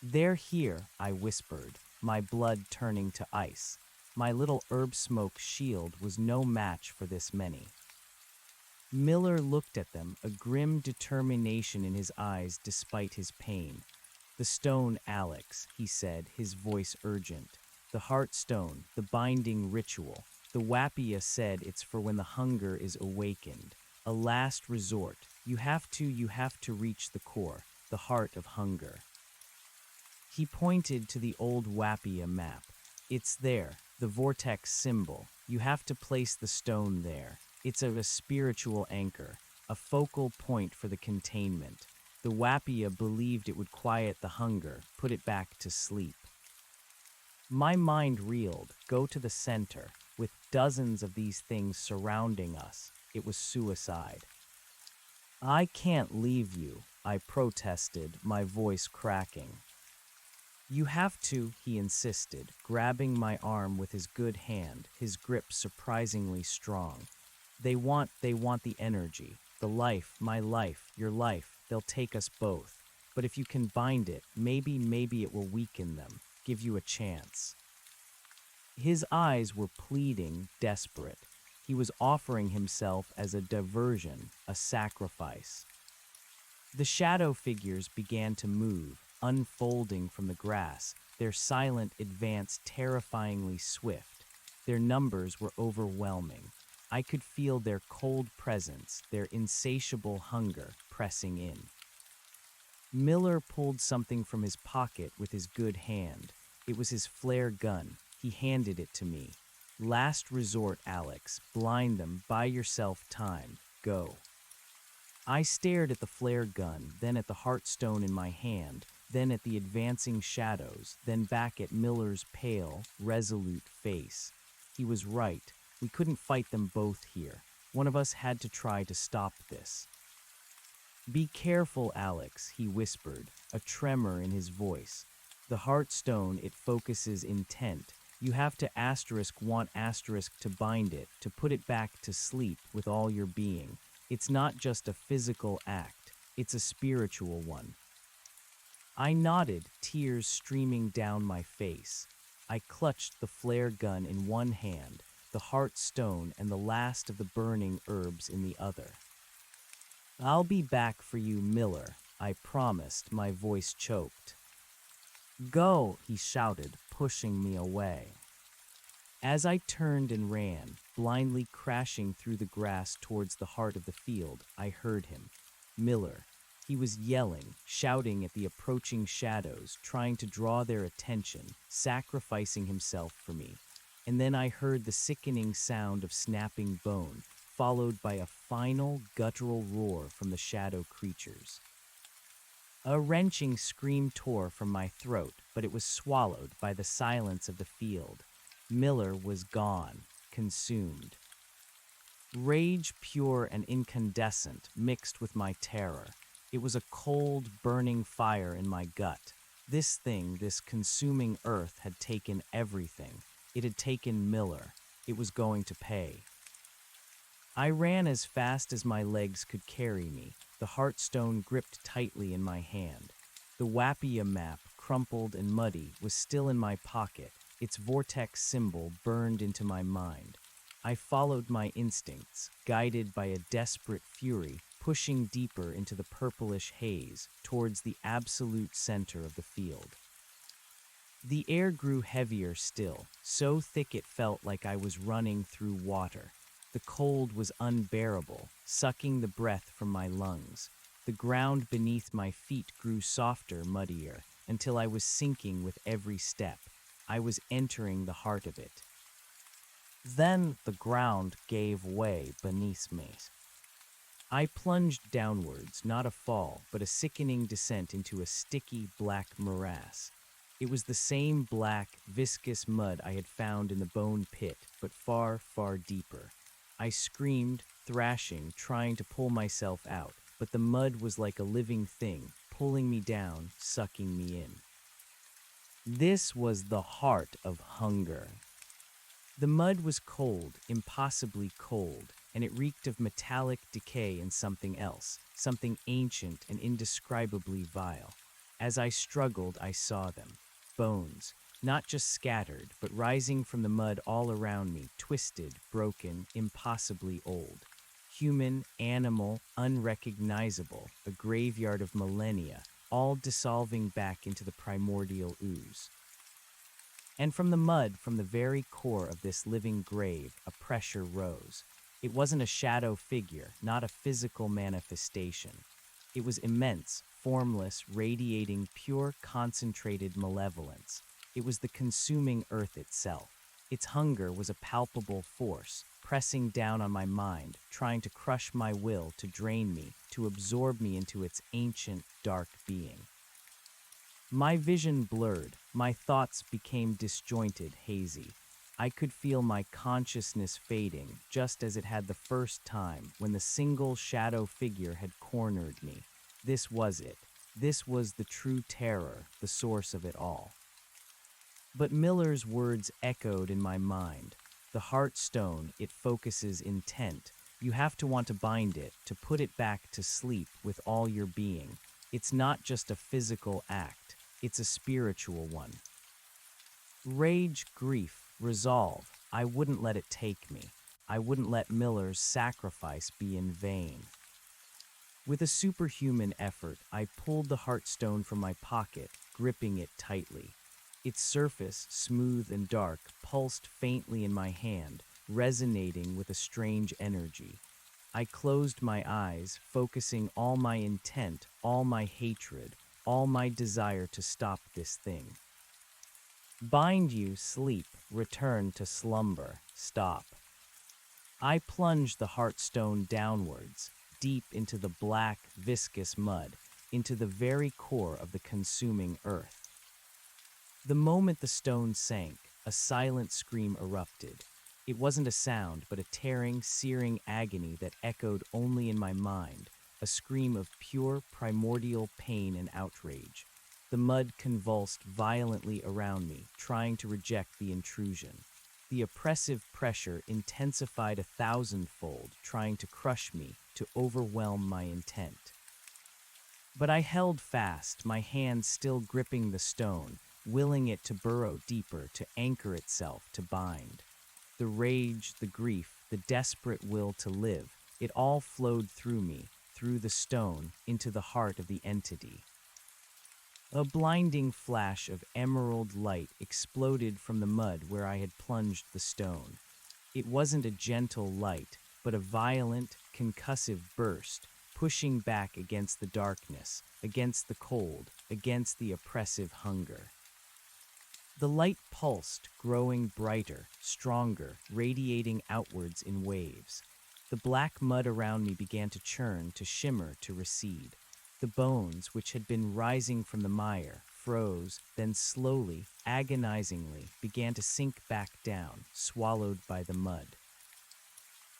[SPEAKER 1] "They're here," I whispered, my blood turning to ice. My little herb smoke shield was no match for this many. Miller looked at them, a grim determination in his eyes despite his pain. "The stone, Alex," he said, his voice urgent. "The heartstone, the binding ritual. The Wappia said it's for when the hunger is awakened. A last resort. You have to reach the core, the heart of hunger." He pointed to the old Wapia map. "It's there, the vortex symbol. You have to place the stone there. It's a spiritual anchor, a focal point for the containment. The Wapia believed it would quiet the hunger, put it back to sleep." My mind reeled. Go to the center, with dozens of these things surrounding us. It was suicide. "I can't leave you," I protested, my voice cracking. "You have to," he insisted, grabbing my arm with his good hand, his grip surprisingly strong. They want the energy, the life, my life, your life. They'll take us both. But if you can bind it, maybe it will weaken them, give you a chance." His eyes were pleading, desperate. He was offering himself as a diversion, a sacrifice. The shadow figures began to move, unfolding from the grass, their silent advance terrifyingly swift. Their numbers were overwhelming. I could feel their cold presence, their insatiable hunger pressing in. Miller pulled something from his pocket with his good hand. It was his flare gun. He handed it to me. "Last resort, Alex. Blind them. Buy yourself time. Go." I stared at the flare gun, then at the heartstone in my hand, then at the advancing shadows, then back at Miller's pale, resolute face. He was right. We couldn't fight them both here. One of us had to try to stop this. "Be careful, Alex," he whispered, a tremor in his voice. "The heartstone, it focuses intent. You have to want to bind it, to put it back to sleep with all your being. It's not just a physical act, it's a spiritual one." I nodded, tears streaming down my face. I clutched the flare gun in one hand, the heartstone and the last of the burning herbs in the other. "I'll be back for you, Miller," I promised, my voice choked. "Go," he shouted, pushing me away. As I turned and ran, blindly crashing through the grass towards the heart of the field, I heard him. Miller. He was yelling, shouting at the approaching shadows, trying to draw their attention, sacrificing himself for me. And then I heard the sickening sound of snapping bone, followed by a final, guttural roar from the shadow creatures. A wrenching scream tore from my throat, but it was swallowed by the silence of the field. Miller was gone, consumed. Rage pure and incandescent mixed with my terror. It was a cold, burning fire in my gut. This thing, this consuming earth, had taken everything. It had taken Miller. It was going to pay. I ran as fast as my legs could carry me, the heartstone gripped tightly in my hand. The Wapia map, crumpled and muddy, was still in my pocket, its vortex symbol burned into my mind. I followed my instincts, guided by a desperate fury, pushing deeper into the purplish haze, towards the absolute center of the field. The air grew heavier still, so thick it felt like I was running through water. The cold was unbearable, sucking the breath from my lungs. The ground beneath my feet grew softer, muddier, until I was sinking with every step. I was entering the heart of it. Then the ground gave way beneath me. I plunged downwards, not a fall, but a sickening descent into a sticky, black morass. It was the same black, viscous mud I had found in the bone pit, but far, far deeper. I screamed, thrashing, trying to pull myself out, but the mud was like a living thing, pulling me down, sucking me in. This was the heart of hunger. The mud was cold, impossibly cold, and it reeked of metallic decay and something else, something ancient and indescribably vile. As I struggled, I saw them. Bones, not just scattered, but rising from the mud all around me, twisted, broken, impossibly old. Human, animal, unrecognizable, a graveyard of millennia, all dissolving back into the primordial ooze. And from the mud, from the very core of this living grave, a pressure rose. It wasn't a shadow figure, not a physical manifestation. It was immense, formless, radiating pure, concentrated malevolence. It was the consuming earth itself. Its hunger was a palpable force, pressing down on my mind, trying to crush my will, to drain me, to absorb me into its ancient, dark being. My vision blurred, my thoughts became disjointed, hazy. I could feel my consciousness fading, just as it had the first time, when the single shadow figure had cornered me. This was it. This was the true terror, the source of it all. But Miller's words echoed in my mind. The heartstone, it focuses intent. You have to want to bind it, to put it back to sleep with all your being. It's not just a physical act, it's a spiritual one. Rage, grief, resolve. I wouldn't let it take me. I wouldn't let Miller's sacrifice be in vain. With a superhuman effort, I pulled the heartstone from my pocket, gripping it tightly. Its surface, smooth and dark, pulsed faintly in my hand, resonating with a strange energy. I closed my eyes, focusing all my intent, all my hatred, all my desire to stop this thing. Bind you, sleep, return to slumber, stop. I plunged the heartstone downwards, deep into the black, viscous mud, into the very core of the consuming earth. The moment the stone sank, a silent scream erupted. It wasn't a sound, but a tearing, searing agony that echoed only in my mind, a scream of pure, primordial pain and outrage. The mud convulsed violently around me, trying to reject the intrusion. The oppressive pressure intensified 1,000-fold, trying to crush me, to overwhelm my intent. But I held fast, my hand still gripping the stone, willing it to burrow deeper, to anchor itself, to bind. The rage, the grief, the desperate will to live, it all flowed through me, through the stone, into the heart of the entity. A blinding flash of emerald light exploded from the mud where I had plunged the stone. It wasn't a gentle light, but a violent, concussive burst, pushing back against the darkness, against the cold, against the oppressive hunger. The light pulsed, growing brighter, stronger, radiating outwards in waves. The black mud around me began to churn, to shimmer, to recede. The bones, which had been rising from the mire, froze, then slowly, agonizingly, began to sink back down, swallowed by the mud.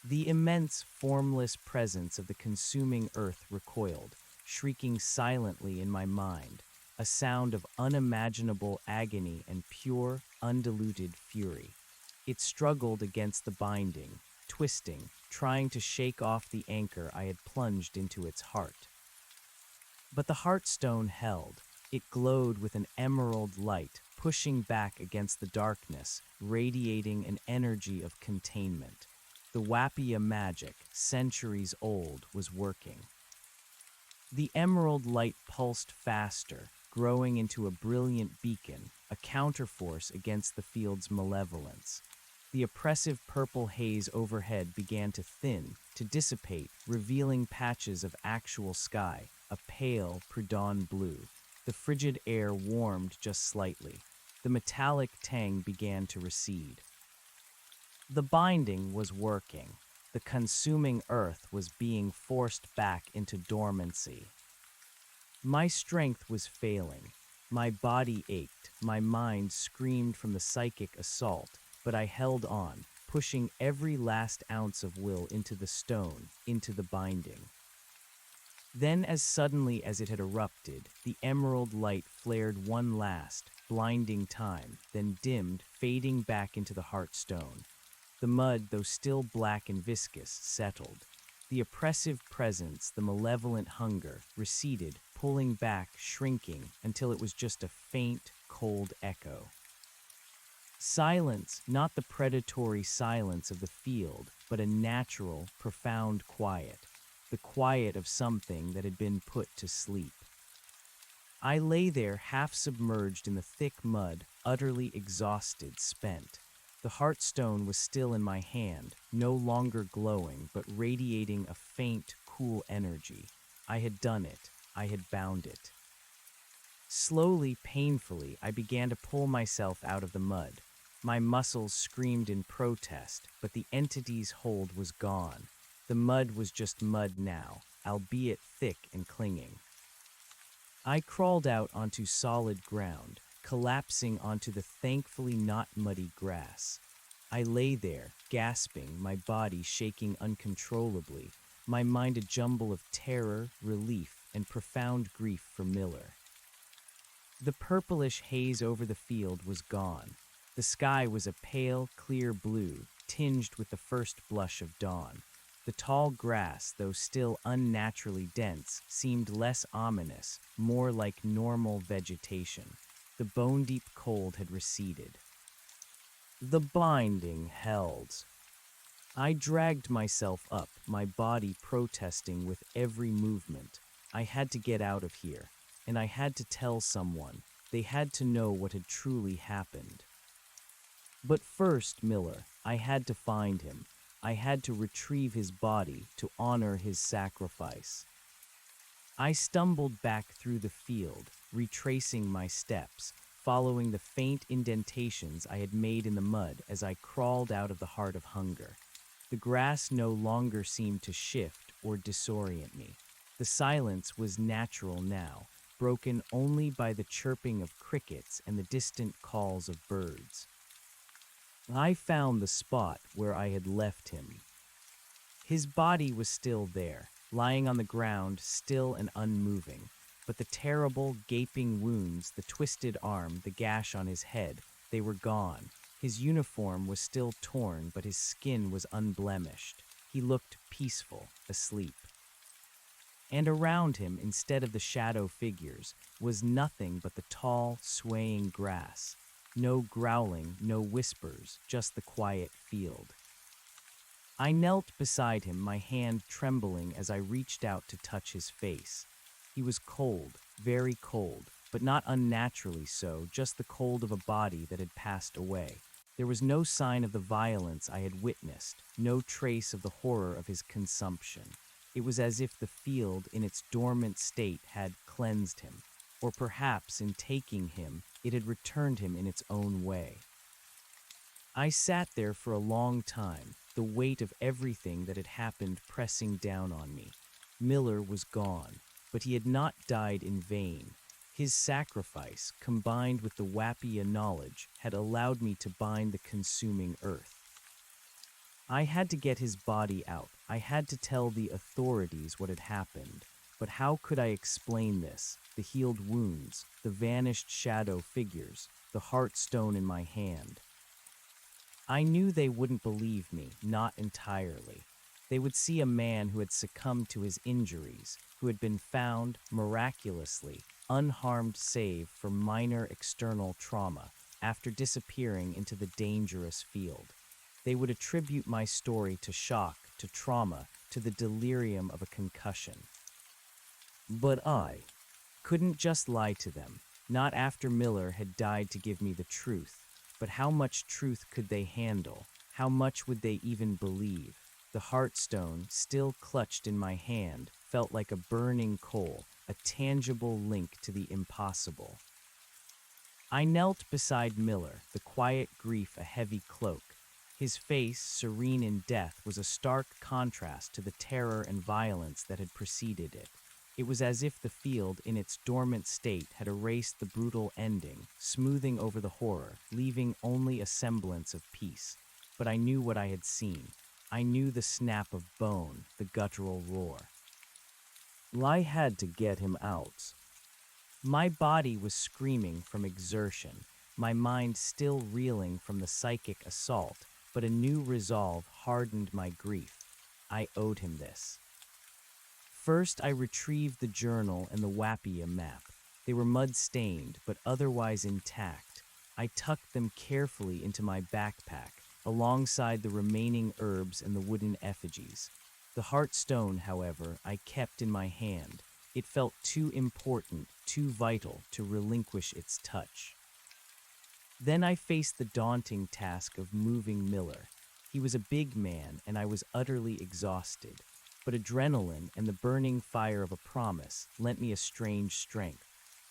[SPEAKER 1] The immense, formless presence of the consuming earth recoiled, shrieking silently in my mind, a sound of unimaginable agony and pure, undiluted fury. It struggled against the binding, twisting, trying to shake off the anchor I had plunged into its heart. But the heartstone held. It glowed with an emerald light, pushing back against the darkness, radiating an energy of containment. The Wapia magic, centuries old, was working. The emerald light pulsed faster, growing into a brilliant beacon, a counterforce against the field's malevolence. The oppressive purple haze overhead began to thin, to dissipate, revealing patches of actual sky, a pale, pre-dawn blue. The frigid air warmed just slightly. The metallic tang began to recede. The binding was working. The consuming earth was being forced back into dormancy. My strength was failing. My body ached. My mind screamed from the psychic assault, but I held on, pushing every last ounce of will into the stone, into the binding. Then, as suddenly as it had erupted, the emerald light flared one last, blinding time, then dimmed, fading back into the heartstone. The mud, though still black and viscous, settled. The oppressive presence, the malevolent hunger, receded, pulling back, shrinking, until it was just a faint, cold echo. Silence, not the predatory silence of the field, but a natural, profound quiet. The quiet of something that had been put to sleep. I lay there half submerged in the thick mud, utterly exhausted, spent. The heartstone was still in my hand, no longer glowing, but radiating a faint, cool energy. I had done it. I had bound it. Slowly, painfully, I began to pull myself out of the mud. My muscles screamed in protest, but the entity's hold was gone. The mud was just mud now, albeit thick and clinging. I crawled out onto solid ground, collapsing onto the thankfully not muddy grass. I lay there, gasping, my body shaking uncontrollably, my mind a jumble of terror, relief, and profound grief for Miller. The purplish haze over the field was gone. The sky was a pale, clear blue, tinged with the first blush of dawn. The tall grass, though still unnaturally dense, seemed less ominous, more like normal vegetation. The bone-deep cold had receded. The binding held. I dragged myself up, my body protesting with every movement. I had to get out of here, and I had to tell someone. They had to know what had truly happened. But first, Miller, I had to find him. I had to retrieve his body to honor his sacrifice. I stumbled back through the field, retracing my steps, following the faint indentations I had made in the mud as I crawled out of the heart of hunger. The grass no longer seemed to shift or disorient me. The silence was natural now, broken only by the chirping of crickets and the distant calls of birds. I found the spot where I had left him. His body was still there, lying on the ground, still and unmoving, but the terrible, gaping wounds, the twisted arm, the gash on his head, they were gone. His uniform was still torn, but his skin was unblemished. He looked peaceful, asleep. And around him, instead of the shadow figures, was nothing but the tall, swaying grass. No growling, no whispers, just the quiet field. I knelt beside him, my hand trembling as I reached out to touch his face. He was cold, very cold, but not unnaturally so, just the cold of a body that had passed away. There was no sign of the violence I had witnessed, no trace of the horror of his consumption. It was as if the field, in its dormant state, had cleansed him, or perhaps, in taking him, it had returned him in its own way. I sat there for a long time, the weight of everything that had happened pressing down on me. Miller was gone, but he had not died in vain. His sacrifice, combined with the Wappia knowledge, had allowed me to bind the consuming earth. I had to get his body out. I had to tell the authorities what had happened. But how could I explain this? The healed wounds, the vanished shadow figures, the heartstone in my hand. I knew they wouldn't believe me, not entirely. They would see a man who had succumbed to his injuries, who had been found, miraculously, unharmed save for minor external trauma, after disappearing into the dangerous field. They would attribute my story to shock, to trauma, to the delirium of a concussion. But I couldn't just lie to them, not after Miller had died to give me the truth. But how much truth could they handle? How much would they even believe? The heartstone, still clutched in my hand, felt like a burning coal, a tangible link to the impossible. I knelt beside Miller, the quiet grief a heavy cloak. His face, serene in death, was a stark contrast to the terror and violence that had preceded it. It was as if the field, in its dormant state, had erased the brutal ending, smoothing over the horror, leaving only a semblance of peace. But I knew what I had seen. I knew the snap of bone, the guttural roar. I had to get him out. My body was screaming from exertion, my mind still reeling from the psychic assault, but a new resolve hardened my grief. I owed him this. First, I retrieved the journal and the Wappia map. They were mud-stained, but otherwise intact. I tucked them carefully into my backpack, alongside the remaining herbs and the wooden effigies. The heartstone, however, I kept in my hand. It felt too important, too vital to relinquish its touch. Then I faced the daunting task of moving Miller. He was a big man, and I was utterly exhausted. But adrenaline and the burning fire of a promise lent me a strange strength.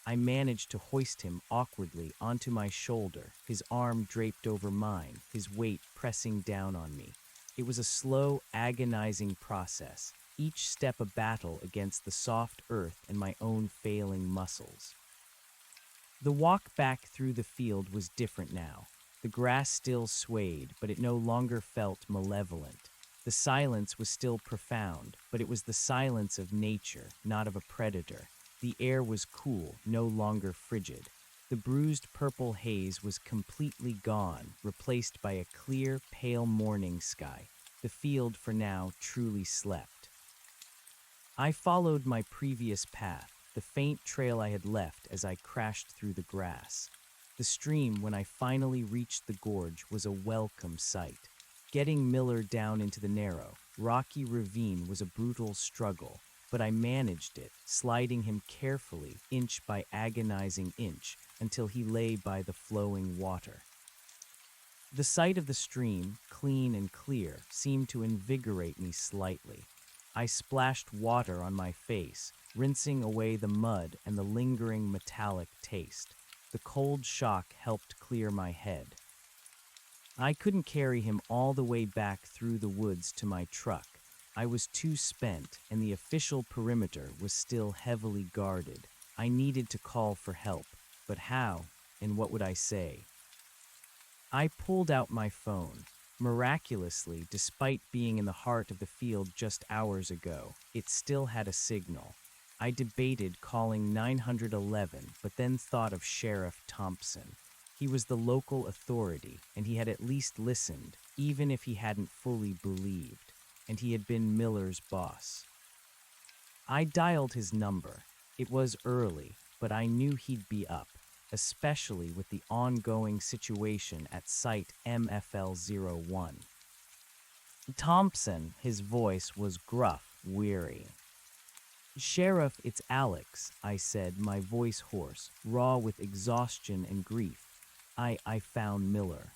[SPEAKER 1] I managed to hoist him awkwardly onto my shoulder, his arm draped over mine, his weight pressing down on me. It was a slow, agonizing process, each step a battle against the soft earth and my own failing muscles. The walk back through the field was different now. The grass still swayed, but it no longer felt malevolent. The silence was still profound, but it was the silence of nature, not of a predator. The air was cool, no longer frigid. The bruised purple haze was completely gone, replaced by a clear, pale morning sky. The field for now truly slept. I followed my previous path, the faint trail I had left as I crashed through the grass. The stream, when I finally reached the gorge, was a welcome sight. Getting Miller down into the narrow, rocky ravine was a brutal struggle, but I managed it, sliding him carefully, inch by agonizing inch, until he lay by the flowing water. The sight of the stream, clean and clear, seemed to invigorate me slightly. I splashed water on my face, rinsing away the mud and the lingering metallic taste. The cold shock helped clear my head. I couldn't carry him all the way back through the woods to my truck. I was too spent, and the official perimeter was still heavily guarded. I needed to call for help, but how, and what would I say? I pulled out my phone. Miraculously, despite being in the heart of the field just hours ago, it still had a signal. I debated calling 911, but then thought of Sheriff Thompson. He was the local authority, and he had at least listened, even if he hadn't fully believed, and he had been Miller's boss. I dialed his number. It was early, but I knew he'd be up, especially with the ongoing situation at Site MFL-01. Thompson, his voice was gruff, weary. "Sheriff, it's Alex," I said, my voice hoarse, raw with exhaustion and grief. I found Miller."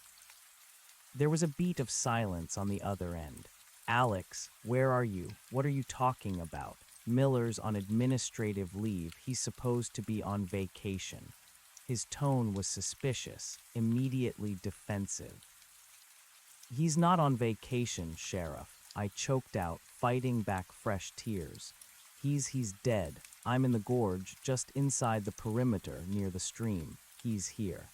[SPEAKER 1] There was a beat of silence on the other end. "Alex, where are you? What are you talking about? Miller's on administrative leave. He's supposed to be on vacation." His tone was suspicious, immediately defensive. "He's not on vacation, Sheriff," I choked out, fighting back fresh tears. He's dead. I'm in the gorge, just inside the perimeter near the stream. He's here."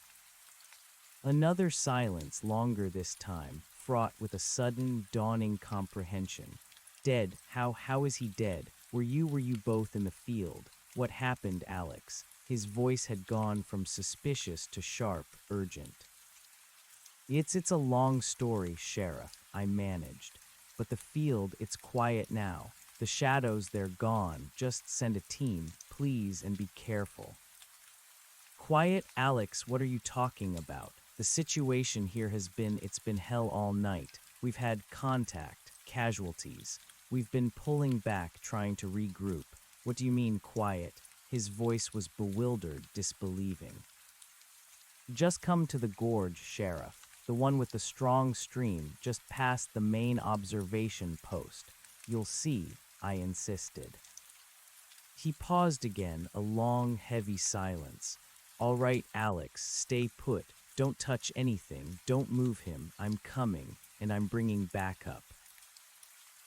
[SPEAKER 1] Another silence, longer this time, fraught with a sudden, dawning comprehension. "Dead? How is he dead? Were you both in the field? What happened, Alex?" His voice had gone from suspicious to sharp, urgent. It's a long story, Sheriff," I managed. "But the field, it's quiet now. The shadows, they're gone. Just send a team, please, and be careful." "Quiet, Alex, what are you talking about? The situation here it's been hell all night. We've had contact, casualties. We've been pulling back, trying to regroup. What do you mean, quiet?" His voice was bewildered, disbelieving. "Just come to the gorge, Sheriff. The one with the strong stream, just past the main observation post. You'll see," I insisted. He paused again, a long, heavy silence. "All right, Alex, stay put. Don't touch anything. Don't move him. I'm coming, and I'm bringing backup."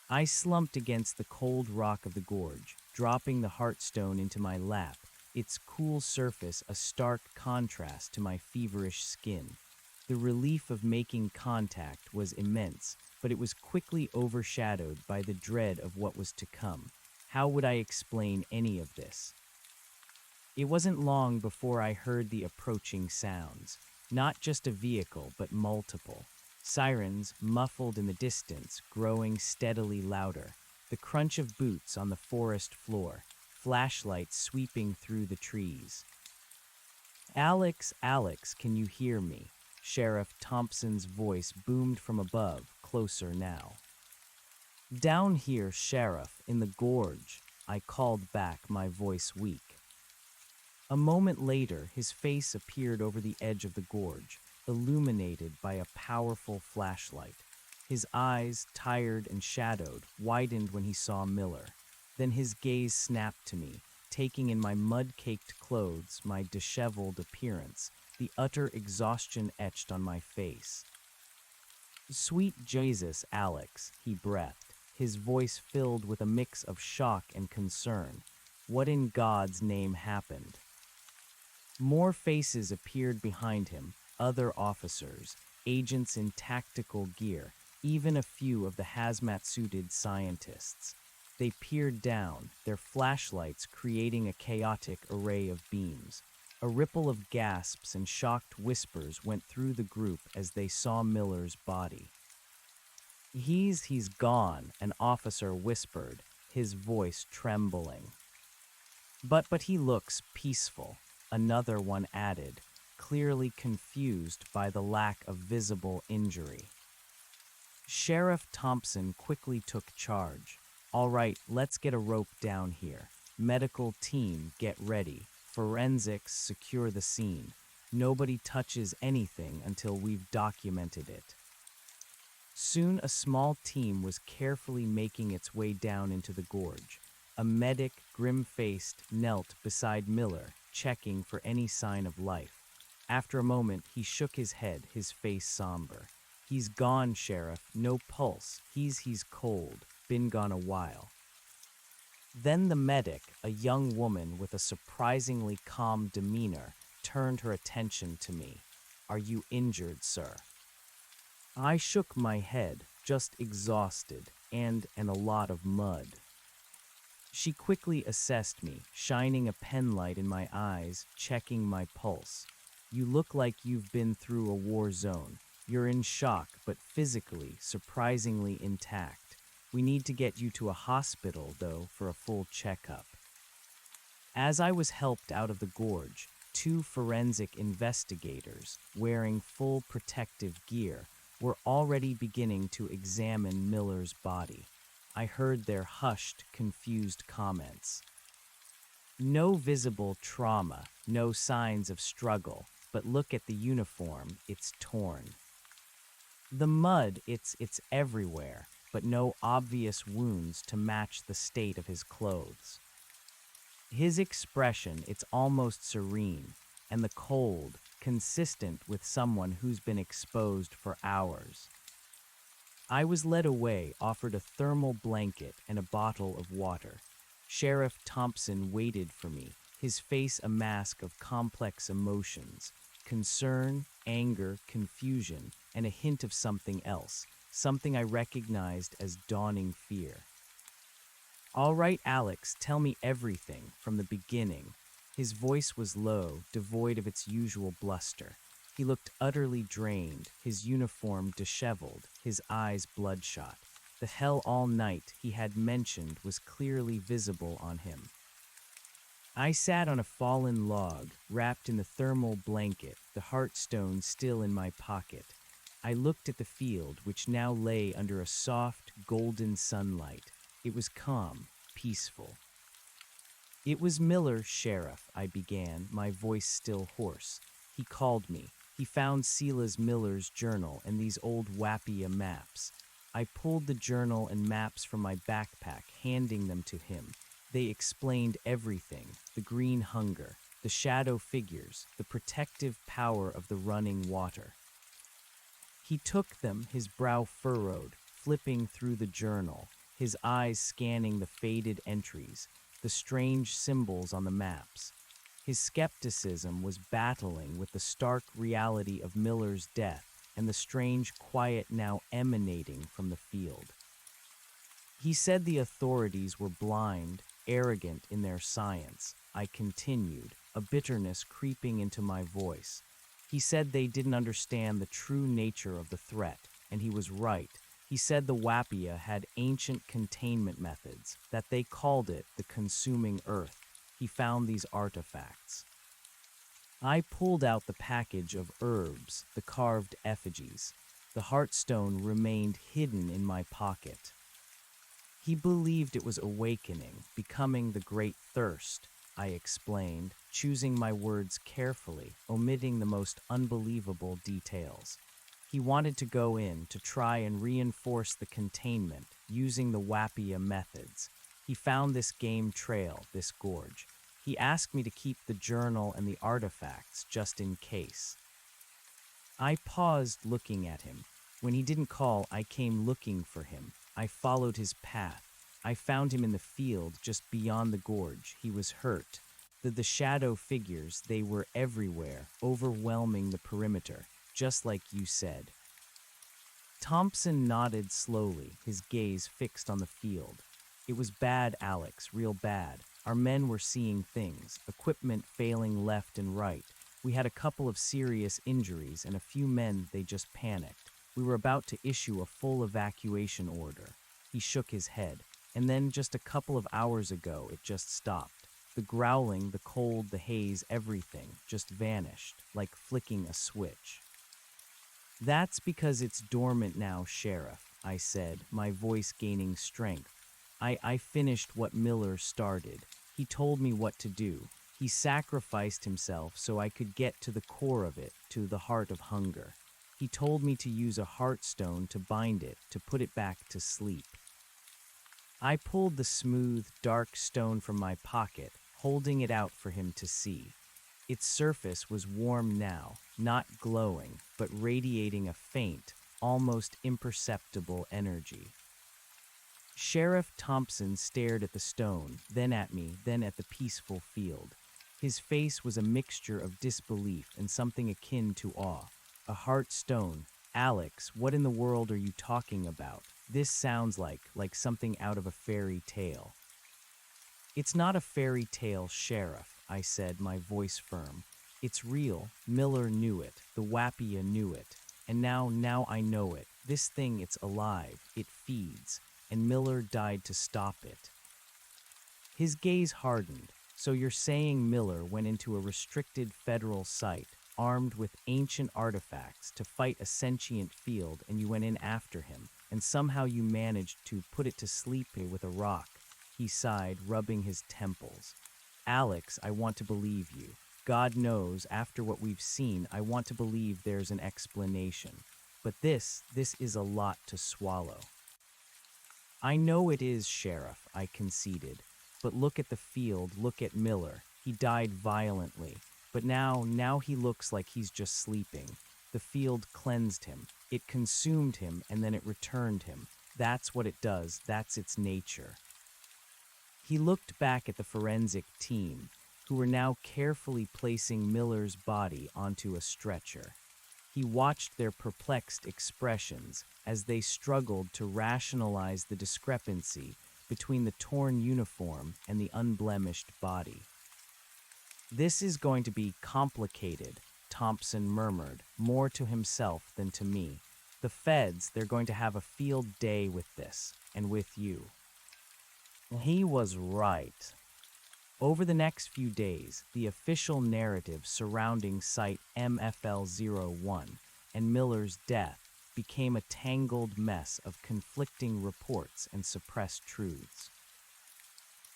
[SPEAKER 1] I slumped against the cold rock of the gorge, dropping the heartstone into my lap, its cool surface a stark contrast to my feverish skin. The relief of making contact was immense, but it was quickly overshadowed by the dread of what was to come. How would I explain any of this? It wasn't long before I heard the approaching sounds. Not just a vehicle, but multiple. Sirens, muffled in the distance, growing steadily louder. The crunch of boots on the forest floor. Flashlights sweeping through the trees. "Alex, can you hear me?" Sheriff Thompson's voice boomed from above, closer now. "Down here, Sheriff, in the gorge," I called back, my voice weak. A moment later, his face appeared over the edge of the gorge, illuminated by a powerful flashlight. His eyes, tired and shadowed, widened when he saw Miller. Then his gaze snapped to me, taking in my mud-caked clothes, my disheveled appearance, the utter exhaustion etched on my face. "Sweet Jesus, Alex," he breathed, his voice filled with a mix of shock and concern. "What in God's name happened?" More faces appeared behind him, other officers, agents in tactical gear, even a few of the hazmat-suited scientists. They peered down, their flashlights creating a chaotic array of beams. A ripple of gasps and shocked whispers went through the group as they saw Miller's body. He's gone," an officer whispered, his voice trembling. But he looks peaceful," another one added, clearly confused by the lack of visible injury. Sheriff Thompson quickly took charge. "All right, let's get a rope down here. Medical team, get ready. Forensics, secure the scene. Nobody touches anything until we've documented it." Soon a small team was carefully making its way down into the gorge. A medic, grim-faced, knelt beside Miller, checking for any sign of life. After a moment, he shook his head, his face somber. "He's gone, Sheriff. No pulse. He's cold. Been gone a while." Then the medic, a young woman with a surprisingly calm demeanor, turned her attention to me. "Are you injured, sir?" I shook my head, just exhausted, and a lot of mud. She quickly assessed me, shining a penlight in my eyes, checking my pulse. "You look like you've been through a war zone. You're in shock, but physically, surprisingly intact. We need to get you to a hospital, though, for a full checkup." As I was helped out of the gorge, two forensic investigators, wearing full protective gear, were already beginning to examine Miller's body. I heard their hushed, confused comments. "No visible trauma, no signs of struggle, but look at the uniform, it's torn. The mud, it's everywhere, but no obvious wounds to match the state of his clothes. His expression, it's almost serene, and the cold, consistent with someone who's been exposed for hours." I was led away, offered a thermal blanket and a bottle of water. Sheriff Thompson waited for me, his face a mask of complex emotions: concern, anger, confusion, and a hint of something else, something I recognized as dawning fear. "All right, Alex, tell me everything from the beginning." His voice was low, devoid of its usual bluster. He looked utterly drained, his uniform disheveled, his eyes bloodshot. The hell all night he had mentioned was clearly visible on him. I sat on a fallen log, wrapped in the thermal blanket, the heartstone still in my pocket. I looked at the field, which now lay under a soft, golden sunlight. It was calm, peaceful. "It was Miller, Sheriff," I began, my voice still hoarse. "He called me. He found Silas Miller's journal and these old Wappia maps." I pulled the journal and maps from my backpack, handing them to him. They explained everything: the green hunger, the shadow figures, the protective power of the running water. He took them, his brow furrowed, flipping through the journal, his eyes scanning the faded entries, the strange symbols on the maps. His skepticism was battling with the stark reality of Miller's death and the strange quiet now emanating from the field. He said the authorities were blind, arrogant in their science. I continued, a bitterness creeping into my voice. He said they didn't understand the true nature of the threat, and he was right. He said the Wappia had ancient containment methods, that they called it the consuming earth. He found these artifacts. I pulled out the package of herbs, the carved effigies. The heartstone remained hidden in my pocket. He believed it was awakening, becoming the great thirst. I explained, choosing my words carefully, omitting the most unbelievable details. He wanted to go in to try and reinforce the containment using the Wappia methods. He found this game trail, this gorge. He asked me to keep the journal and the artifacts just in case. I paused looking at him. When he didn't call, I came looking for him. I followed his path. I found him in the field just beyond the gorge. He was hurt. The shadow figures, they were everywhere, overwhelming the perimeter, just like you said. Thompson nodded slowly, his gaze fixed on the field. It was bad, Alex, real bad. Our men were seeing things, equipment failing left and right. We had a couple of serious injuries and a few men, they just panicked. We were about to issue a full evacuation order. He shook his head. And then just a couple of hours ago, it just stopped. The growling, the cold, the haze, everything just vanished, like flicking a switch. That's because it's dormant now, Sheriff, I said, my voice gaining strength. I finished what Miller started. He told me what to do. He sacrificed himself so I could get to the core of it, to the heart of hunger. He told me to use a heartstone to bind it, to put it back to sleep. I pulled the smooth, dark stone from my pocket, holding it out for him to see. Its surface was warm now, not glowing, but radiating a faint, almost imperceptible energy. Sheriff Thompson stared at the stone, then at me, then at the peaceful field. His face was a mixture of disbelief and something akin to awe. A heart stone. Alex, what in the world are you talking about? This sounds like something out of a fairy tale. It's not a fairy tale, Sheriff, I said, my voice firm. It's real. Miller knew it. The Wappia knew it. And now I know it. This thing, it's alive. It feeds. And Miller died to stop it. His gaze hardened. So you're saying Miller went into a restricted federal site, armed with ancient artifacts, to fight a sentient field, and you went in after him, and somehow you managed to put it to sleep with a rock. He sighed, rubbing his temples. Alex, I want to believe you. God knows, after what we've seen, I want to believe there's an explanation. But this is a lot to swallow. I know it is, Sheriff, I conceded. But look at the field, look at Miller. He died violently. But now he looks like he's just sleeping. The field cleansed him. It consumed him, and then it returned him. That's what it does. That's its nature. He looked back at the forensic team, who were now carefully placing Miller's body onto a stretcher. He watched their perplexed expressions as they struggled to rationalize the discrepancy between the torn uniform and the unblemished body. This is going to be complicated, Thompson murmured, more to himself than to me. The feds, they're going to have a field day with this, and with you. He was right. Over the next few days, the official narrative surrounding Site MFL-01 and Miller's death became a tangled mess of conflicting reports and suppressed truths.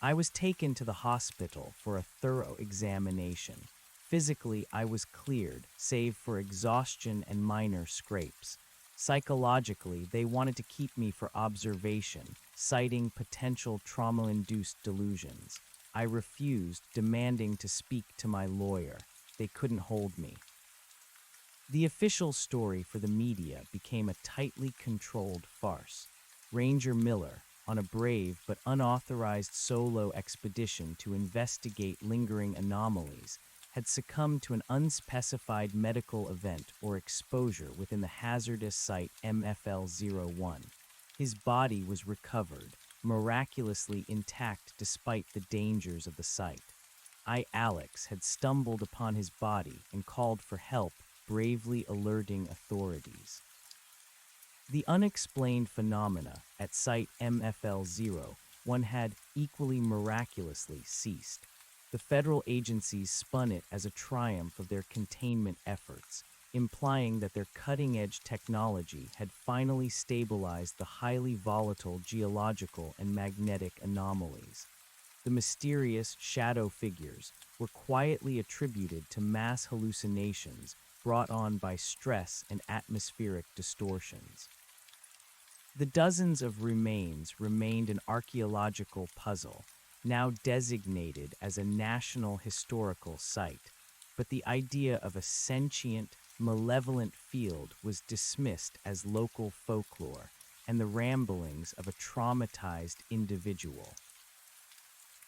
[SPEAKER 1] I was taken to the hospital for a thorough examination. Physically, I was cleared, save for exhaustion and minor scrapes. Psychologically, they wanted to keep me for observation, citing potential trauma-induced delusions. I refused, demanding to speak to my lawyer. They couldn't hold me. The official story for the media became a tightly controlled farce. Ranger Miller, on a brave but unauthorized solo expedition to investigate lingering anomalies, had succumbed to an unspecified medical event or exposure within the hazardous site MFL-01. His body was recovered, miraculously intact despite the dangers of the site. I, Alex, had stumbled upon his body and called for help, bravely alerting authorities. The unexplained phenomena at Site MFL-01 had equally miraculously ceased. The federal agencies spun it as a triumph of their containment efforts, implying that their cutting-edge technology had finally stabilized the highly volatile geological and magnetic anomalies. The mysterious shadow figures were quietly attributed to mass hallucinations brought on by stress and atmospheric distortions. The dozens of remains remained an archaeological puzzle, now designated as a national historical site, but the idea of a sentient, malevolent field was dismissed as local folklore and the ramblings of a traumatized individual.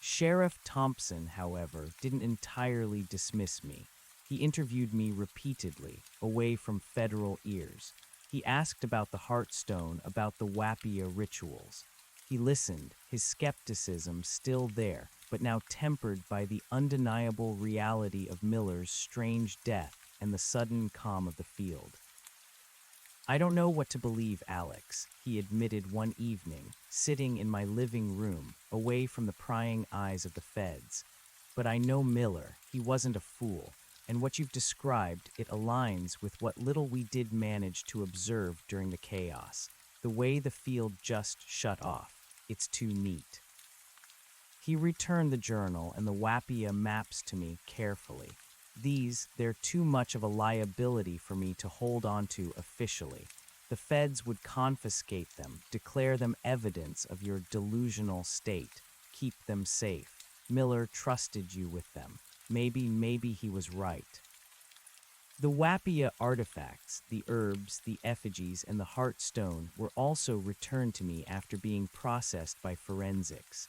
[SPEAKER 1] Sheriff Thompson, however, didn't entirely dismiss me. He interviewed me repeatedly, away from federal ears. He asked about the Heartstone, about the Wapia rituals. He listened, his skepticism still there, but now tempered by the undeniable reality of Miller's strange death and the sudden calm of the field. "I don't know what to believe, Alex," he admitted one evening, sitting in my living room, away from the prying eyes of the feds. "But I know Miller. He wasn't a fool. And what you've described, it aligns with what little we did manage to observe during the chaos. The way the field just shut off. It's too neat." He returned the journal and the Wapia maps to me carefully. They're too much of a liability for me to hold on to officially. The feds would confiscate them, declare them evidence of your delusional state, keep them safe. Miller trusted you with them. Maybe he was right. The Wapia artifacts, the herbs, the effigies, and the Heartstone were also returned to me after being processed by forensics.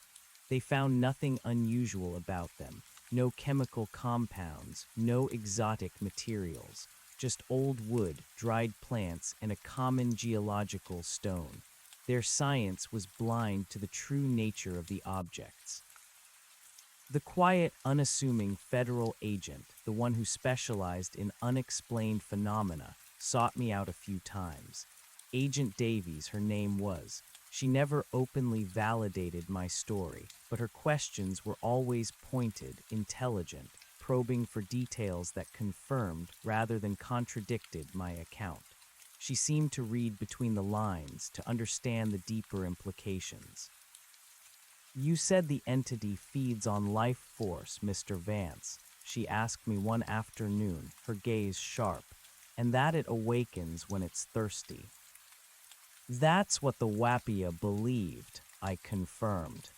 [SPEAKER 1] They found nothing unusual about them. No chemical compounds, no exotic materials, just old wood, dried plants, and a common geological stone. Their science was blind to the true nature of the objects. The quiet, unassuming federal agent, the one who specialized in unexplained phenomena, sought me out a few times. Agent Davies, her name was. She never openly validated my story, but her questions were always pointed, intelligent, probing for details that confirmed rather than contradicted my account. She seemed to read between the lines, to understand the deeper implications. "You said the entity feeds on life force, Mr. Vance," she asked me one afternoon, her gaze sharp, "and that it awakens when it's thirsty." "That's what the Wapia believed," I confirmed.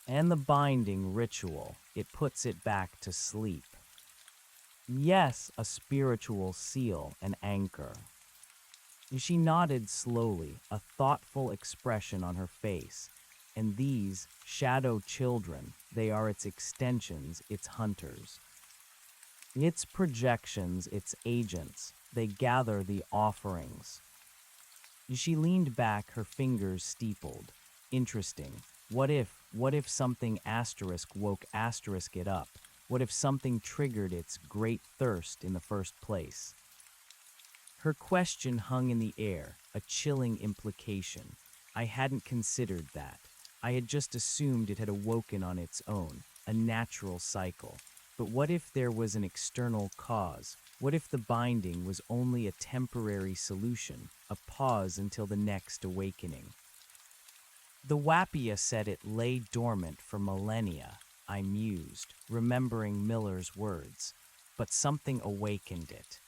[SPEAKER 1] "And the binding ritual, it puts it back to sleep." "Yes, a spiritual seal, an anchor." She nodded slowly, a thoughtful expression on her face. "And these shadow children, they are its extensions, its hunters. Its projections, its agents, they gather the offerings." She leaned back, her fingers steepled. "Interesting. What if something asterisk woke asterisk it up? What if something triggered its great thirst in the first place?" Her question hung in the air, a chilling implication. I hadn't considered that. I had just assumed it had awoken on its own, a natural cycle. But what if there was an external cause? What if the binding was only a temporary solution, a pause until the next awakening? "The Wapia said it lay dormant for millennia," I mused, remembering Miller's words. "But something awakened it."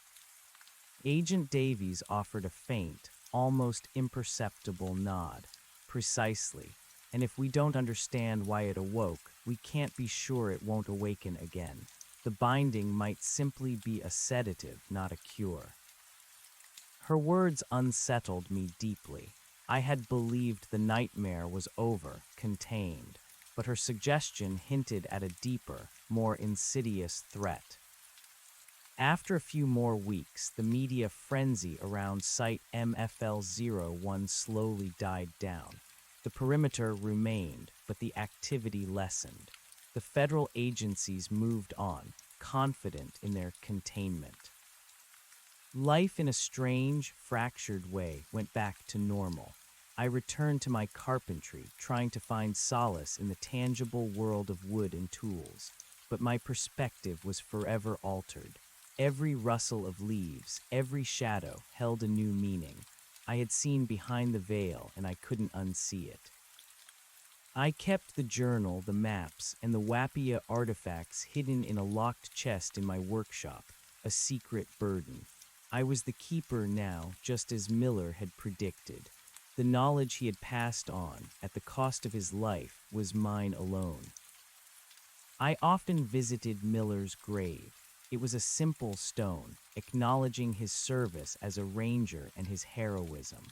[SPEAKER 1] Agent Davies offered a faint, almost imperceptible nod. "Precisely. And if we don't understand why it awoke, we can't be sure it won't awaken again. The binding might simply be a sedative, not a cure." Her words unsettled me deeply. I had believed the nightmare was over, contained, but her suggestion hinted at a deeper, more insidious threat. After a few more weeks, the media frenzy around Site MFL01 slowly died down. The perimeter remained, but the activity lessened. The federal agencies moved on, confident in their containment. Life in a strange, fractured way went back to normal. I returned to my carpentry, trying to find solace in the tangible world of wood and tools. But my perspective was forever altered. Every rustle of leaves, every shadow held a new meaning. I had seen behind the veil, and I couldn't unsee it. I kept the journal, the maps, and the Wapia artifacts hidden in a locked chest in my workshop, a secret burden. I was the keeper now, just as Miller had predicted. The knowledge he had passed on, at the cost of his life, was mine alone. I often visited Miller's grave. It was a simple stone, acknowledging his service as a ranger and his heroism.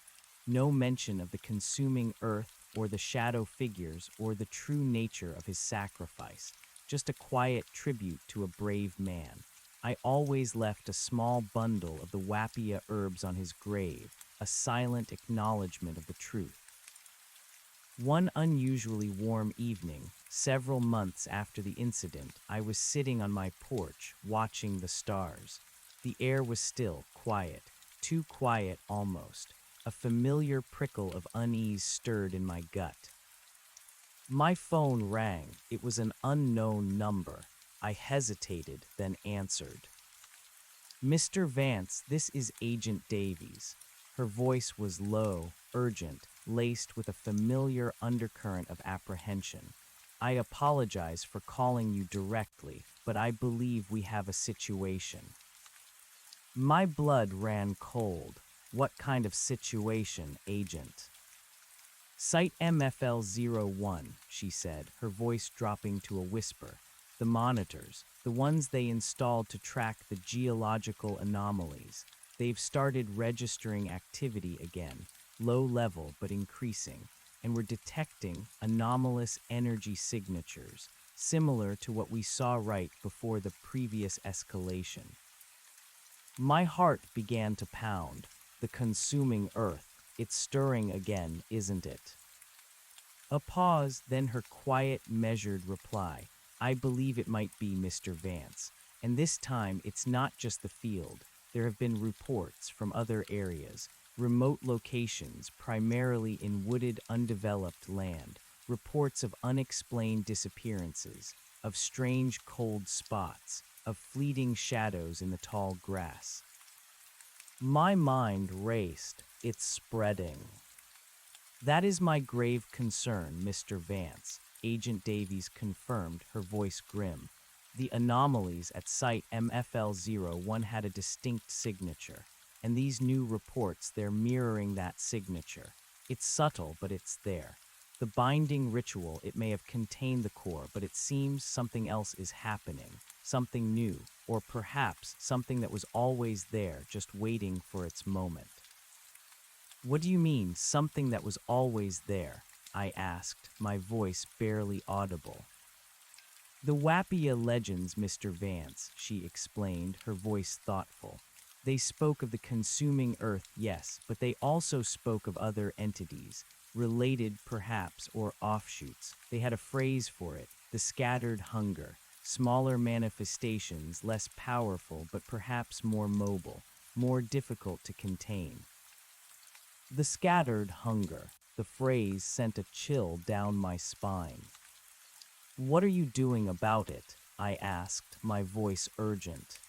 [SPEAKER 1] No mention of the consuming earth or the shadow figures or the true nature of his sacrifice, just a quiet tribute to a brave man. I always left a small bundle of the Wapia herbs on his grave, a silent acknowledgement of the truth. One unusually warm evening, several months after the incident, I was sitting on my porch, watching the stars. The air was still, quiet, too quiet almost. A familiar prickle of unease stirred in my gut. My phone rang. It was an unknown number. I hesitated, then answered. "Mr. Vance, this is Agent Davies." Her voice was low, urgent, laced with a familiar undercurrent of apprehension. "I apologize for calling you directly, but I believe we have a situation." My blood ran cold. "What kind of situation, Agent?" "Site MFL-01, she said, her voice dropping to a whisper. "The monitors, the ones they installed to track the geological anomalies. They've started registering activity again, low level but increasing, and we're detecting anomalous energy signatures, similar to what we saw right before the previous escalation." My heart began to pound. The consuming earth. It's stirring again, isn't it? A pause, then her quiet, measured reply. "I believe it might be, Mr. Vance. And this time, it's not just the field. There have been reports from other areas, remote locations, primarily in wooded, undeveloped land, reports of unexplained disappearances, of strange cold spots, of fleeting shadows in the tall grass." My mind raced. "It's spreading." "That is my grave concern, Mr. Vance," Agent Davies confirmed, her voice grim. "The anomalies at Site MFL-01 had a distinct signature, and these new reports, they're mirroring that signature. It's subtle, but it's there. The binding ritual, it may have contained the core, but it seems something else is happening, something new, or perhaps something that was always there, just waiting for its moment." "What do you mean, something that was always there?" I asked, my voice barely audible. "The Wapia legends, Mr. Vance," she explained, her voice thoughtful. "They spoke of the consuming earth, yes, but they also spoke of other entities, related perhaps, or offshoots. They had a phrase for it, the scattered hunger, smaller manifestations, less powerful but perhaps more mobile, more difficult to contain." The scattered hunger. The phrase sent a chill down my spine. "What are you doing about it?" I asked, my voice urgent.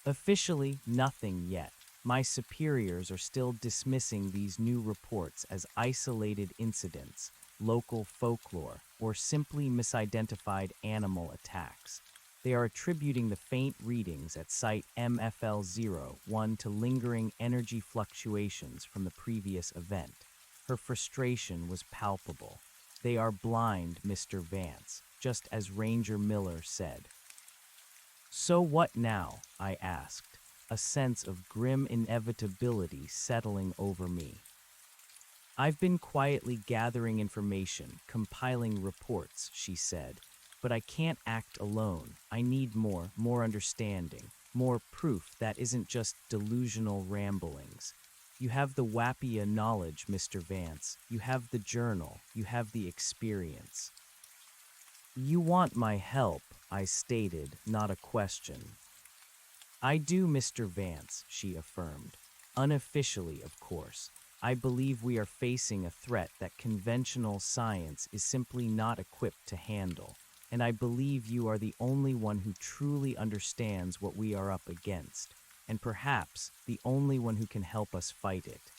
[SPEAKER 1] "Officially, nothing yet. My superiors are still dismissing these new reports as isolated incidents, local folklore, or simply misidentified animal attacks. They are attributing the faint readings at Site MFL-01 to lingering energy fluctuations from the previous event." Her frustration was palpable. "They are blind, Mr. Vance, just as Ranger Miller said." "So what now?" I asked, a sense of grim inevitability settling over me. "I've been quietly gathering information, compiling reports," she said. "But I can't act alone. I need more understanding, more proof that isn't just delusional ramblings. You have the Wapia knowledge, Mr. Vance. You have the journal. You have the experience." "You want my help," I stated, not a question. "I do, Mr. Vance," she affirmed. "Unofficially, of course. I believe we are facing a threat that conventional science is simply not equipped to handle, and I believe you are the only one who truly understands what we are up against, and perhaps the only one who can help us fight it."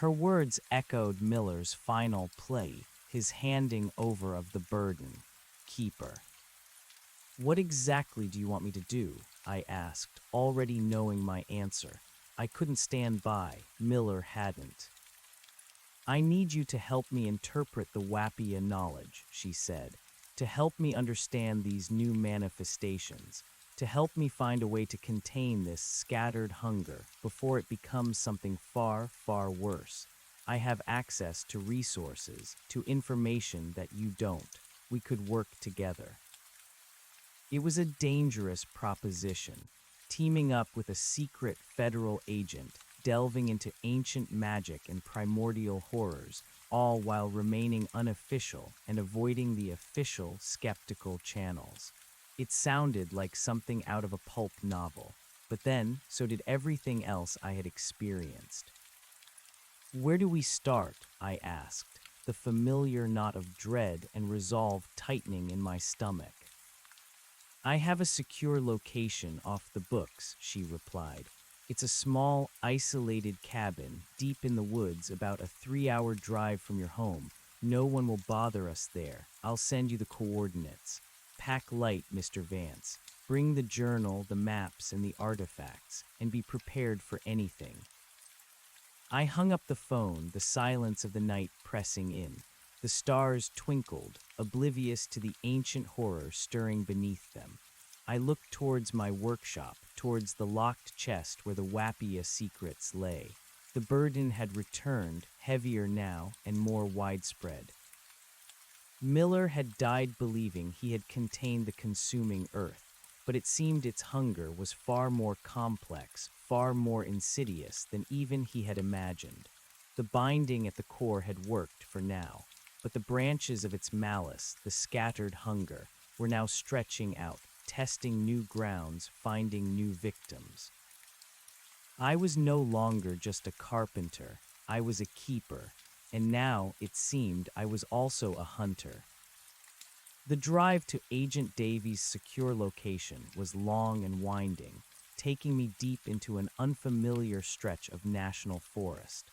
[SPEAKER 1] Her words echoed Miller's final plea, his handing over of the burden. Keeper. What exactly do you want me to do? I asked, already knowing my answer. I couldn't stand by. Miller hadn't. I need you to help me interpret the Wappia knowledge, she said, to help me understand these new manifestations, to help me find a way to contain this scattered hunger before it becomes something far, far worse. I have access to resources, to information that you don't. We could work together. It was a dangerous proposition, teaming up with a secret federal agent, delving into ancient magic and primordial horrors, all while remaining unofficial and avoiding the official skeptical channels. It sounded like something out of a pulp novel, but then so did everything else I had experienced. Where do we start? I asked, the familiar knot of dread and resolve tightening in my stomach. I have a secure location off the books, she replied. It's a small, isolated cabin deep in the woods, about a 3-hour drive from your home. No one will bother us there. I'll send you the coordinates. Pack light, Mr. Vance. Bring the journal, the maps, and the artifacts, and be prepared for anything. I hung up the phone, the silence of the night pressing in. The stars twinkled, oblivious to the ancient horror stirring beneath them. I looked towards my workshop, towards the locked chest where the Wappia secrets lay. The burden had returned, heavier now and more widespread. Miller had died believing he had contained the consuming earth, but it seemed its hunger was far more complex, far more insidious than even he had imagined. The binding at the core had worked for now, but the branches of its malice, the scattered hunger, were now stretching out, testing new grounds, finding new victims. I was no longer just a carpenter, I was a keeper, and now, it seemed, I was also a hunter. The drive to Agent Davies' secure location was long and winding, taking me deep into an unfamiliar stretch of national forest.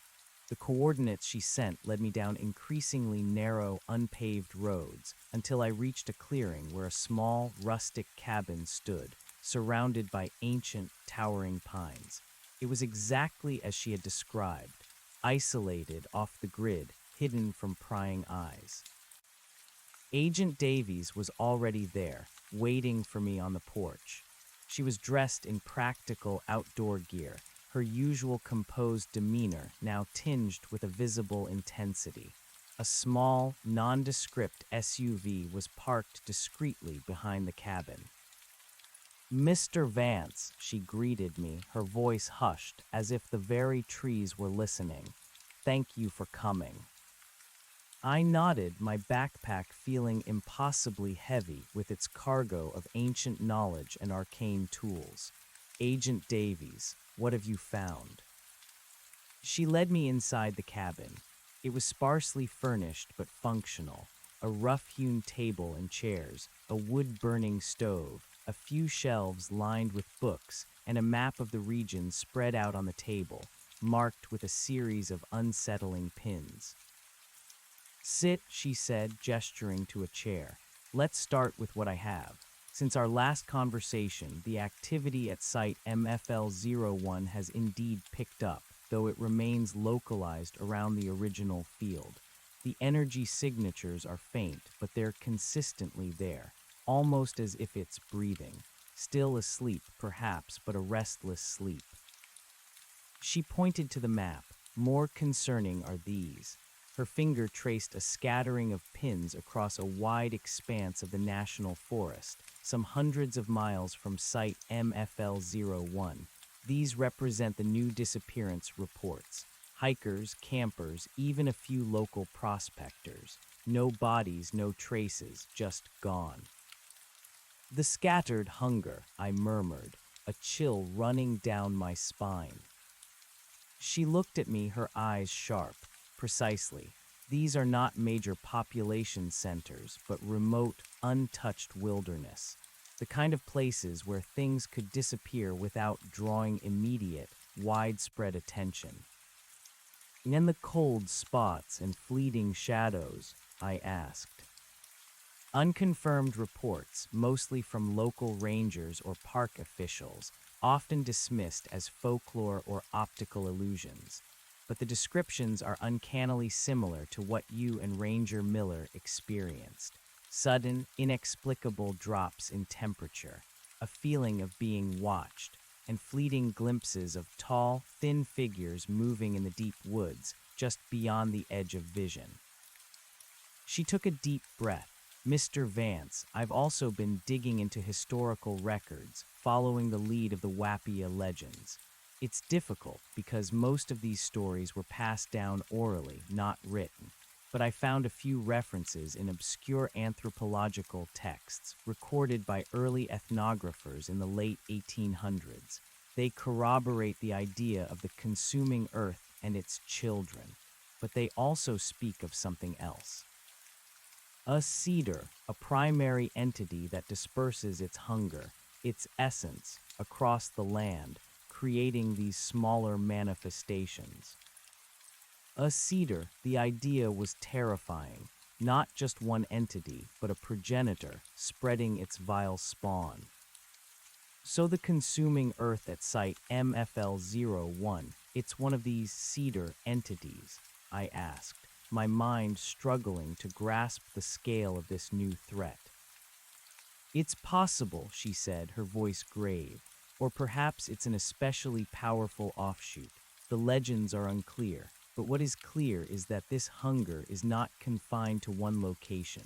[SPEAKER 1] The coordinates she sent led me down increasingly narrow, unpaved roads until I reached a clearing where a small, rustic cabin stood, surrounded by ancient, towering pines. It was exactly as she had described, isolated off the grid, hidden from prying eyes. Agent Davies was already there, waiting for me on the porch. She was dressed in practical outdoor gear, her usual composed demeanor now tinged with a visible intensity. A small, nondescript SUV was parked discreetly behind the cabin. "Mr. Vance," she greeted me, her voice hushed, as if the very trees were listening. "Thank you for coming." I nodded, my backpack feeling impossibly heavy with its cargo of ancient knowledge and arcane tools. "Agent Davies, what have you found?" She led me inside the cabin. It was sparsely furnished but functional. A rough-hewn table and chairs, a wood-burning stove, a few shelves lined with books, and a map of the region spread out on the table, marked with a series of unsettling pins. "Sit," she said, gesturing to a chair. "Let's start with what I have. Since our last conversation, the activity at Site MFL-01 has indeed picked up, though it remains localized around the original field. The energy signatures are faint, but they're consistently there, almost as if it's breathing. Still asleep, perhaps, but a restless sleep." She pointed to the map. "More concerning are these." Her finger traced a scattering of pins across a wide expanse of the national forest, some hundreds of miles from Site MFL-01. These represent the new disappearance reports. Hikers, campers, even a few local prospectors. No bodies, no traces, just gone. "The scattered hunger," I murmured, a chill running down my spine. She looked at me, her eyes sharp. "Precisely. These are not major population centers, but remote, untouched wilderness. The kind of places where things could disappear without drawing immediate, widespread attention. And then the cold spots and fleeting shadows," I asked. Unconfirmed reports, mostly from local rangers or park officials, often dismissed as folklore or optical illusions. But the descriptions are uncannily similar to what you and Ranger Miller experienced. Sudden, inexplicable drops in temperature, a feeling of being watched, and fleeting glimpses of tall, thin figures moving in the deep woods just beyond the edge of vision. She took a deep breath. Mr. Vance, I've also been digging into historical records, following the lead of the Wapia legends. It's difficult because most of these stories were passed down orally, not written. But I found a few references in obscure anthropological texts recorded by early ethnographers in the late 1800s. They corroborate the idea of the consuming earth and its children, but they also speak of something else. A cedar, a primary entity that disperses its hunger, its essence, across the land, creating these smaller manifestations. A cedar, the idea was terrifying, not just one entity, but a progenitor spreading its vile spawn. So the consuming earth at site MFL01, it's one of these cedar entities, I asked, my mind struggling to grasp the scale of this new threat. It's possible, she said, her voice grave, or perhaps it's an especially powerful offshoot. The legends are unclear, but what is clear is that this hunger is not confined to one location.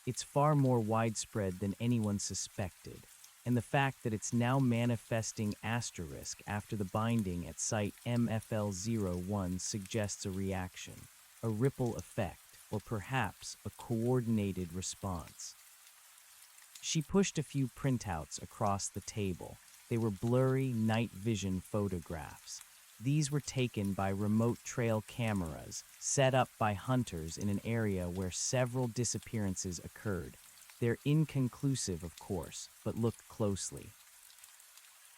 [SPEAKER 1] It's far more widespread than anyone suspected, and the fact that it's now manifesting asterisk after the binding at site MFL01 suggests a reaction, a ripple effect, or perhaps a coordinated response. She pushed a few printouts across the table. They were blurry night vision photographs. These were taken by remote trail cameras set up by hunters in an area where several disappearances occurred. They're inconclusive, of course, but look closely.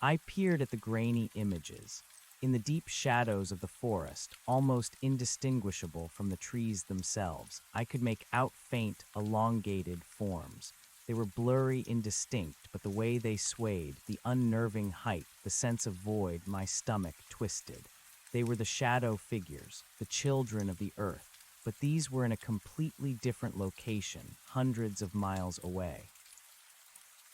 [SPEAKER 1] I peered at the grainy images. In the deep shadows of the forest, almost indistinguishable from the trees themselves, I could make out faint, elongated forms. They were blurry, indistinct, but the way they swayed, the unnerving height, the sense of void, my stomach twisted. They were the shadow figures, the children of the earth, but these were in a completely different location, hundreds of miles away.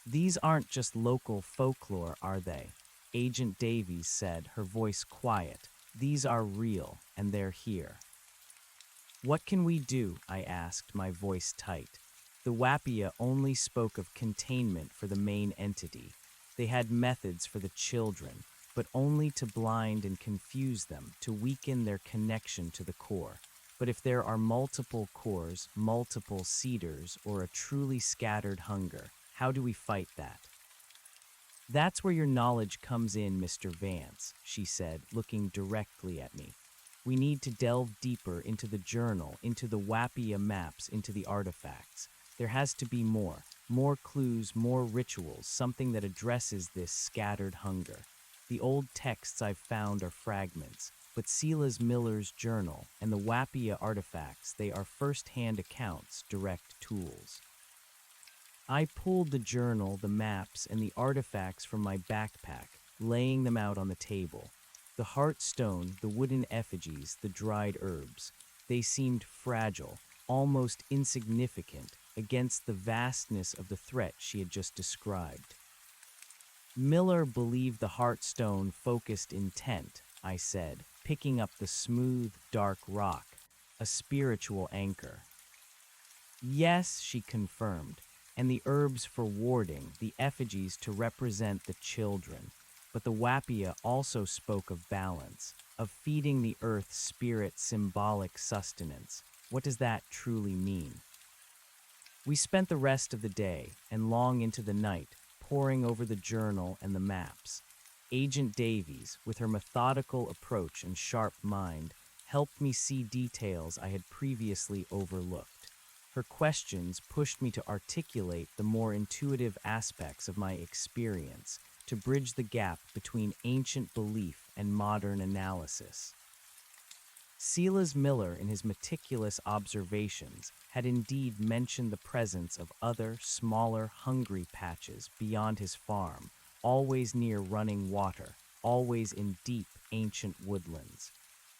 [SPEAKER 1] These aren't just local folklore, are they? Agent Davies said, her voice quiet. These are real, and they're here. What can we do? I asked, my voice tight. The Wapia only spoke of containment for the main entity. They had methods for the children, but only to blind and confuse them, to weaken their connection to the core. But if there are multiple cores, multiple cedars, or a truly scattered hunger, how do we fight that? That's where your knowledge comes in, Mr. Vance, she said, looking directly at me. We need to delve deeper into the journal, into the Wapia maps, into the artifacts. There has to be more clues, more rituals, something that addresses this scattered hunger. The old texts I've found are fragments, but Silas Miller's journal and the Wapia artifacts, they are first-hand accounts, direct tools. I pulled the journal, the maps, and the artifacts from my backpack, laying them out on the table. The heartstone, the wooden effigies, the dried herbs. They seemed fragile, almost insignificant, against the vastness of the threat she had just described. Miller believed the heartstone focused intent, I said, picking up the smooth, dark rock, a spiritual anchor. Yes, she confirmed, and the herbs for warding, the effigies to represent the children. But the Wapia also spoke of balance, of feeding the earth's spirit symbolic sustenance. What does that truly mean? We spent the rest of the day, and long into the night, poring over the journal and the maps. Agent Davies, with her methodical approach and sharp mind, helped me see details I had previously overlooked. Her questions pushed me to articulate the more intuitive aspects of my experience, to bridge the gap between ancient belief and modern analysis. Silas Miller, in his meticulous observations, had indeed mentioned the presence of other, smaller, hungry patches beyond his farm, always near running water, always in deep, ancient woodlands.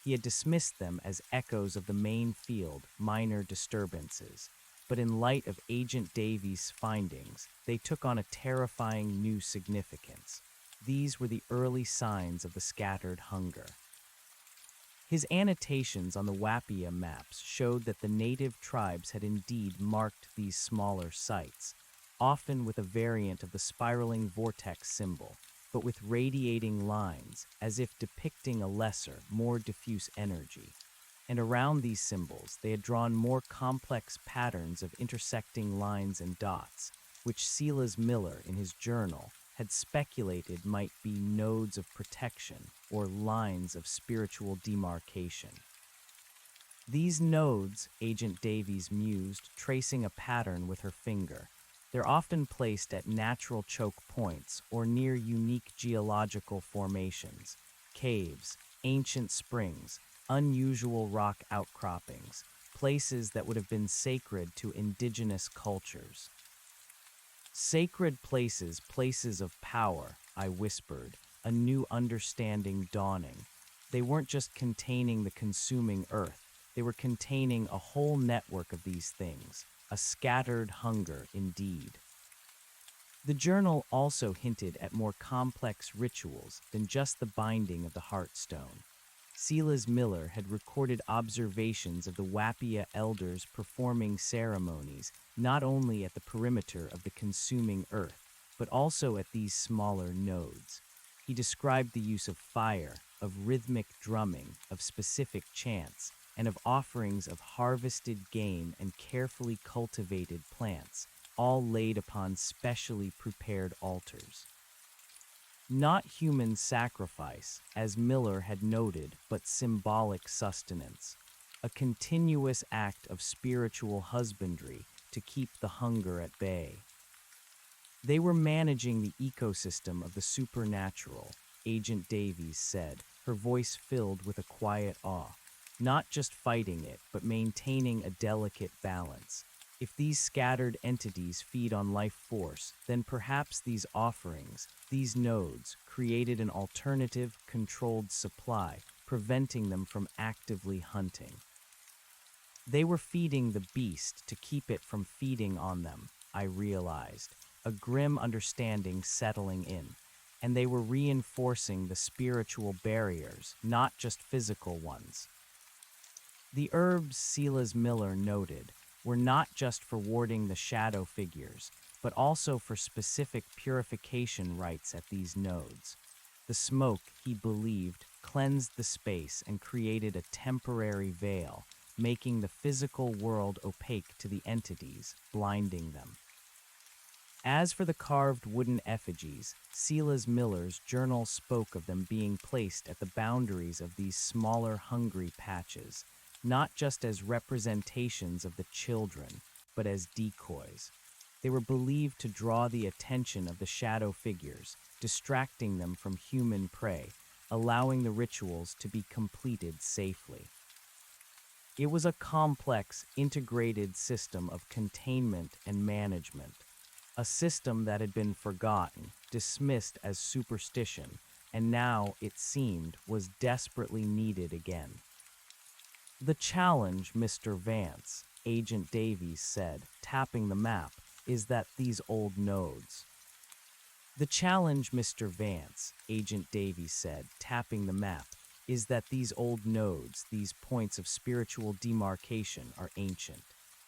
[SPEAKER 1] He had dismissed them as echoes of the main field, minor disturbances. But in light of Agent Davies' findings, they took on a terrifying new significance. These were the early signs of the scattered hunger. His annotations on the Wapia maps showed that the native tribes had indeed marked these smaller sites, often with a variant of the spiraling vortex symbol, but with radiating lines, as if depicting a lesser, more diffuse energy. And around these symbols, they had drawn more complex patterns of intersecting lines and dots, which Silas Miller, in his journal, had speculated might be nodes of protection or lines of spiritual demarcation. These nodes, Agent Davies mused, tracing a pattern with her finger. They're often placed at natural choke points or near unique geological formations, caves, ancient springs, unusual rock outcroppings, places that would have been sacred to indigenous cultures. Sacred places, places of power, I whispered, a new understanding dawning. They weren't just containing the consuming earth, they were containing a whole network of these things, a scattered hunger indeed. The journal also hinted at more complex rituals than just the binding of the heartstone. Silas Miller had recorded observations of the Wapia elders performing ceremonies not only at the perimeter of the consuming earth, but also at these smaller nodes. He described the use of fire, of rhythmic drumming, of specific chants, and of offerings of harvested game and carefully cultivated plants, all laid upon specially prepared altars. Not human sacrifice, as Miller had noted, but symbolic sustenance, a continuous act of spiritual husbandry to keep the hunger at bay. They were managing the ecosystem of the supernatural, Agent Davies said, her voice filled with a quiet awe, not just fighting it, but maintaining a delicate balance. If these scattered entities feed on life force, then perhaps these offerings, these nodes, created an alternative, controlled supply, preventing them from actively hunting. They were feeding the beast to keep it from feeding on them, I realized, a grim understanding settling in, and they were reinforcing the spiritual barriers, not just physical ones. The herbs, Silas Miller noted, were not just for warding the shadow figures, but also for specific purification rites at these nodes. The smoke, he believed, cleansed the space and created a temporary veil, making the physical world opaque to the entities, blinding them. As for the carved wooden effigies, Silas Miller's journal spoke of them being placed at the boundaries of these smaller hungry patches, not just as representations of the children, but as decoys. They were believed to draw the attention of the shadow figures, distracting them from human prey, allowing the rituals to be completed safely. It was a complex, integrated system of containment and management, a system that had been forgotten, dismissed as superstition, and now, it seemed, was desperately needed again. "The challenge, Mr. Vance," Agent Davies said, tapping the map, "is that these old nodes." "The challenge, Mr. Vance," Agent Davies said, tapping the map, "is that these old nodes, these points of spiritual demarcation, are ancient.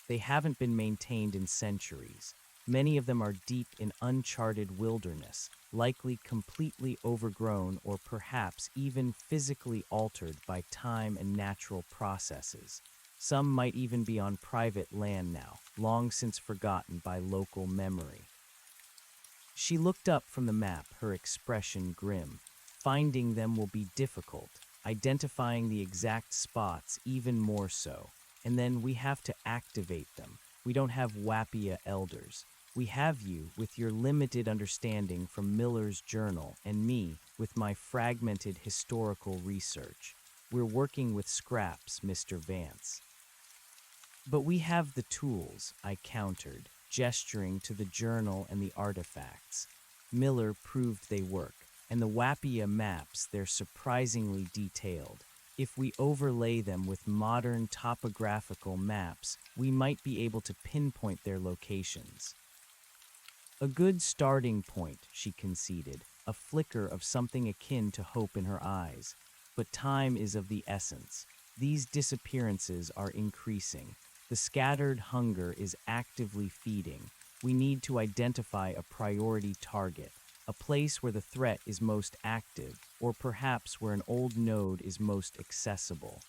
[SPEAKER 1] They haven't been maintained in centuries. Many of them are deep in uncharted wilderness, likely completely overgrown or perhaps even physically altered by time and natural processes. Some might even be on private land now, long since forgotten by local memory." She looked up from the map, her expression grim. "Finding them will be difficult, identifying the exact spots even more so. And then we have to activate them. We don't have Wapia elders. We have you with your limited understanding from Miller's journal and me with my fragmented historical research. We're working with scraps, Mr. Vance. But we have the tools, I countered, gesturing to the journal and the artifacts. Miller proved they work, and the Wapia maps, they're surprisingly detailed. If we overlay them with modern topographical maps, we might be able to pinpoint their locations. A good starting point, she conceded, a flicker of something akin to hope in her eyes. But time is of the essence. These disappearances are increasing. The scattered hunger is actively feeding. We need to identify a priority target, a place where the threat is most active, or perhaps where an old node is most accessible.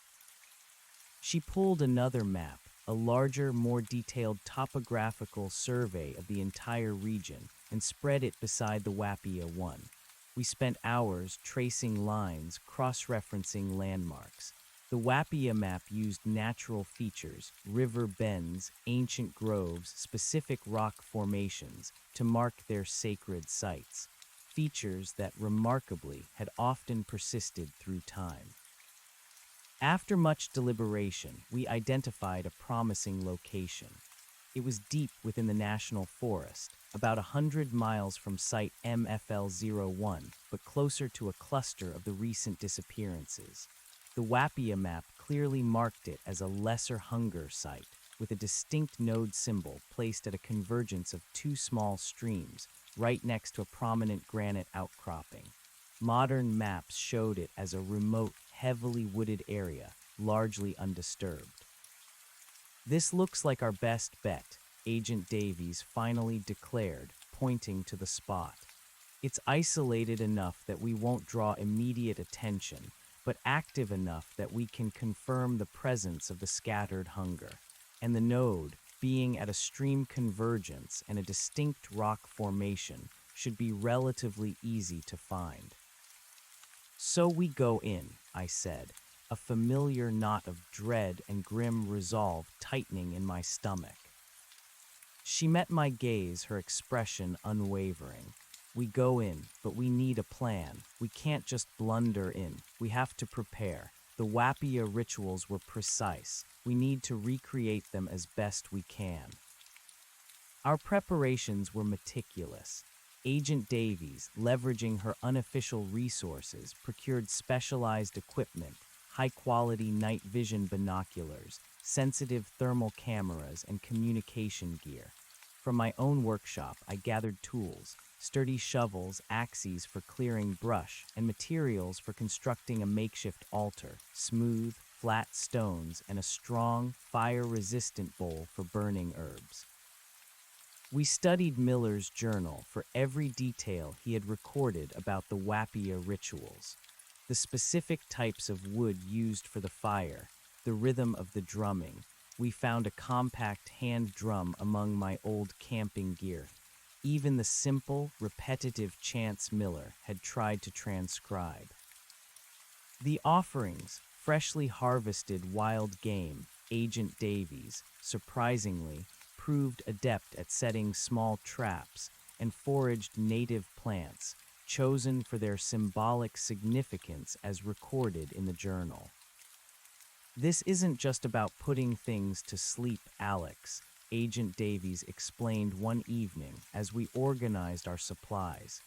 [SPEAKER 1] She pulled another map, a larger, more detailed topographical survey of the entire region, and spread it beside the Wapia one. We spent hours tracing lines, cross-referencing landmarks. The Wapia map used natural features, river bends, ancient groves, specific rock formations, to mark their sacred sites, features that, remarkably, had often persisted through time. After much deliberation, we identified a promising location. It was deep within the national forest, about 100 miles from Site MFL-01, but closer to a cluster of the recent disappearances. The Wapia map clearly marked it as a lesser hunger site, with a distinct node symbol placed at a convergence of two small streams, right next to a prominent granite outcropping. Modern maps showed it as a remote, heavily wooded area, largely undisturbed. "This looks like our best bet," Agent Davies finally declared, pointing to the spot. "It's isolated enough that we won't draw immediate attention, but active enough that we can confirm the presence of the scattered hunger. And the node, being at a stream convergence and a distinct rock formation, should be relatively easy to find." "So we go in," I said, a familiar knot of dread and grim resolve tightening in my stomach. She met my gaze, her expression unwavering. "We go in, but we need a plan. We can't just blunder in. We have to prepare. The Wapia rituals were precise. We need to recreate them as best we can." Our preparations were meticulous. Agent Davies, leveraging her unofficial resources, procured specialized equipment, high-quality night vision binoculars, sensitive thermal cameras, and communication gear. From my own workshop, I gathered tools, sturdy shovels, axes for clearing brush, and materials for constructing a makeshift altar, smooth, flat stones, and a strong, fire-resistant bowl for burning herbs. We studied Miller's journal for every detail he had recorded about the Wapia rituals. The specific types of wood used for the fire, the rhythm of the drumming. We found a compact hand drum among my old camping gear. Even the simple, repetitive chants Miller had tried to transcribe. The offerings, freshly harvested wild game, Agent Davies, surprisingly, proved adept at setting small traps and foraged native plants, chosen for their symbolic significance as recorded in the journal. "This isn't just about putting things to sleep, Alex," Agent Davies explained one evening as we organized our supplies.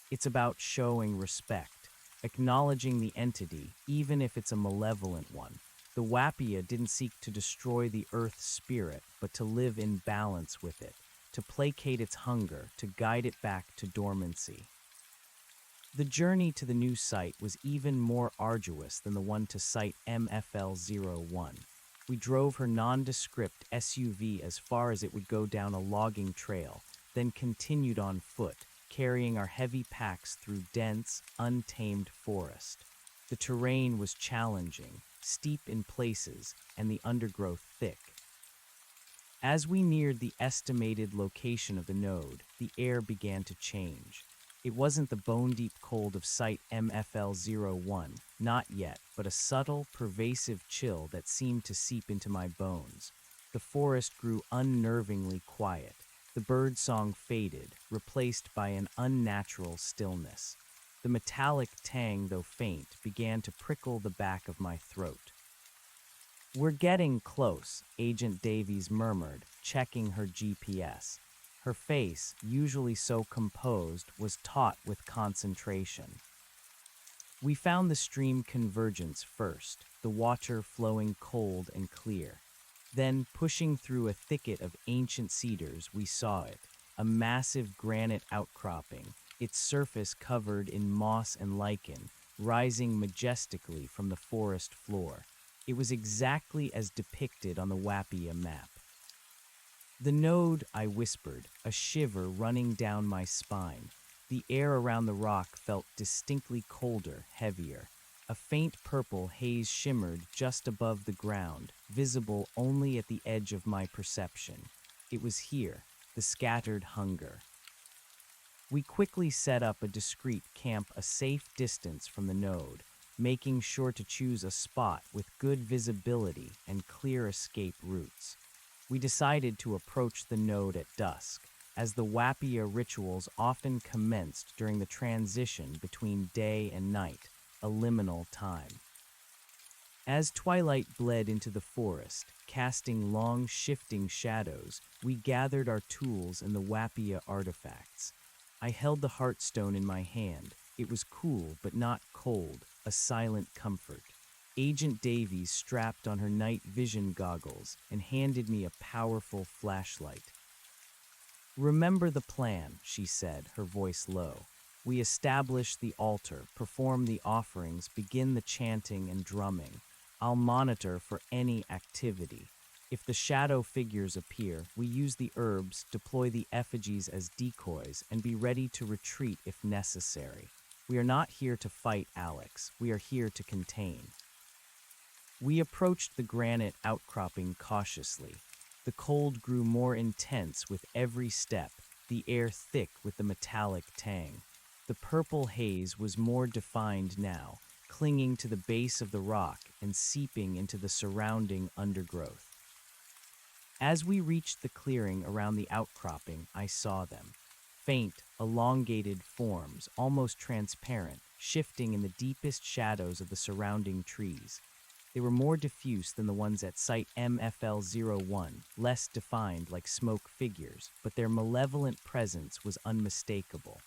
[SPEAKER 1] "It's about showing respect, acknowledging the entity, even if it's a malevolent one. The Wapia didn't seek to destroy the Earth's spirit, but to live in balance with it, to placate its hunger, to guide it back to dormancy." The journey to the new site was even more arduous than the one to Site MFL-01. We drove her nondescript SUV as far as it would go down a logging trail, then continued on foot, carrying our heavy packs through dense, untamed forest. The terrain was challenging, steep in places, and the undergrowth thick. As we neared the estimated location of the node, the air began to change. It wasn't the bone-deep cold of Site MFL-01, not yet, but a subtle, pervasive chill that seemed to seep into my bones. The forest grew unnervingly quiet. The birdsong faded, replaced by an unnatural stillness. The metallic tang, though faint, began to prickle the back of my throat. "We're getting close," Agent Davies murmured, checking her GPS. Her face, usually so composed, was taut with concentration. We found the stream convergence first, the water flowing cold and clear. Then, pushing through a thicket of ancient cedars, we saw it, a massive granite outcropping, its surface covered in moss and lichen, rising majestically from the forest floor. It was exactly as depicted on the Wapia map. "The node," I whispered, a shiver running down my spine. The air around the rock felt distinctly colder, heavier. A faint purple haze shimmered just above the ground, visible only at the edge of my perception. It was here, the scattered hunger. We quickly set up a discreet camp a safe distance from the node, making sure to choose a spot with good visibility and clear escape routes. We decided to approach the node at dusk, as the Wapia rituals often commenced during the transition between day and night, a liminal time. As twilight bled into the forest, casting long, shifting shadows, we gathered our tools and the Wapia artifacts. I held the heartstone in my hand. It was cool, but not cold, a silent comfort. Agent Davies strapped on her night vision goggles and handed me a powerful flashlight. "Remember the plan," she said, her voice low. "We establish the altar, perform the offerings, begin the chanting and drumming. I'll monitor for any activity. If the shadow figures appear, we use the herbs, deploy the effigies as decoys, and be ready to retreat if necessary. We are not here to fight, Alex. We are here to contain." We approached the granite outcropping cautiously. The cold grew more intense with every step, the air thick with the metallic tang. The purple haze was more defined now, clinging to the base of the rock and seeping into the surrounding undergrowth. As we reached the clearing around the outcropping, I saw them. Faint, elongated forms, almost transparent, shifting in the deepest shadows of the surrounding trees. They were more diffuse than the ones at Site MFL-01, less defined like smoke figures, but their malevolent presence was unmistakable.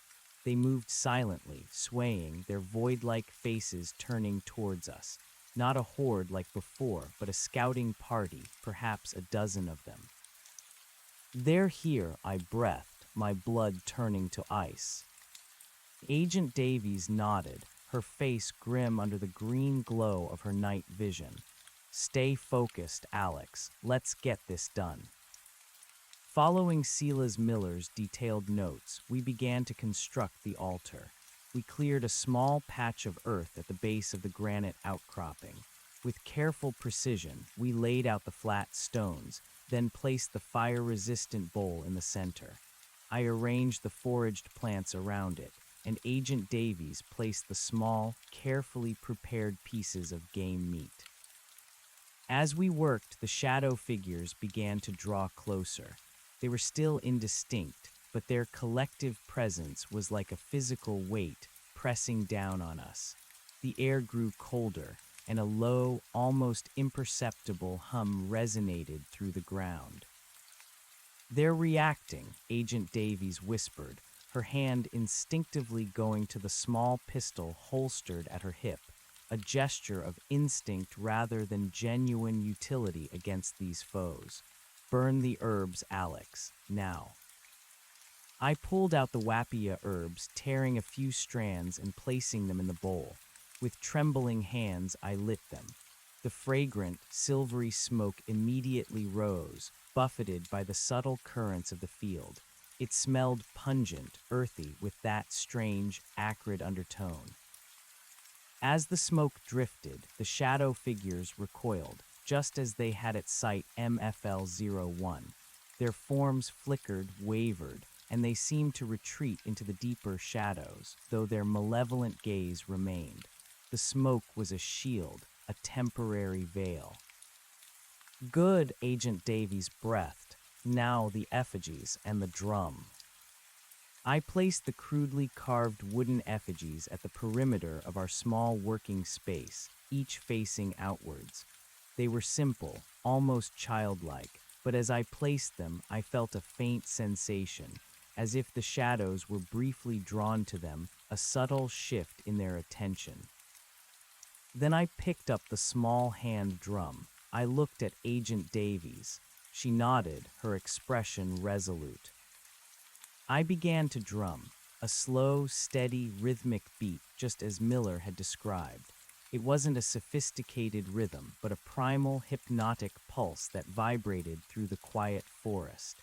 [SPEAKER 1] They moved silently, swaying, their void-like faces turning towards us. Not a horde like before, but a scouting party, perhaps a dozen of them. "They're here," I breathed, my blood turning to ice. Agent Davies nodded, her face grim under the green glow of her night vision. "Stay focused, Alex. Let's get this done." Following Silas Miller's detailed notes, we began to construct the altar. We cleared a small patch of earth at the base of the granite outcropping. With careful precision, we laid out the flat stones, then placed the fire-resistant bowl in the center. I arranged the foraged plants around it, and Agent Davies placed the small, carefully prepared pieces of game meat. As we worked, the shadow figures began to draw closer. They were still indistinct, but their collective presence was like a physical weight pressing down on us. The air grew colder, and a low, almost imperceptible hum resonated through the ground. "They're reacting," Agent Davies whispered, her hand instinctively going to the small pistol holstered at her hip, a gesture of instinct rather than genuine utility against these foes. "Burn the herbs, Alex, now." I pulled out the Wapia herbs, tearing a few strands and placing them in the bowl. With trembling hands, I lit them. The fragrant, silvery smoke immediately rose, buffeted by the subtle currents of the field. It smelled pungent, earthy, with that strange, acrid undertone. As the smoke drifted, the shadow figures recoiled, just as they had at Site MFL-01. Their forms flickered, wavered, and they seemed to retreat into the deeper shadows, though their malevolent gaze remained. The smoke was a shield, a temporary veil. "Good," Agent Davies breathed. "Now the effigies and the drum." I placed the crudely carved wooden effigies at the perimeter of our small working space, each facing outwards. They were simple, almost childlike, but as I placed them, I felt a faint sensation, as if the shadows were briefly drawn to them, a subtle shift in their attention. Then I picked up the small hand drum. I looked at Agent Davies. She nodded, her expression resolute. I began to drum, a slow, steady, rhythmic beat, just as Miller had described. It wasn't a sophisticated rhythm, but a primal, hypnotic pulse that vibrated through the quiet forest.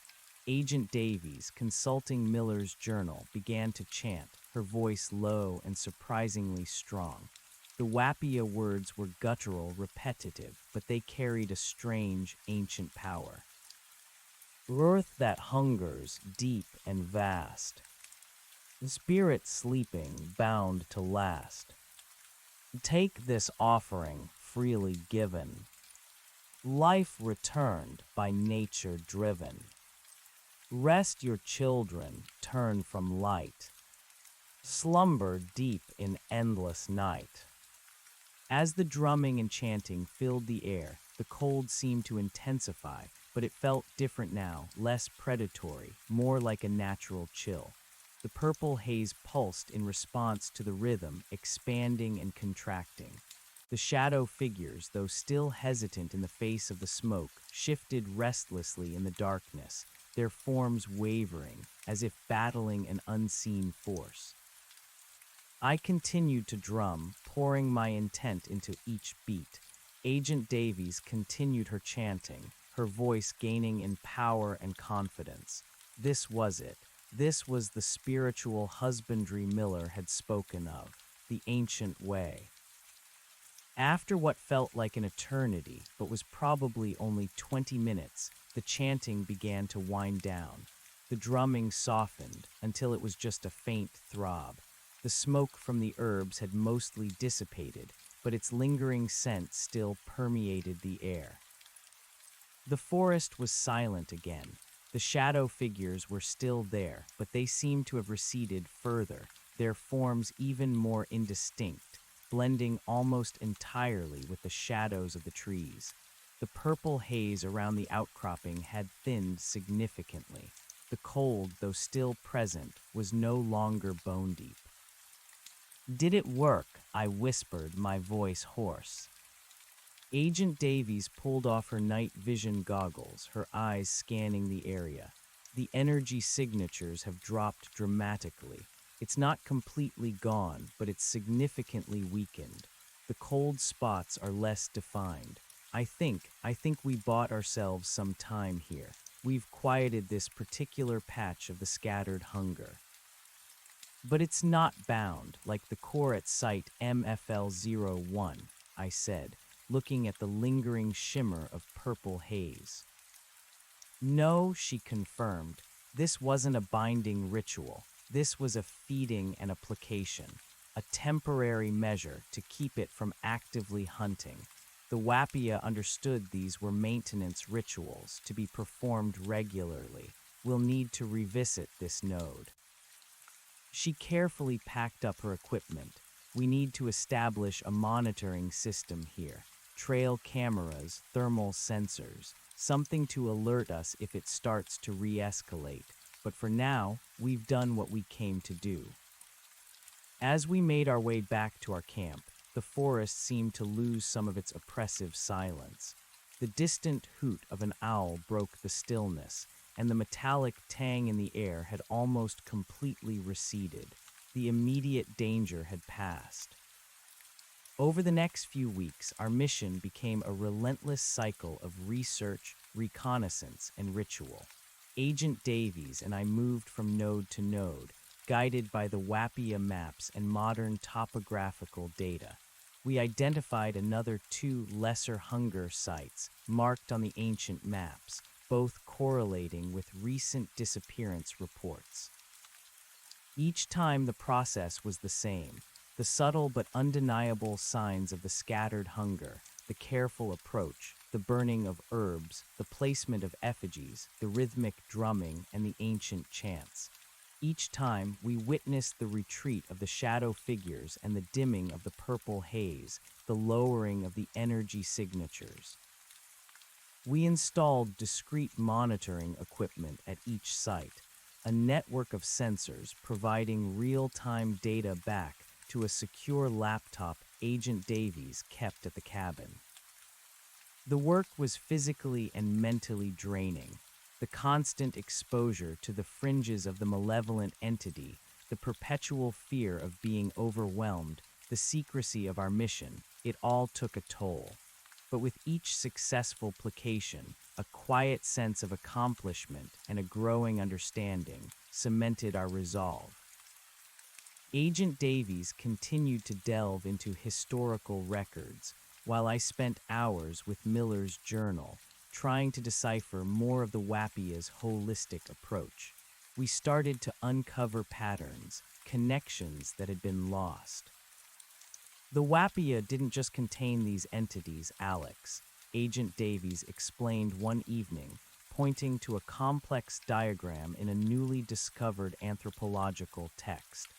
[SPEAKER 1] Agent Davies, consulting Miller's journal, began to chant, her voice low and surprisingly strong. The Wapia words were guttural, repetitive, but they carried a strange, ancient power. Earth that hungers, deep and vast. The spirit sleeping, bound to last. Take this offering, freely given. Life returned, by nature driven. Rest your children, turn from light. Slumber deep in endless night. As the drumming and chanting filled the air, the cold seemed to intensify, but it felt different now, less predatory, more like a natural chill. The purple haze pulsed in response to the rhythm, expanding and contracting. The shadow figures, though still hesitant in the face of the smoke, shifted restlessly in the darkness, their forms wavering, as if battling an unseen force. I continued to drum, pouring my intent into each beat. Agent Davies continued her chanting, her voice gaining in power and confidence. This was it. This was the spiritual husbandry Miller had spoken of, the ancient way. After what felt like an eternity, but was probably only 20 minutes, the chanting began to wind down. The drumming softened until it was just a faint throb. The smoke from the herbs had mostly dissipated, but its lingering scent still permeated the air. The forest was silent again. The shadow figures were still there, but they seemed to have receded further, their forms even more indistinct, blending almost entirely with the shadows of the trees. The purple haze around the outcropping had thinned significantly. The cold, though still present, was no longer bone deep. "Did it work?" I whispered, my voice hoarse. Agent Davies pulled off her night vision goggles, her eyes scanning the area. The energy signatures have dropped dramatically. It's not completely gone, but it's significantly weakened. The cold spots are less defined. I think we bought ourselves some time here. We've quieted this particular patch of the scattered hunger. But it's not bound, like the core at site MFL01, I said, looking at the lingering shimmer of purple haze. No, she confirmed. This wasn't a binding ritual. This was a feeding and a placation, a temporary measure to keep it from actively hunting. The Wapia understood these were maintenance rituals to be performed regularly. We'll need to revisit this node. She carefully packed up her equipment. We need to establish a monitoring system here. Trail cameras, thermal sensors, something to alert us if it starts to re-escalate. But for now, we've done what we came to do. As we made our way back to our camp, the forest seemed to lose some of its oppressive silence. The distant hoot of an owl broke the stillness, and the metallic tang in the air had almost completely receded. The immediate danger had passed. Over the next few weeks, our mission became a relentless cycle of research, reconnaissance, and ritual. Agent Davies and I moved from node to node, guided by the Wapia maps and modern topographical data. We identified another 2 lesser hunger sites marked on the ancient maps, both correlating with recent disappearance reports. Each time the process was the same, the subtle but undeniable signs of the scattered hunger, the careful approach, the burning of herbs, the placement of effigies, the rhythmic drumming, and the ancient chants. Each time, we witnessed the retreat of the shadow figures and the dimming of the purple haze, the lowering of the energy signatures. We installed discrete monitoring equipment at each site, a network of sensors providing real-time data back to a secure laptop Agent Davies kept at the cabin. The work was physically and mentally draining. The constant exposure to the fringes of the malevolent entity, the perpetual fear of being overwhelmed, the secrecy of our mission, it all took a toll. But with each successful placation, a quiet sense of accomplishment and a growing understanding cemented our resolve. Agent Davies continued to delve into historical records, while I spent hours with Miller's journal, trying to decipher more of the Wapia's holistic approach. We started to uncover patterns, connections that had been lost. The Wapia didn't just contain these entities, Alex, Agent Davies explained one evening, pointing to a complex diagram in a newly discovered anthropological text.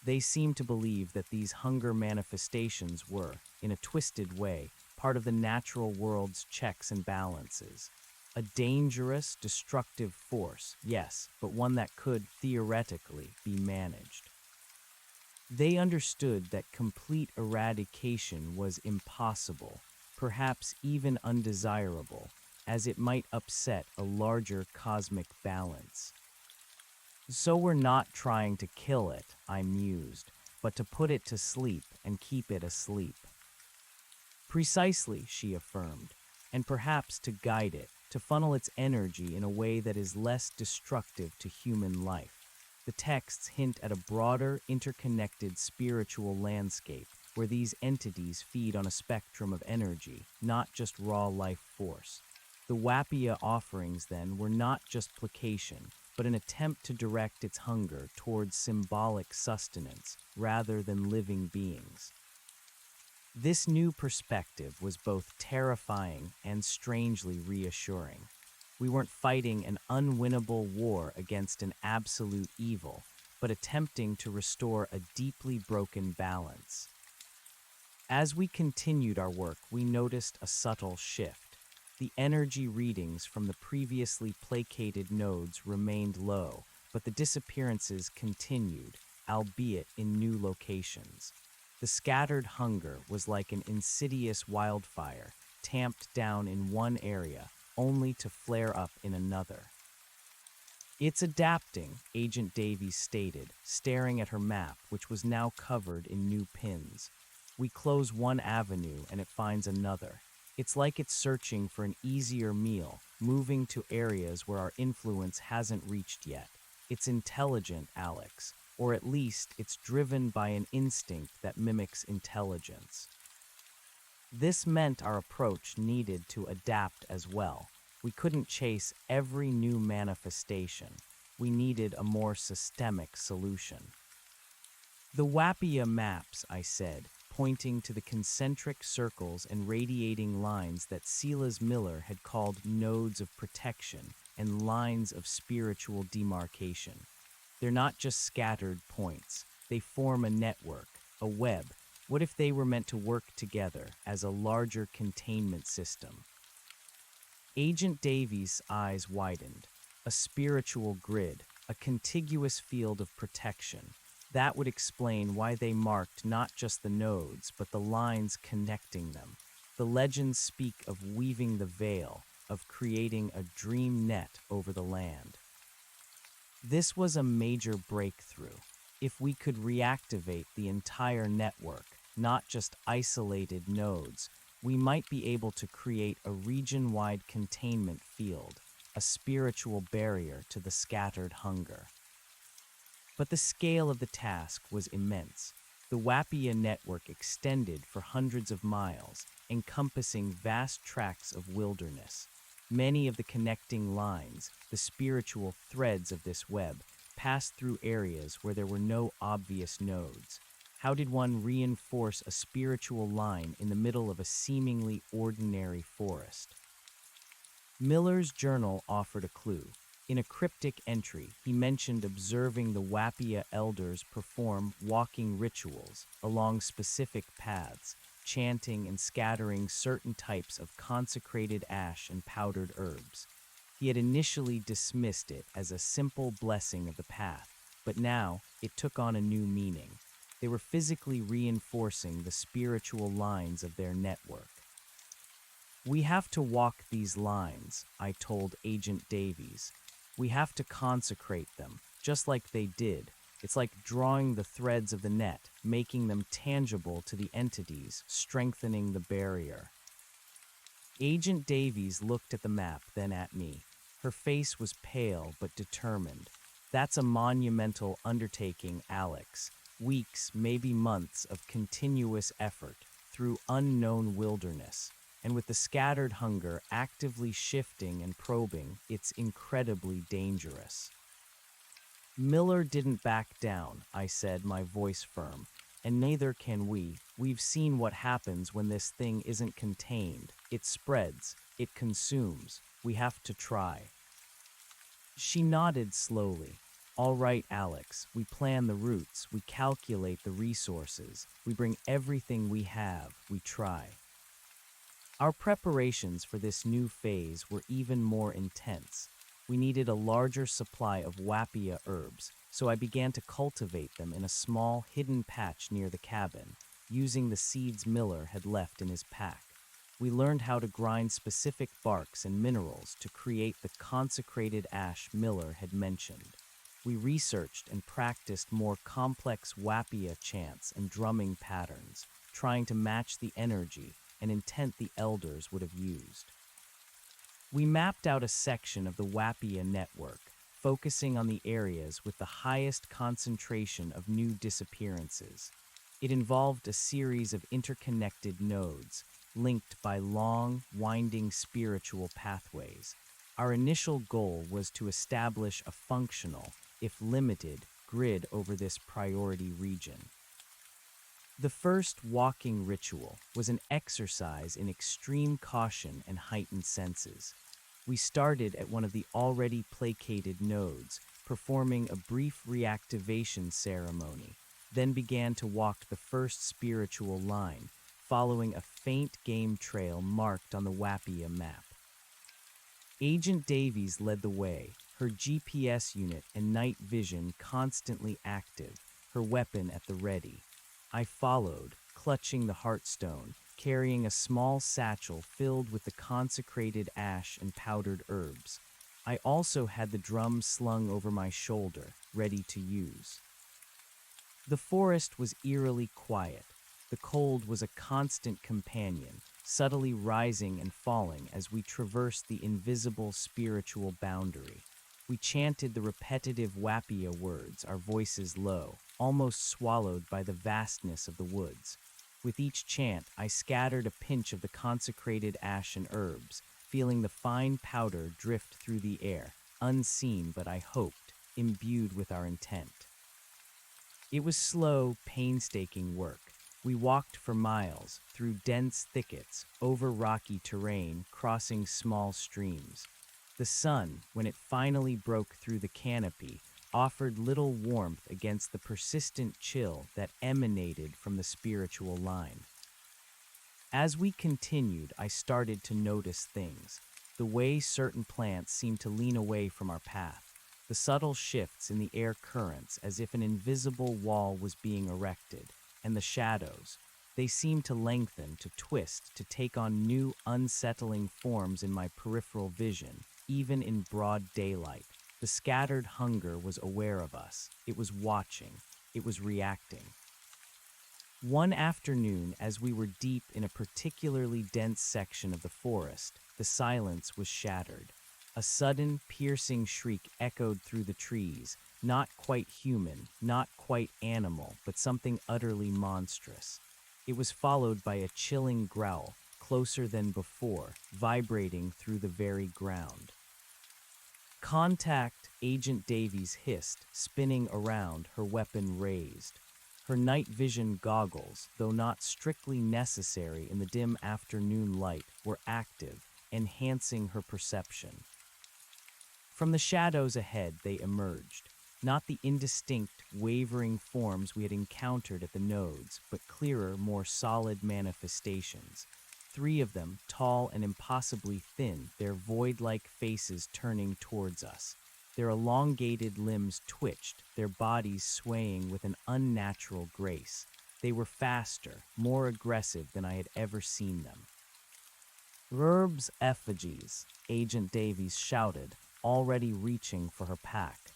[SPEAKER 1] They seemed to believe that these hunger manifestations were, in a twisted way, part of the natural world's checks and balances. A dangerous, destructive force, yes, but one that could, theoretically, be managed. They understood that complete eradication was impossible, perhaps even undesirable, as it might upset a larger cosmic balance. So we're not trying to kill it, I mused, but to put it to sleep and keep it asleep. Precisely, she affirmed, and perhaps to guide it, to funnel its energy in a way that is less destructive to human life. The texts hint at a broader, interconnected spiritual landscape where these entities feed on a spectrum of energy, not just raw life force. The Wapia offerings, then, were not just placation, but an attempt to direct its hunger towards symbolic sustenance rather than living beings. This new perspective was both terrifying and strangely reassuring. We weren't fighting an unwinnable war against an absolute evil, but attempting to restore a deeply broken balance. As we continued our work, we noticed a subtle shift. The energy readings from the previously placated nodes remained low, but the disappearances continued, albeit in new locations. The scattered hunger was like an insidious wildfire, tamped down in one area, only to flare up in another. It's adapting, Agent Davies stated, staring at her map, which was now covered in new pins. We close one avenue and it finds another. It's like it's searching for an easier meal, moving to areas where our influence hasn't reached yet. It's intelligent, Alex, or at least it's driven by an instinct that mimics intelligence. This meant our approach needed to adapt as well. We couldn't chase every new manifestation. We needed a more systemic solution. The Wapia maps, I said, pointing to the concentric circles and radiating lines that Silas Miller had called nodes of protection and lines of spiritual demarcation. They're not just scattered points. They form a network, a web. What if they were meant to work together as a larger containment system? Agent Davies' eyes widened. A spiritual grid, a contiguous field of protection. That would explain why they marked not just the nodes, but the lines connecting them. The legends speak of weaving the veil, of creating a dream net over the land. This was a major breakthrough. If we could reactivate the entire network, not just isolated nodes, we might be able to create a region-wide containment field, a spiritual barrier to the scattered hunger. But the scale of the task was immense. The Wapia network extended for hundreds of miles, encompassing vast tracts of wilderness. Many of the connecting lines, the spiritual threads of this web, passed through areas where there were no obvious nodes. How did one reinforce a spiritual line in the middle of a seemingly ordinary forest? Miller's journal offered a clue. In a cryptic entry, he mentioned observing the Wapia elders perform walking rituals along specific paths, chanting and scattering certain types of consecrated ash and powdered herbs. He had initially dismissed it as a simple blessing of the path, but now it took on a new meaning. They were physically reinforcing the spiritual lines of their network. "We have to walk these lines," I told Agent Davies. "We have to consecrate them, just like they did. It's like drawing the threads of the net, making them tangible to the entities, strengthening the barrier." Agent Davies looked at the map, then at me. Her face was pale but determined. "That's a monumental undertaking, Alex. Weeks, maybe months of continuous effort through unknown wilderness. And with the scattered hunger actively shifting and probing, it's incredibly dangerous." "Miller didn't back down," I said, my voice firm. "And neither can we. We've seen what happens when this thing isn't contained. It spreads. It consumes. We have to try." She nodded slowly. "All right, Alex. We plan the routes. We calculate the resources. We bring everything we have. We try." Our preparations for this new phase were even more intense. We needed a larger supply of Wapia herbs, so I began to cultivate them in a small, hidden patch near the cabin, using the seeds Miller had left in his pack. We learned how to grind specific barks and minerals to create the consecrated ash Miller had mentioned. We researched and practiced more complex Wapia chants and drumming patterns, trying to match the energy and intent the elders would have used. We mapped out a section of the Wapia network, focusing on the areas with the highest concentration of new disappearances. It involved a series of interconnected nodes, linked by long, winding spiritual pathways. Our initial goal was to establish a functional, if limited, grid over this priority region. The first walking ritual was an exercise in extreme caution and heightened senses. We started at one of the already placated nodes, performing a brief reactivation ceremony, then began to walk the first spiritual line, following a faint game trail marked on the Wapia map. Agent Davies led the way, her GPS unit and night vision constantly active, her weapon at the ready. I followed, clutching the heartstone, carrying a small satchel filled with the consecrated ash and powdered herbs. I also had the drum slung over my shoulder, ready to use. The forest was eerily quiet. The cold was a constant companion, subtly rising and falling as we traversed the invisible spiritual boundary. We chanted the repetitive Wapia words, our voices low, almost swallowed by the vastness of the woods. With each chant, I scattered a pinch of the consecrated ash and herbs, feeling the fine powder drift through the air, unseen but I hoped, imbued with our intent. It was slow, painstaking work. We walked for miles, through dense thickets, over rocky terrain, crossing small streams. The sun, when it finally broke through the canopy, offered little warmth against the persistent chill that emanated from the spiritual line. As we continued, I started to notice things. The way certain plants seemed to lean away from our path, the subtle shifts in the air currents as if an invisible wall was being erected, and the shadows. They seemed to lengthen, to twist, to take on new, unsettling forms in my peripheral vision, even in broad daylight. The scattered hunger was aware of us. It was watching. It was reacting. One afternoon, as we were deep in a particularly dense section of the forest, the silence was shattered. A sudden, piercing shriek echoed through the trees, not quite human, not quite animal, but something utterly monstrous. It was followed by a chilling growl, closer than before, vibrating through the very ground. "Contact," Agent Davies hissed, spinning around, her weapon raised. Her night vision goggles, though not strictly necessary in the dim afternoon light, were active, enhancing her perception. From the shadows ahead, they emerged. Not the indistinct, wavering forms we had encountered at the nodes, but clearer, more solid manifestations. Three of them, tall and impossibly thin, their void-like faces turning towards us. Their elongated limbs twitched, their bodies swaying with an unnatural grace. They were faster, more aggressive than I had ever seen them. "Herb's effigies," Agent Davies shouted, already reaching for her pack.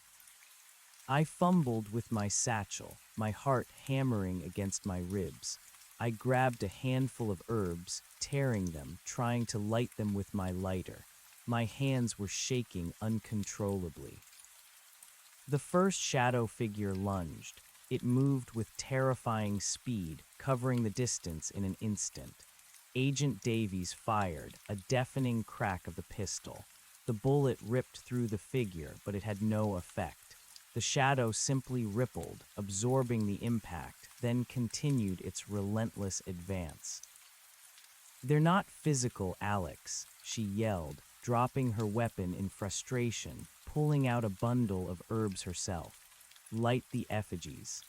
[SPEAKER 1] I fumbled with my satchel, my heart hammering against my ribs. I grabbed a handful of herbs, tearing them, trying to light them with my lighter. My hands were shaking uncontrollably. The first shadow figure lunged. It moved with terrifying speed, covering the distance in an instant. Agent Davies fired, a deafening crack of the pistol. The bullet ripped through the figure, but it had no effect. The shadow simply rippled, absorbing the impact, then continued its relentless advance. "They're not physical, Alex," she yelled, dropping her weapon in frustration, pulling out a bundle of herbs herself. "Light the effigies."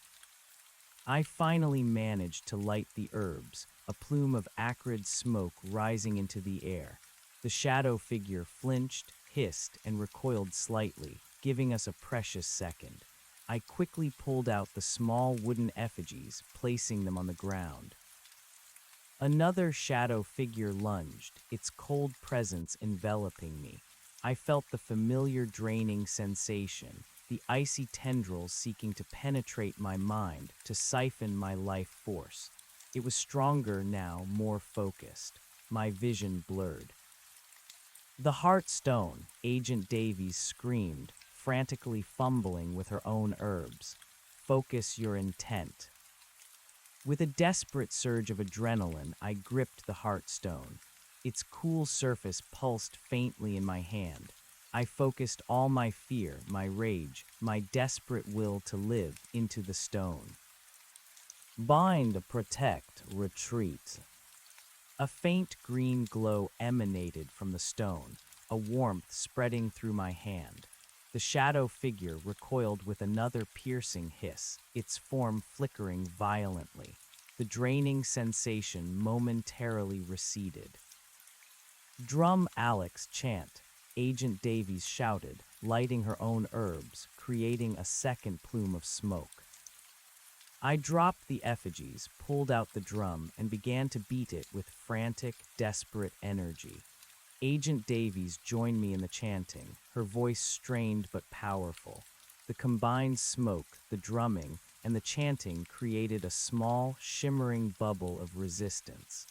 [SPEAKER 1] I finally managed to light the herbs, a plume of acrid smoke rising into the air. The shadow figure flinched, hissed, and recoiled slightly, giving us a precious second. I quickly pulled out the small wooden effigies, placing them on the ground. Another shadow figure lunged, its cold presence enveloping me. I felt the familiar draining sensation, the icy tendrils seeking to penetrate my mind, to siphon my life force. It was stronger now, more focused. My vision blurred. "The Heartstone," Agent Davies screamed, frantically fumbling with her own herbs. "Focus your intent." With a desperate surge of adrenaline, I gripped the Heartstone. Its cool surface pulsed faintly in my hand. I focused all my fear, my rage, my desperate will to live into the stone. "Bind, protect, retreat." A faint green glow emanated from the stone, a warmth spreading through my hand. The shadow figure recoiled with another piercing hiss, its form flickering violently. The draining sensation momentarily receded. "Drum, Alex, chant," Agent Davies shouted, lighting her own herbs, creating a second plume of smoke. I dropped the effigies, pulled out the drum, and began to beat it with frantic, desperate energy. Agent Davies joined me in the chanting, her voice strained but powerful. The combined smoke, the drumming, and the chanting created a small, shimmering bubble of resistance.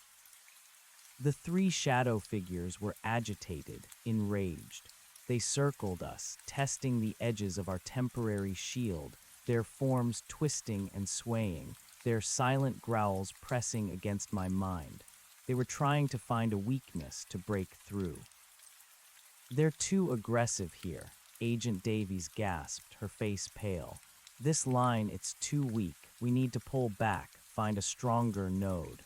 [SPEAKER 1] The three shadow figures were agitated, enraged. They circled us, testing the edges of our temporary shield, their forms twisting and swaying, their silent growls pressing against my mind. They were trying to find a weakness to break through. "They're too aggressive here," Agent Davies gasped, her face pale. "This line, it's too weak. We need to pull back, find a stronger node."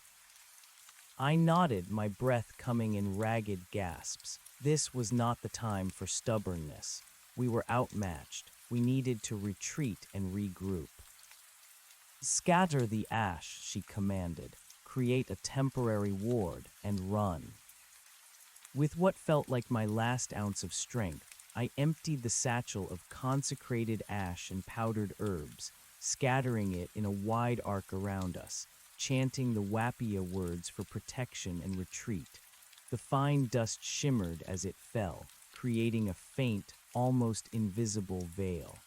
[SPEAKER 1] I nodded, my breath coming in ragged gasps. This was not the time for stubbornness. We were outmatched. We needed to retreat and regroup. "Scatter the ash," she commanded. "Create a temporary ward and run." With what felt like my last ounce of strength, I emptied the satchel of consecrated ash and powdered herbs, scattering it in a wide arc around us, chanting the Wapia words for protection and retreat. The fine dust shimmered as it fell, creating a faint, almost invisible veil.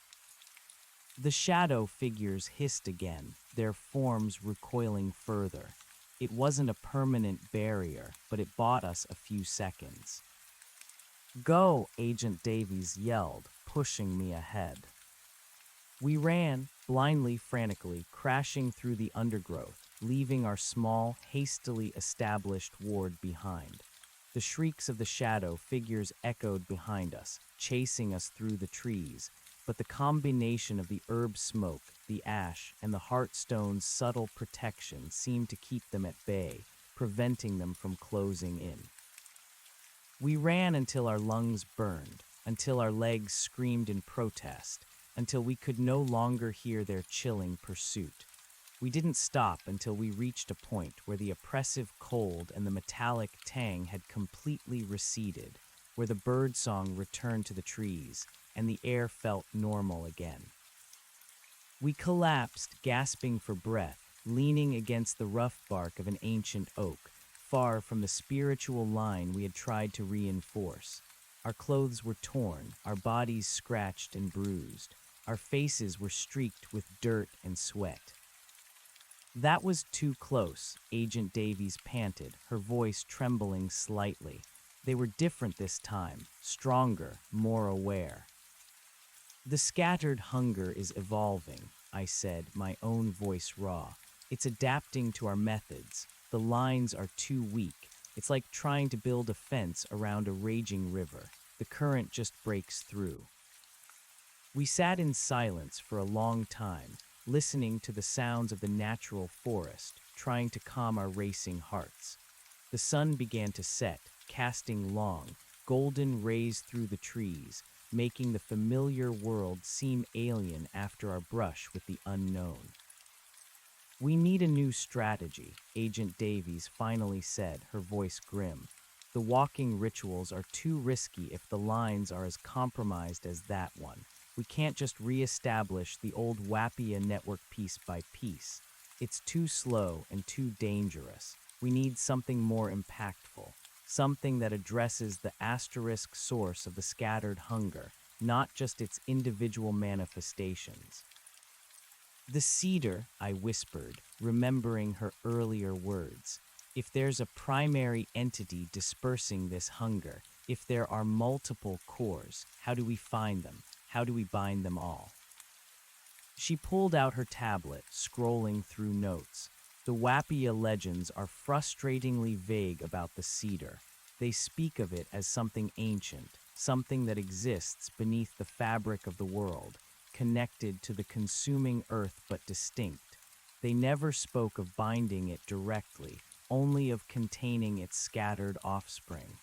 [SPEAKER 1] The shadow figures hissed again, their forms recoiling further. It wasn't a permanent barrier, but it bought us a few seconds. "Go," Agent Davies yelled, pushing me ahead. We ran, blindly, frantically, crashing through the undergrowth, leaving our small, hastily established ward behind. The shrieks of the shadow figures echoed behind us, chasing us through the trees, but the combination of the herb smoke, the ash, and the Heartstone's subtle protection seemed to keep them at bay, preventing them from closing in. We ran until our lungs burned, until our legs screamed in protest, until we could no longer hear their chilling pursuit. We didn't stop until we reached a point where the oppressive cold and the metallic tang had completely receded, where the birdsong returned to the trees, and the air felt normal again. We collapsed, gasping for breath, leaning against the rough bark of an ancient oak, far from the spiritual line we had tried to reinforce. Our clothes were torn, our bodies scratched and bruised. Our faces were streaked with dirt and sweat. "That was too close," Agent Davies panted, her voice trembling slightly. "They were different this time, stronger, more aware." "The scattered hunger is evolving," I said, my own voice raw. "It's adapting to our methods. The lines are too weak. It's like trying to build a fence around a raging river. The current just breaks through." We sat in silence for a long time, listening to the sounds of the natural forest, trying to calm our racing hearts. The sun began to set, casting long, golden rays through the trees, making the familiar world seem alien after our brush with the unknown. "We need a new strategy," Agent Davies finally said, her voice grim. "The walking rituals are too risky if the lines are as compromised as that one. We can't just re-establish the old Wappia network piece by piece. It's too slow and too dangerous. We need something more impactful, something that addresses the asterisk source of the scattered hunger, not just its individual manifestations." "The cedar," I whispered, remembering her earlier words. "If there's a primary entity dispersing this hunger, if there are multiple cores, how do we find them? How do we bind them all?" She pulled out her tablet, scrolling through notes. "The Wappia legends are frustratingly vague about the cedar. They speak of it as something ancient, something that exists beneath the fabric of the world, connected to the consuming earth but distinct. They never spoke of binding it directly, only of containing its scattered offspring."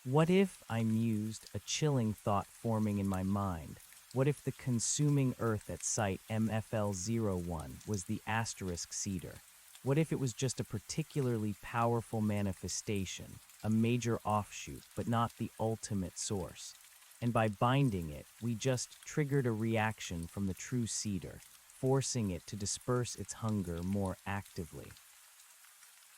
[SPEAKER 1] "What if," I mused, a chilling thought forming in my mind, what if the consuming earth at site MFL01 was the asterisk cedar? What if it was just a particularly powerful manifestation, a major offshoot, but not the ultimate source? And by binding it, we just triggered a reaction from the true cedar, forcing it to disperse its hunger more actively.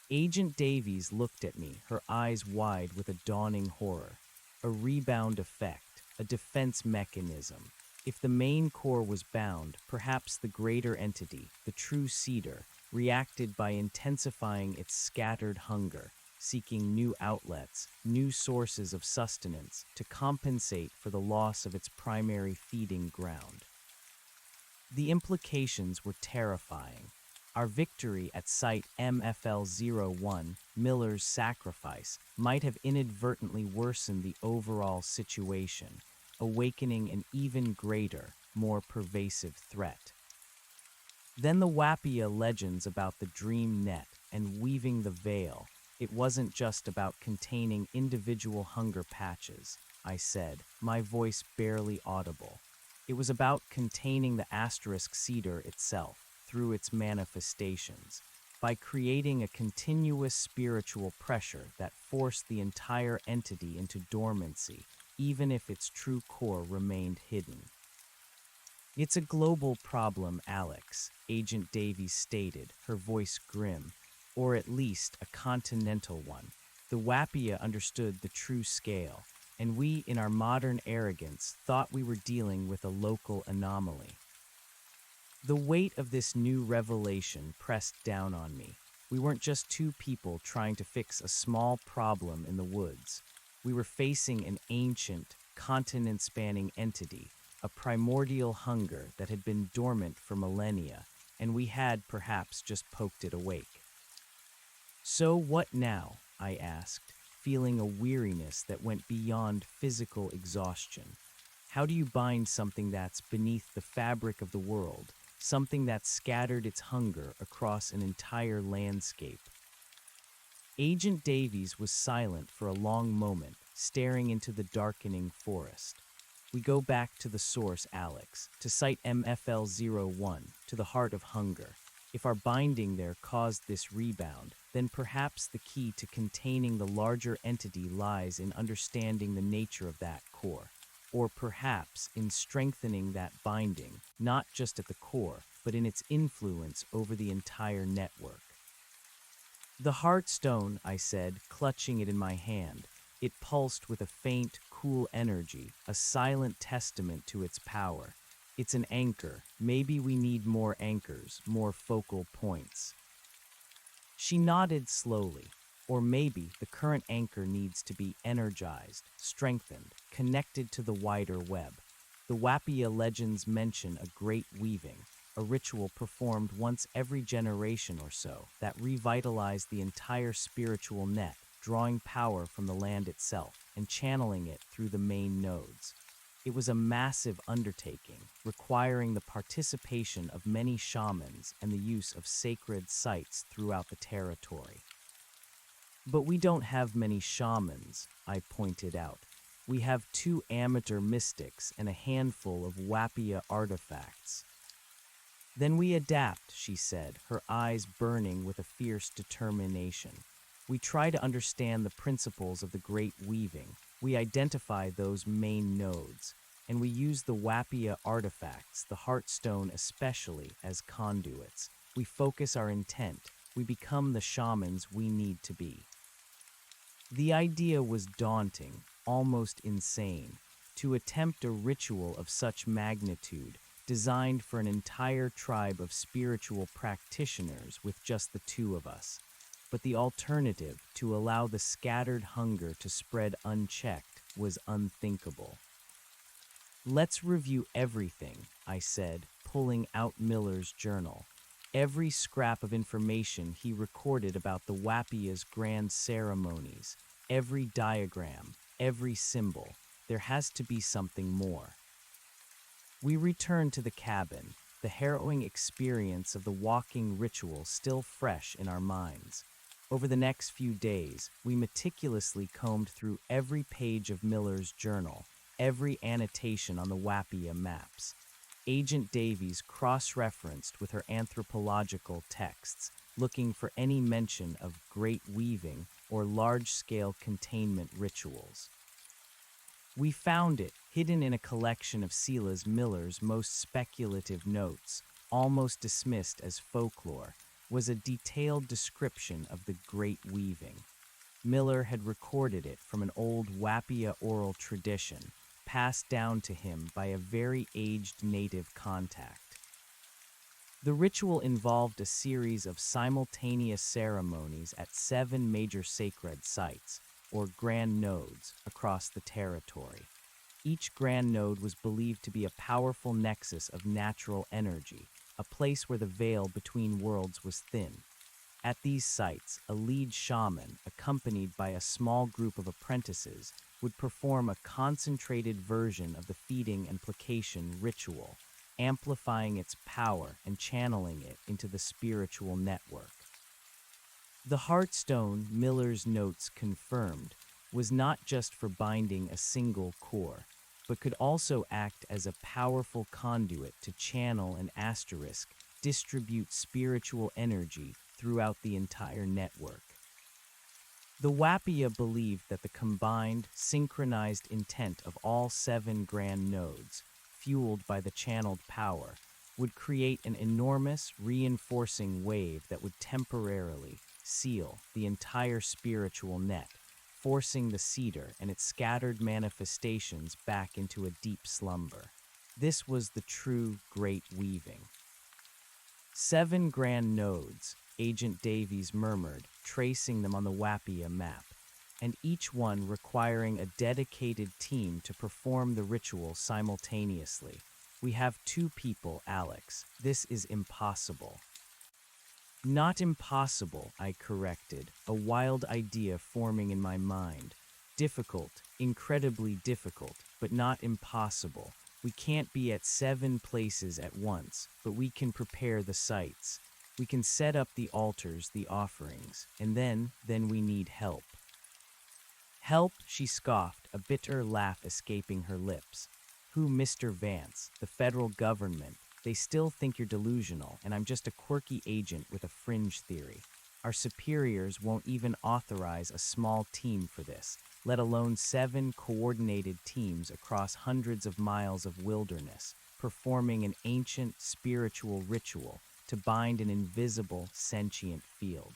[SPEAKER 1] Agent Davies looked at me, her eyes wide with a dawning horror. A rebound effect, a defense mechanism. If the main core was bound, perhaps the greater entity, the true cedar, reacted by intensifying its scattered hunger, seeking new outlets, new sources of sustenance to compensate for the loss of its primary feeding ground. The implications were terrifying. Our victory at site MFL01, Miller's sacrifice, might have inadvertently worsened the overall situation, awakening an even greater, more pervasive threat. Then the Wappia legends about the dream net and weaving the veil. It wasn't just about containing individual hunger patches, I said, my voice barely audible. It was about containing the asterisk cedar itself, through its manifestations, by creating a continuous spiritual pressure that forced the entire entity into dormancy, even if its true core remained hidden. "It's a global problem, Alex," Agent Davies stated, her voice grim, "or at least a continental one. The Wappia understood the true scale, and we, in our modern arrogance, thought we were dealing with a local anomaly." The weight of this new revelation pressed down on me. We weren't just two people trying to fix a small problem in the woods. We were facing an ancient, continent-spanning entity, a primordial hunger that had been dormant for millennia, and we had perhaps just poked it awake. "So what now?" I asked, feeling a weariness that went beyond physical exhaustion. "How do you bind something that's beneath the fabric of the world, something that scattered its hunger across an entire landscape?" Agent Davies was silent for a long moment, staring into the darkening forest. We go back to the source, Alex, to Site MFL01, to the heart of hunger. If our binding there caused this rebound, then perhaps the key to containing the larger entity lies in understanding the nature of that core. Or perhaps in strengthening that binding, not just at the core, but in its influence over the entire network. The Heartstone, I said, clutching it in my hand. It pulsed with a faint, cool energy, a silent testament to its power. It's an anchor. Maybe we need more anchors, more focal points. She nodded slowly. Or maybe the current anchor needs to be energized, strengthened, connected to the wider web. The Wapia legends mention a great weaving, a ritual performed once every generation or so that revitalized the entire spiritual net, drawing power from the land itself and channeling it through the main nodes. It was a massive undertaking, requiring the participation of many shamans and the use of sacred sites throughout the territory. But we don't have many shamans, I pointed out. We have 2 amateur mystics and a handful of Wapia artifacts. Then we adapt, she said, her eyes burning with a fierce determination. We try to understand the principles of the great weaving. We identify those main nodes, and we use the Wapia artifacts, the Heartstone especially, as conduits. We focus our intent. We become the shamans we need to be. The idea was daunting, almost insane, to attempt a ritual of such magnitude, designed for an entire tribe of spiritual practitioners with just the 2 of us. But the alternative, to allow the scattered hunger to spread unchecked, was unthinkable. Let's review everything, I said, pulling out Miller's journal. Every scrap of information he recorded about the Wapia's grand ceremonies, every diagram, every symbol. There has to be something more. We returned to the cabin, the harrowing experience of the walking ritual still fresh in our minds. Over the next few days, we meticulously combed through every page of Miller's journal, every annotation on the Wapia maps. Agent Davies cross-referenced with her anthropological texts, looking for any mention of great weaving or large-scale containment rituals. We found it, hidden in a collection of Silas Miller's most speculative notes, almost dismissed as folklore, was a detailed description of the great weaving. Miller had recorded it from an old Wapia oral tradition, passed down to him by a very aged native contact. The ritual involved a series of simultaneous ceremonies at 7 major sacred sites, or grand nodes, across the territory. Each grand node was believed to be a powerful nexus of natural energy, a place where the veil between worlds was thin. At these sites, a lead shaman, accompanied by a small group of apprentices, would perform a concentrated version of the feeding and placation ritual, amplifying its power and channeling it into the spiritual network. The Heartstone, Miller's notes confirmed, was not just for binding a single core, but could also act as a powerful conduit to channel and distribute spiritual energy throughout the entire network. The Wapia believed that the combined, synchronized intent of all 7 grand nodes, fueled by the channeled power, would create an enormous, reinforcing wave that would temporarily seal the entire spiritual net, forcing the cedar and its scattered manifestations back into a deep slumber. This was the true great weaving. 7 grand nodes, Agent Davies murmured, tracing them on the Wapia map, and each one requiring a dedicated team to perform the ritual simultaneously. We have 2 people, Alex. This is impossible. Not impossible, I corrected, a wild idea forming in my mind. Difficult, incredibly difficult, but not impossible. We can't be at 7 places at once, but we can prepare the sites. We can set up the altars, the offerings, and then we need help. Help, she scoffed, a bitter laugh escaping her lips. Who, Mr. Vance? The federal government. They still think you're delusional, and I'm just a quirky agent with a fringe theory. Our superiors won't even authorize a small team for this, let alone 7 coordinated teams across hundreds of miles of wilderness, performing an ancient spiritual ritual to bind an invisible, sentient field.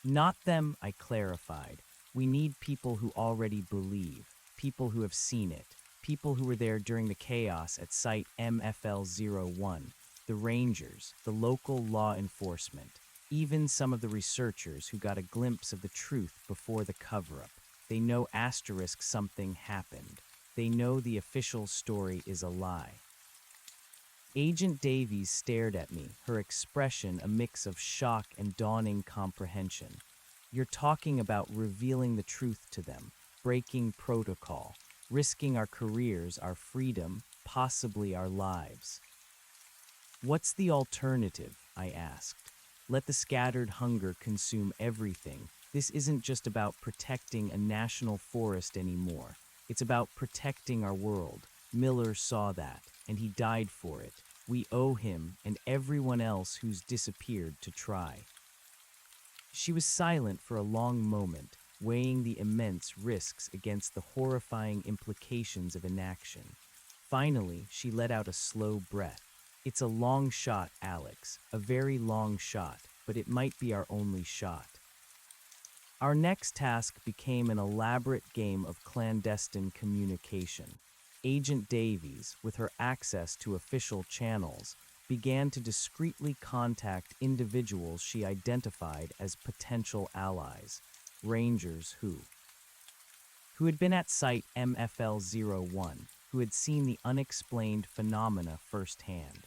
[SPEAKER 1] Not them, I clarified. We need people who already believe, people who have seen it, people who were there during the chaos at Site MFL-01, the rangers, the local law enforcement, even some of the researchers who got a glimpse of the truth before the cover-up. They know something happened. They know the official story is a lie. Agent Davies stared at me, her expression a mix of shock and dawning comprehension. You're talking about revealing the truth to them, breaking protocol, risking our careers, our freedom, possibly our lives. What's the alternative? I asked. Let the scattered hunger consume everything. This isn't just about protecting a national forest anymore. It's about protecting our world. Miller saw that, and he died for it. We owe him and everyone else who's disappeared to try. She was silent for a long moment, weighing the immense risks against the horrifying implications of inaction. Finally, she let out a slow breath. It's a long shot, Alex, a very long shot, but it might be our only shot. Our next task became an elaborate game of clandestine communication. Agent Davies, with her access to official channels, began to discreetly contact individuals she identified as potential allies, rangers who had been at Site MFL-01, who had seen the unexplained phenomena firsthand,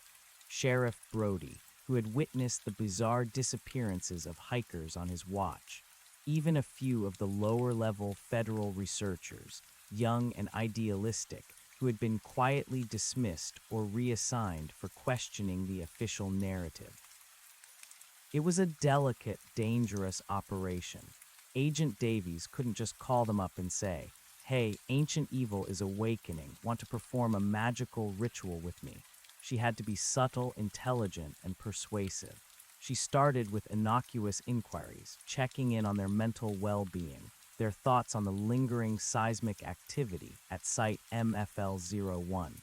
[SPEAKER 1] Sheriff Brody, who had witnessed the bizarre disappearances of hikers on his watch, even a few of the lower-level federal researchers, young and idealistic, who had been quietly dismissed or reassigned for questioning the official narrative. It was a delicate, dangerous operation. Agent Davies couldn't just call them up and say, "Hey, ancient evil is awakening, want to perform a magical ritual with me." She had to be subtle, intelligent, and persuasive. She started with innocuous inquiries, checking in on their mental well-being, their thoughts on the lingering seismic activity at Site MFL-01.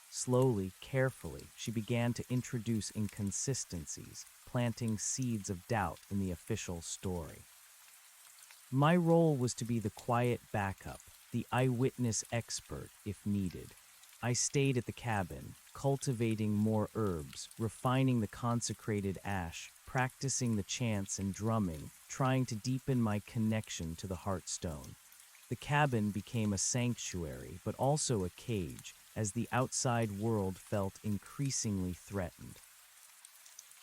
[SPEAKER 1] Slowly, carefully, she began to introduce inconsistencies, planting seeds of doubt in the official story. My role was to be the quiet backup, the eyewitness expert if needed. I stayed at the cabin, cultivating more herbs, refining the consecrated ash, practicing the chants and drumming, trying to deepen my connection to the Heartstone. The cabin became a sanctuary, but also a cage, as the outside world felt increasingly threatened.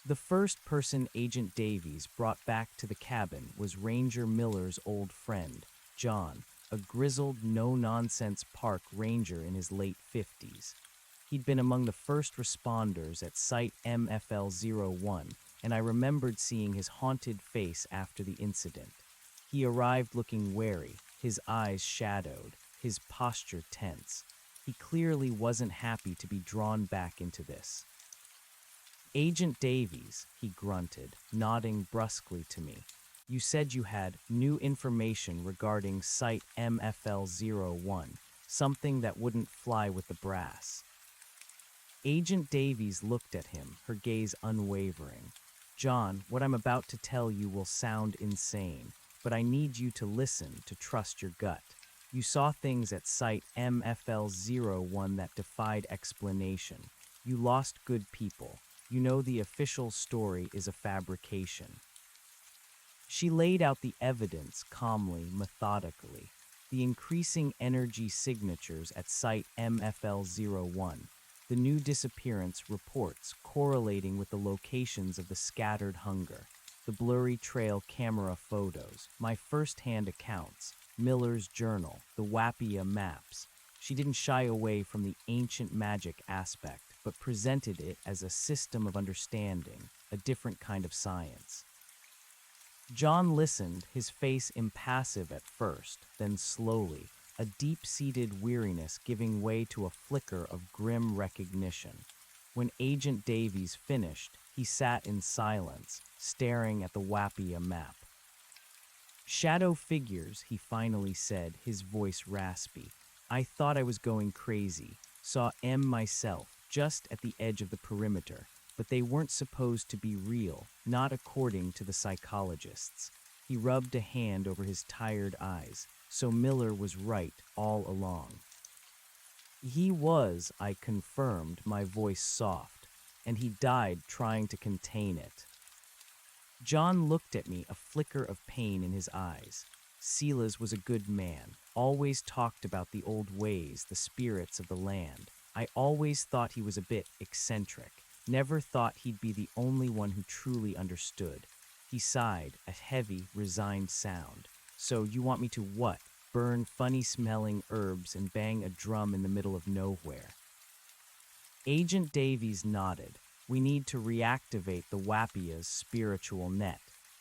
[SPEAKER 1] The first person Agent Davies brought back to the cabin was Ranger Miller's old friend, John, a grizzled, no-nonsense park ranger in his late 50s. He'd been among the first responders at Site MFL-01, and I remembered seeing his haunted face after the incident. He arrived looking wary, his eyes shadowed, his posture tense. He clearly wasn't happy to be drawn back into this. "Agent Davies," he grunted, nodding brusquely to me. "You said you had new information regarding Site MFL-01, something that wouldn't fly with the brass." Agent Davies looked at him, her gaze unwavering. "John, what I'm about to tell you will sound insane, but I need you to listen, to trust your gut. You saw things at Site MFL-01 that defied explanation. You lost good people. You know the official story is a fabrication." She laid out the evidence calmly, methodically. The increasing energy signatures at Site MFL-01, the new disappearance reports correlating with the locations of the scattered hunger, the blurry trail camera photos, my first-hand accounts, Miller's journal, the Wapia maps. She didn't shy away from the ancient magic aspect, but presented it as a system of understanding, a different kind of science. John listened, his face impassive at first, then slowly, a deep-seated weariness giving way to a flicker of grim recognition. When Agent Davies finished, he sat in silence, staring at the Wappia map. "Shadow figures," he finally said, his voice raspy. "I thought I was going crazy. Saw M myself, just at the edge of the perimeter. But they weren't supposed to be real, not according to the psychologists." He rubbed a hand over his tired eyes. So Miller was right all along. "He was," I confirmed, my voice soft, "and he died trying to contain it." John looked at me, a flicker of pain in his eyes. "Silas was a good man, always talked about the old ways, the spirits of the land. I always thought he was a bit eccentric. Never thought he'd be the only one who truly understood." He sighed, a heavy, resigned sound. "So you want me to what? Burn funny-smelling herbs and bang a drum in the middle of nowhere?" Agent Davies nodded. "We need to reactivate the Wappia's spiritual net.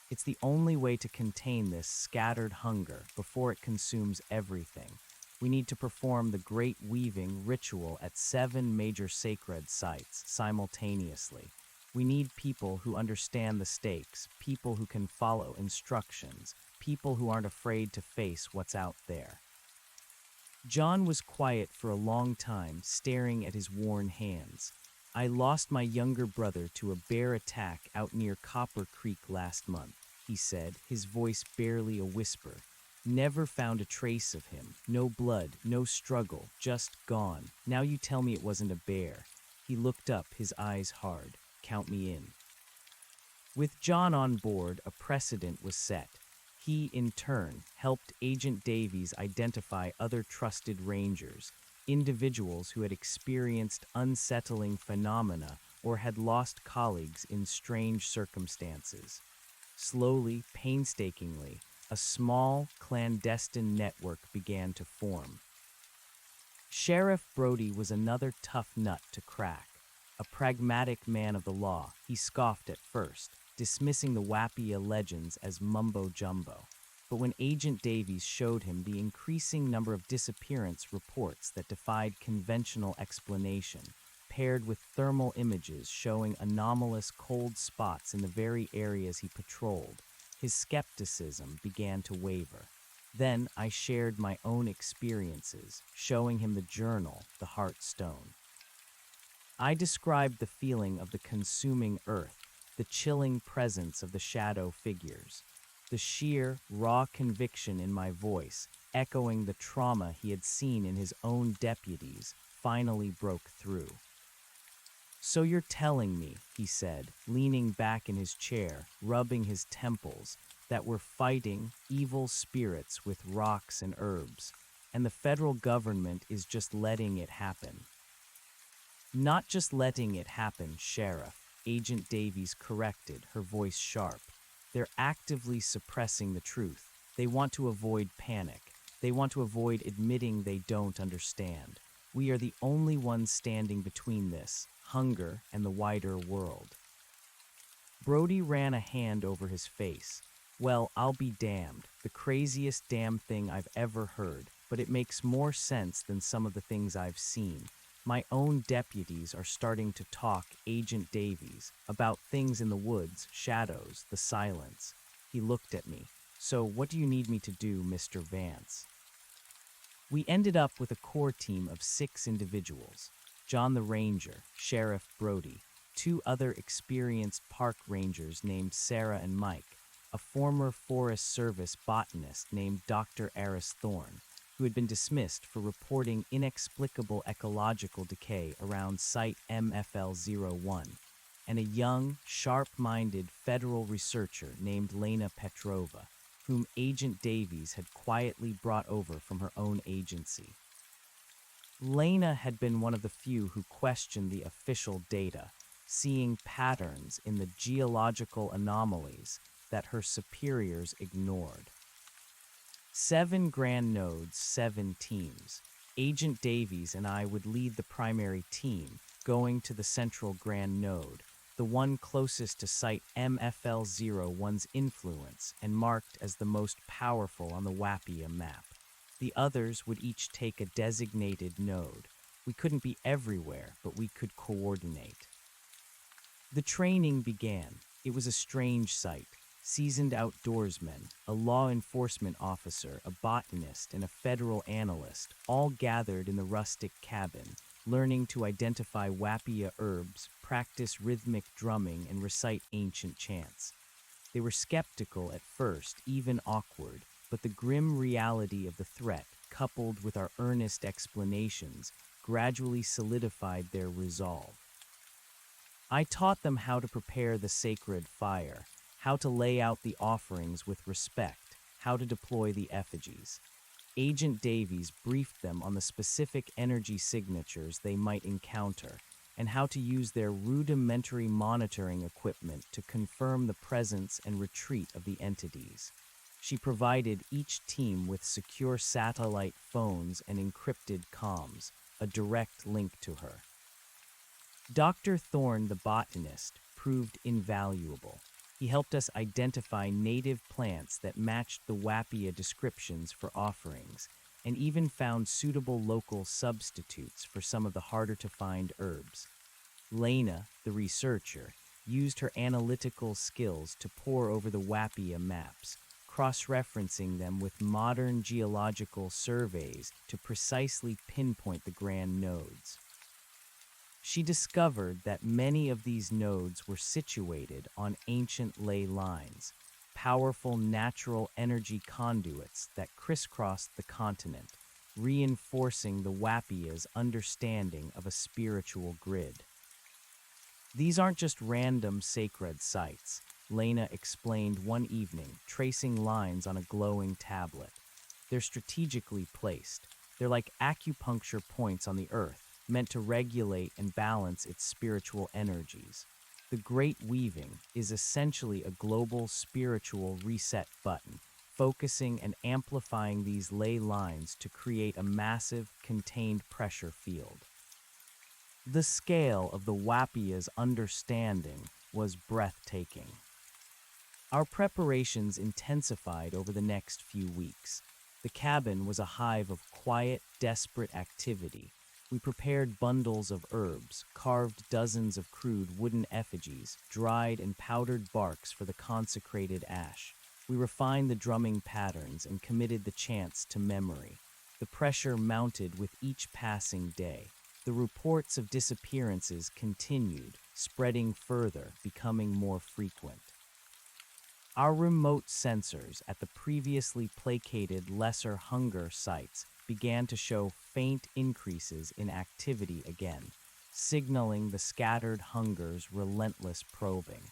[SPEAKER 1] It's the only way to contain this scattered hunger before it consumes everything. We need to perform the Great Weaving ritual at 7 major sacred sites simultaneously. We need people who understand the stakes, people who can follow instructions, people who aren't afraid to face what's out there." John was quiet for a long time, staring at his worn hands. "I lost my younger brother to a bear attack out near Copper Creek last month," he said, his voice barely a whisper. "Never found a trace of him. No blood, no struggle, just gone. Now you tell me it wasn't a bear." He looked up, his eyes hard. "Count me in." With John on board, a precedent was set. He, in turn, helped Agent Davies identify other trusted rangers, individuals who had experienced unsettling phenomena or had lost colleagues in strange circumstances. Slowly, painstakingly, a small, clandestine network began to form. Sheriff Brody was another tough nut to crack. A pragmatic man of the law, he scoffed at first, dismissing the Wappia legends as mumbo-jumbo. But when Agent Davies showed him the increasing number of disappearance reports that defied conventional explanation, paired with thermal images showing anomalous cold spots in the very areas he patrolled, his skepticism began to waver. Then I shared my own experiences, showing him the journal, the Heartstone. I described the feeling of the consuming earth, the chilling presence of the shadow figures. The sheer, raw conviction in my voice, echoing the trauma he had seen in his own deputies, finally broke through. "So you're telling me," he said, leaning back in his chair, rubbing his temples, "that we're fighting evil spirits with rocks and herbs, and the federal government is just letting it happen?" "Not just letting it happen, Sheriff," Agent Davies corrected, her voice sharp. "They're actively suppressing the truth. They want to avoid panic. They want to avoid admitting they don't understand. We are the only ones standing between this, hunger, and the wider world." Brody ran a hand over his face. "Well, I'll be damned. The craziest damn thing I've ever heard, but it makes more sense than some of the things I've seen. My own deputies are starting to talk, Agent Davies, about things in the woods, shadows, the silence." He looked at me. "So what do you need me to do, Mr. Vance?" We ended up with a core team of 6 individuals. John the Ranger, Sheriff Brody, 2 other experienced park rangers named Sarah and Mike, a former Forest Service botanist named Dr. Aris Thorne, who had been dismissed for reporting inexplicable ecological decay around Site MFL-01, and a young, sharp-minded federal researcher named Lena Petrova, whom Agent Davies had quietly brought over from her own agency. Lena had been one of the few who questioned the official data, seeing patterns in the geological anomalies that her superiors ignored. 7 grand nodes, 7 teams. Agent Davies and I would lead the primary team, going to the central grand node, the the one closest to Site MFL01's influence and marked as the most powerful on the Wapia map. The others would each take a designated node. We couldn't be everywhere, but we could coordinate. The training began. It was a strange sight. Seasoned outdoorsmen, a law enforcement officer, a botanist, and a federal analyst, all gathered in the rustic cabin, learning to identify Wapia herbs, practice rhythmic drumming, and recite ancient chants. They were skeptical at first, even awkward, but the grim reality of the threat, coupled with our earnest explanations, gradually solidified their resolve. I taught them how to prepare the sacred fire, how to lay out the offerings with respect, how to deploy the effigies. Agent Davies briefed them on the specific energy signatures they might encounter and how to use their rudimentary monitoring equipment to confirm the presence and retreat of the entities. She provided each team with secure satellite phones and encrypted comms, a direct link to her. Dr. Thorne, the botanist, proved invaluable. He helped us identify native plants that matched the Wapia descriptions for offerings, and even found suitable local substitutes for some of the harder-to-find herbs. Lena, the researcher, used her analytical skills to pore over the Wapia maps, cross-referencing them with modern geological surveys to precisely pinpoint the grand nodes. She discovered that many of these nodes were situated on ancient ley lines, powerful natural energy conduits that crisscrossed the continent, reinforcing the Wapia's understanding of a spiritual grid. These aren't just random sacred sites, Lena explained one evening, tracing lines on a glowing tablet. They're strategically placed. They're like acupuncture points on the earth, meant to regulate and balance its spiritual energies. The Great Weaving is essentially a global spiritual reset button, focusing and amplifying these ley lines to create a massive, contained pressure field. The scale of the Wapia's understanding was breathtaking. Our preparations intensified over the next few weeks. The cabin was a hive of quiet, desperate activity. We prepared bundles of herbs, carved dozens of crude wooden effigies, dried and powdered barks for the consecrated ash. We refined the drumming patterns and committed the chants to memory. The pressure mounted with each passing day. The reports of disappearances continued, spreading further, becoming more frequent. Our remote sensors at the previously placated lesser hunger sites began to show faint increases in activity again, signaling the scattered hunger's relentless probing.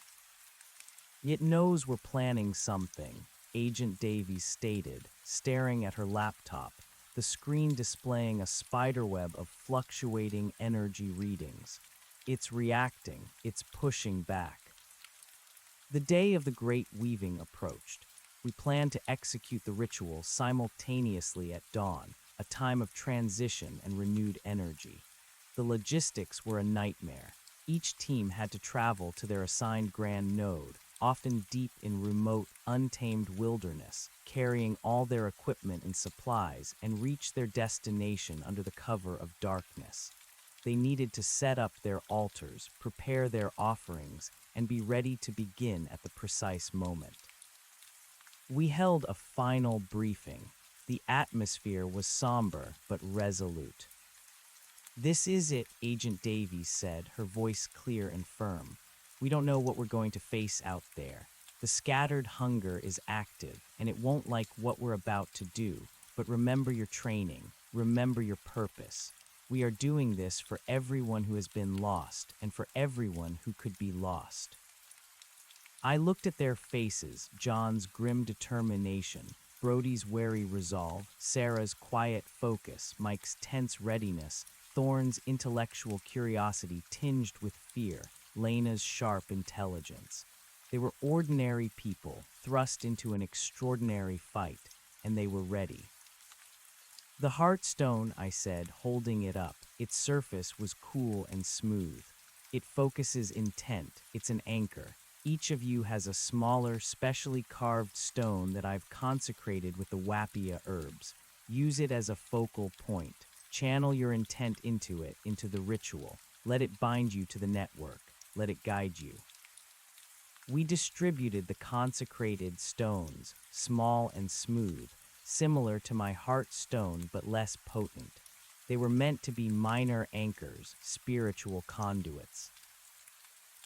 [SPEAKER 1] "It knows we're planning something," Agent Davies stated, staring at her laptop, the screen displaying a spiderweb of fluctuating energy readings. "It's reacting, it's pushing back." The day of the Great Weaving approached. We planned to execute the ritual simultaneously at dawn, a time of transition and renewed energy. The logistics were a nightmare. Each team had to travel to their assigned grand node, often deep in remote, untamed wilderness, carrying all their equipment and supplies, and reach their destination under the cover of darkness. They needed to set up their altars, prepare their offerings, and be ready to begin at the precise moment. We held a final briefing. The atmosphere was somber but resolute. "This is it," Agent Davies said, her voice clear and firm. "We don't know what we're going to face out there. The scattered hunger is active, and it won't like what we're about to do. But remember your training. Remember your purpose. We are doing this for everyone who has been lost, and for everyone who could be lost." I looked at their faces, John's grim determination, Brody's wary resolve, Sarah's quiet focus, Mike's tense readiness, Thorne's intellectual curiosity tinged with fear, Lena's sharp intelligence. They were ordinary people, thrust into an extraordinary fight, and they were ready. "The Heartstone," I said, holding it up. Its surface was cool and smooth. It focuses intent. It's an anchor. Each of you has a smaller, specially carved stone that I've consecrated with the wapia herbs. Use it as a focal point. Channel your intent into it, into the ritual. Let it bind you to the network. Let it guide you. We distributed the consecrated stones, small and smooth, similar to my heart stone but less potent. They were meant to be minor anchors, spiritual conduits.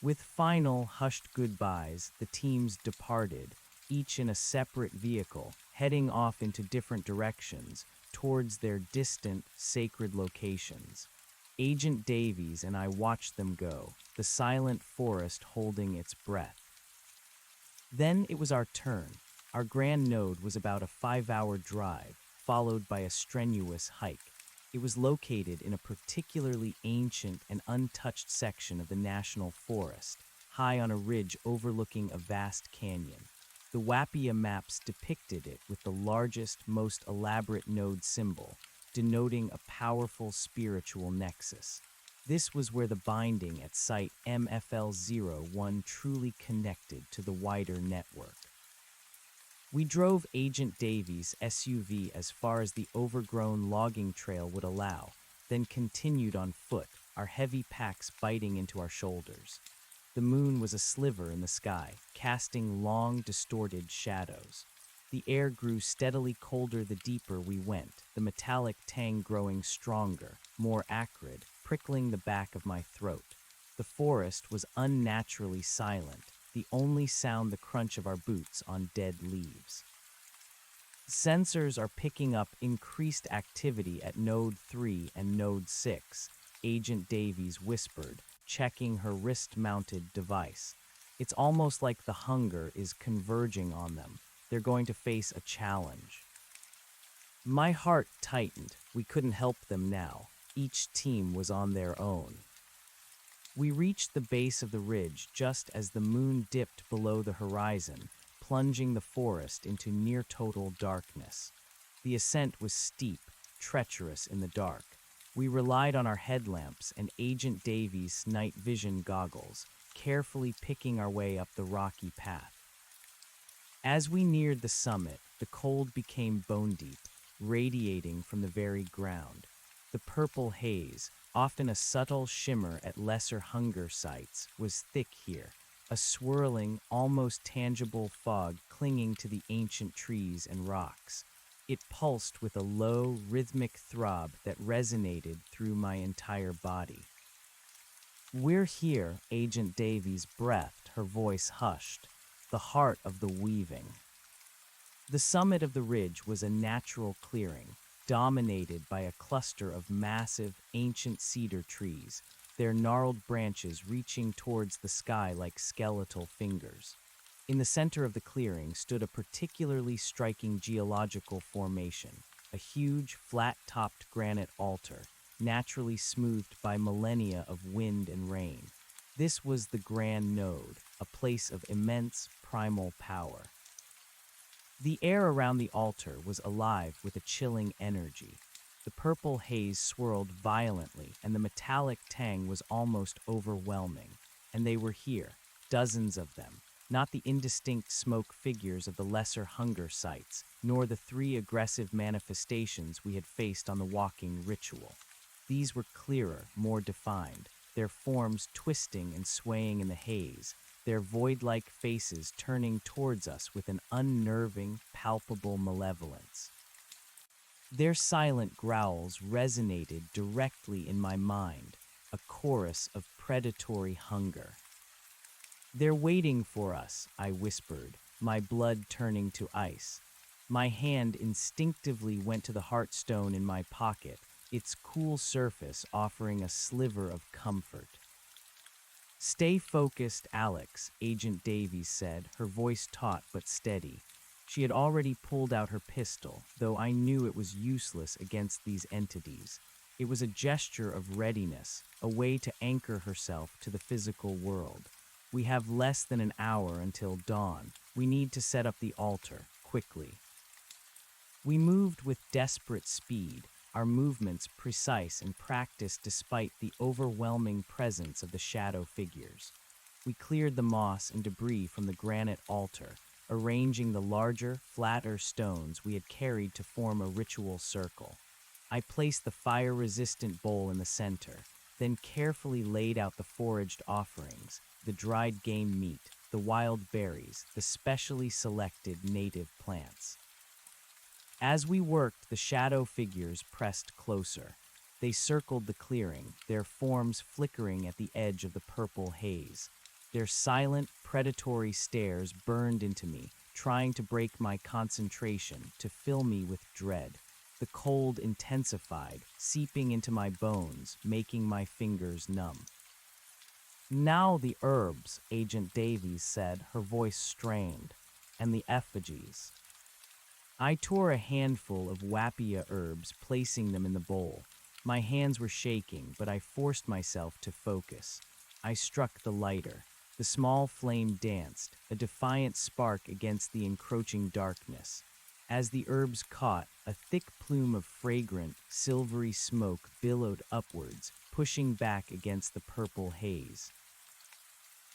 [SPEAKER 1] With final, hushed goodbyes, the teams departed, each in a separate vehicle, heading off into different directions, towards their distant, sacred locations. Agent Davies and I watched them go, the silent forest holding its breath. Then it was our turn. Our grand node was about a 5-hour drive, followed by a strenuous hike. It was located in a particularly ancient and untouched section of the national forest, high on a ridge overlooking a vast canyon. The Wapia maps depicted it with the largest, most elaborate node symbol, denoting a powerful spiritual nexus. This was where the binding at site MFL01 truly connected to the wider network. We drove Agent Davies' SUV as far as the overgrown logging trail would allow, then continued on foot, our heavy packs biting into our shoulders. The moon was a sliver in the sky, casting long, distorted shadows. The air grew steadily colder the deeper we went, the metallic tang growing stronger, more acrid, prickling the back of my throat. The forest was unnaturally silent, the only sound the crunch of our boots on dead leaves. Sensors are picking up increased activity at Node 3 and Node 6, Agent Davies whispered, checking her wrist-mounted device. It's almost like the hunger is converging on them. They're going to face a challenge. My heart tightened. We couldn't help them now. Each team was on their own. We reached the base of the ridge just as the moon dipped below the horizon, plunging the forest into near-total darkness. The ascent was steep, treacherous in the dark. We relied on our headlamps and Agent Davies' night vision goggles, carefully picking our way up the rocky path. As we neared the summit, the cold became bone-deep, radiating from the very ground. The purple haze, often a subtle shimmer at lesser hunger sites, was thick here, a swirling, almost tangible fog clinging to the ancient trees and rocks. It pulsed with a low, rhythmic throb that resonated through my entire body. "We're here," Agent Davies breathed, her voice hushed, the heart of the weaving. The summit of the ridge was a natural clearing, dominated by a cluster of massive, ancient cedar trees, their gnarled branches reaching towards the sky like skeletal fingers. In the center of the clearing stood a particularly striking geological formation, a huge, flat-topped granite altar, naturally smoothed by millennia of wind and rain. This was the Grand Node, a place of immense, primal power. The air around the altar was alive with a chilling energy. The purple haze swirled violently, and the metallic tang was almost overwhelming. And they were here, dozens of them, not the indistinct smoke figures of the lesser hunger sites, nor the 3 aggressive manifestations we had faced on the walking ritual. These were clearer, more defined, their forms twisting and swaying in the haze, their void-like faces turning towards us with an unnerving, palpable malevolence. Their silent growls resonated directly in my mind, a chorus of predatory hunger. "They're waiting for us," I whispered, my blood turning to ice. My hand instinctively went to the heartstone in my pocket, its cool surface offering a sliver of comfort. "Stay focused, Alex," Agent Davies said, her voice taut but steady. She had already pulled out her pistol, though I knew it was useless against these entities. It was a gesture of readiness, a way to anchor herself to the physical world. "We have less than an hour until dawn. We need to set up the altar, quickly." We moved with desperate speed, our movements precise and practiced despite the overwhelming presence of the shadow figures. We cleared the moss and debris from the granite altar, arranging the larger, flatter stones we had carried to form a ritual circle. I placed the fire-resistant bowl in the center, then carefully laid out the foraged offerings, the dried game meat, the wild berries, the specially selected native plants. As we worked, the shadow figures pressed closer. They circled the clearing, their forms flickering at the edge of the purple haze. Their silent, predatory stares burned into me, trying to break my concentration, to fill me with dread. The cold intensified, seeping into my bones, making my fingers numb. "Now the herbs," Agent Davies said, her voice strained, "and the effigies." I tore a handful of wapia herbs, placing them in the bowl. My hands were shaking, but I forced myself to focus. I struck the lighter. The small flame danced, a defiant spark against the encroaching darkness. As the herbs caught, a thick plume of fragrant, silvery smoke billowed upwards, pushing back against the purple haze.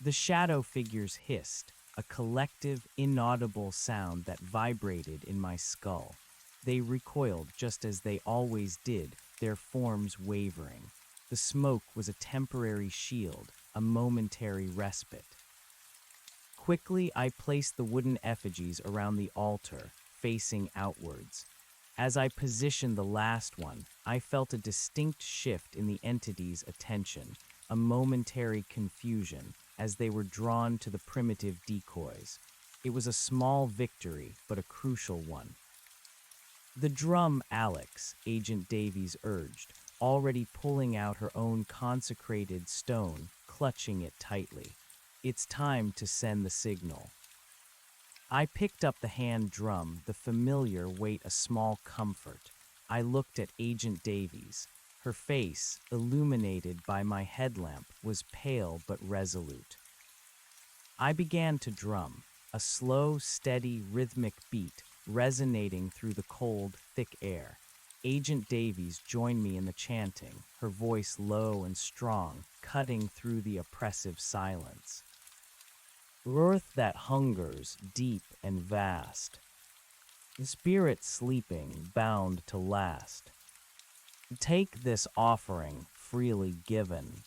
[SPEAKER 1] The shadow figures hissed, a collective, inaudible sound that vibrated in my skull. They recoiled just as they always did, their forms wavering. The smoke was a temporary shield, a momentary respite. Quickly, I placed the wooden effigies around the altar, facing outwards. As I positioned the last one, I felt a distinct shift in the entity's attention, a momentary confusion, as they were drawn to the primitive decoys. It was a small victory, but a crucial one. "The drum, Alex," Agent Davies urged, already pulling out her own consecrated stone, clutching it tightly. "It's time to send the signal." I picked up the hand drum, the familiar weight a small comfort. I looked at Agent Davies. Her face, illuminated by my headlamp, was pale but resolute. I began to drum, a slow, steady, rhythmic beat resonating through the cold, thick air. Agent Davies joined me in the chanting, her voice low and strong, cutting through the oppressive silence. "Earth that hungers, deep and vast, the spirit sleeping, bound to last. Take this offering, freely given,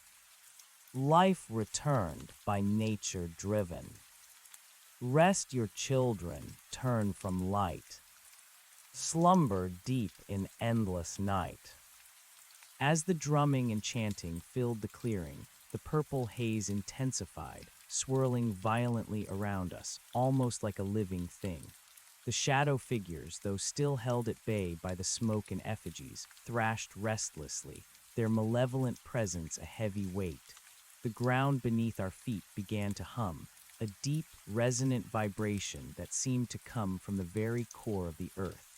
[SPEAKER 1] life returned, by nature driven. Rest your children, turn from light, slumber deep in endless night." As the drumming and chanting filled the clearing, the purple haze intensified, swirling violently around us, almost like a living thing. The shadow figures, though still held at bay by the smoke and effigies, thrashed restlessly, their malevolent presence a heavy weight. The ground beneath our feet began to hum, a deep, resonant vibration that seemed to come from the very core of the earth.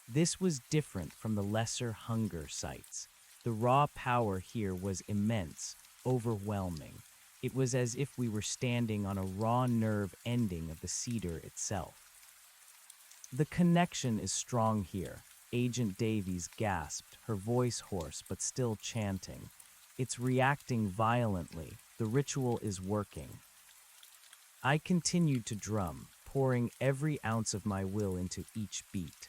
[SPEAKER 1] This was different from the lesser hunger sites. The raw power here was immense, overwhelming. It was as if we were standing on a raw nerve ending of the cedar itself. "The connection is strong here," Agent Davies gasped, her voice hoarse but still chanting. "It's reacting violently. The ritual is working." I continued to drum, pouring every ounce of my will into each beat.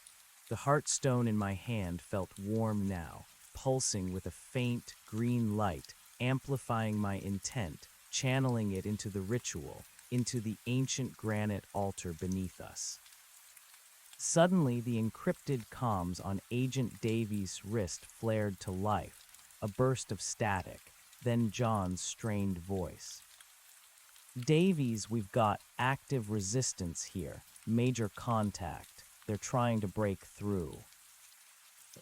[SPEAKER 1] The heartstone in my hand felt warm now, pulsing with a faint, green light, amplifying my intent, channeling it into the ritual, into the ancient granite altar beneath us. Suddenly, the encrypted comms on Agent Davies' wrist flared to life, a burst of static, then John's strained voice. "Davies, we've got active resistance here, major contact. They're trying to break through."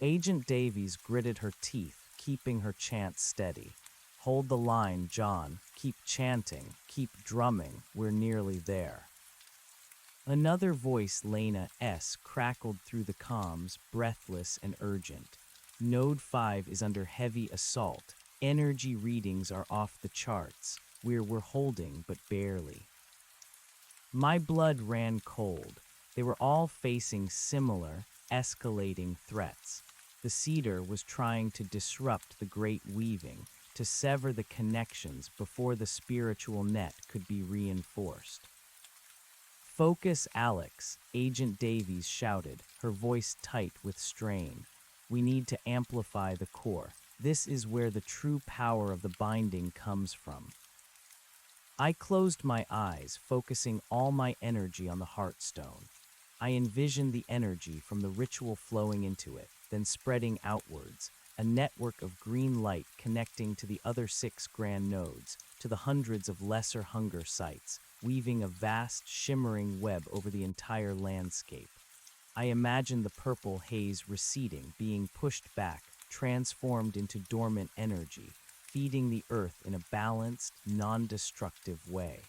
[SPEAKER 1] Agent Davies gritted her teeth, keeping her chant steady. "Hold the line, John. Keep chanting, keep drumming. We're nearly there." Another voice, Lena S., crackled through the comms, breathless and urgent. "Node 5 is under heavy assault. Energy readings are off the charts. We're holding, but barely." My blood ran cold. They were all facing similar, escalating threats. The cedar was trying to disrupt the great weaving, to sever the connections before the spiritual net could be reinforced. "Focus, Alex," Agent Davies shouted, her voice tight with strain. "We need to amplify the core. This is where the true power of the binding comes from." I closed my eyes, focusing all my energy on the Heartstone. I envisioned the energy from the ritual flowing into it, then spreading outwards, a network of green light connecting to the other 6 grand nodes, to the hundreds of lesser hunger sites, weaving a vast, shimmering web over the entire landscape. I imagined the purple haze receding, being pushed back, transformed into dormant energy, feeding the earth in a balanced, non-destructive way.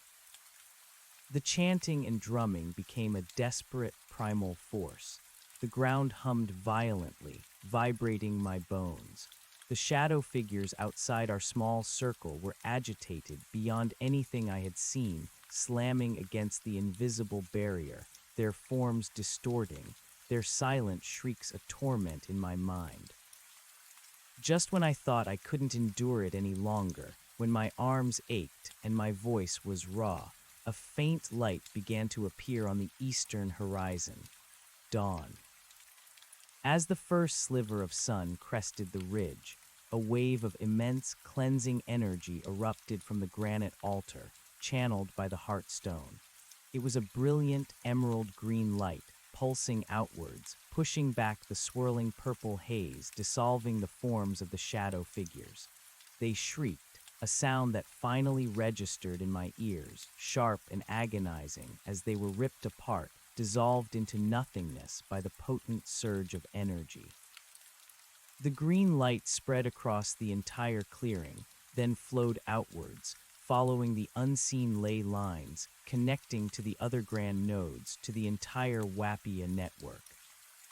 [SPEAKER 1] The chanting and drumming became a desperate, primal force. The ground hummed violently, vibrating my bones. The shadow figures outside our small circle were agitated beyond anything I had seen, slamming against the invisible barrier, their forms distorting, their silent shrieks a torment in my mind. Just when I thought I couldn't endure it any longer, when my arms ached and my voice was raw, a faint light began to appear on the eastern horizon. Dawn. As the first sliver of sun crested the ridge, a wave of immense, cleansing energy erupted from the granite altar, channeled by the Heartstone. It was a brilliant emerald green light, pulsing outwards, pushing back the swirling purple haze, dissolving the forms of the shadow figures. They shrieked, a sound that finally registered in my ears, sharp and agonizing, as they were ripped apart, dissolved into nothingness by the potent surge of energy. The green light spread across the entire clearing, then flowed outwards, following the unseen ley lines, connecting to the other grand nodes, to the entire Wapia network.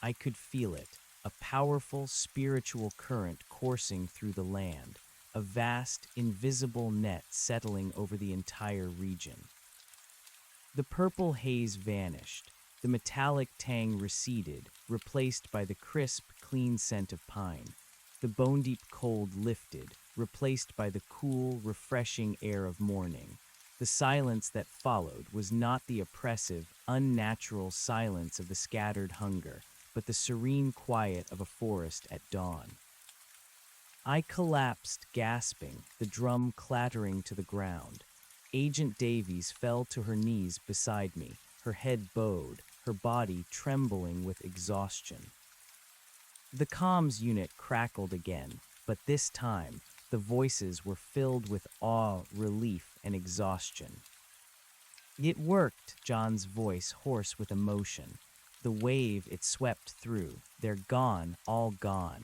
[SPEAKER 1] I could feel it, a powerful spiritual current coursing through the land, a vast, invisible net settling over the entire region. The purple haze vanished, the metallic tang receded, replaced by the crisp, clean scent of pine. The bone-deep cold lifted, replaced by the cool, refreshing air of morning. The silence that followed was not the oppressive, unnatural silence of the scattered hunger, but the serene quiet of a forest at dawn. I collapsed, gasping, the drum clattering to the ground. Agent Davies fell to her knees beside me, her head bowed, her body trembling with exhaustion. The comms unit crackled again, but this time, the voices were filled with awe, relief, and exhaustion. "It worked," John's voice hoarse with emotion. "The wave it swept through, they're gone, all gone."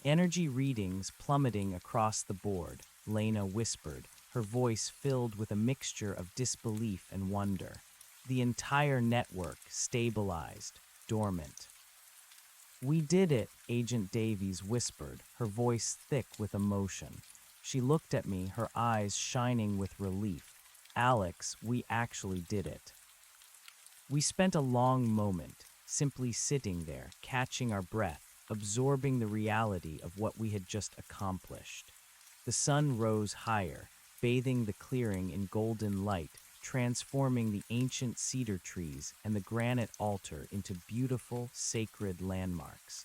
[SPEAKER 1] "Energy readings plummeting across the board," Lena whispered, her voice filled with a mixture of disbelief and wonder. "The entire network stabilized, dormant." "We did it," Agent Davies whispered, her voice thick with emotion. She looked at me, her eyes shining with relief. "Alex, we actually did it." We spent a long moment, simply sitting there, catching our breath, absorbing the reality of what we had just accomplished. The sun rose higher, bathing the clearing in golden light, transforming the ancient cedar trees and the granite altar into beautiful, sacred landmarks.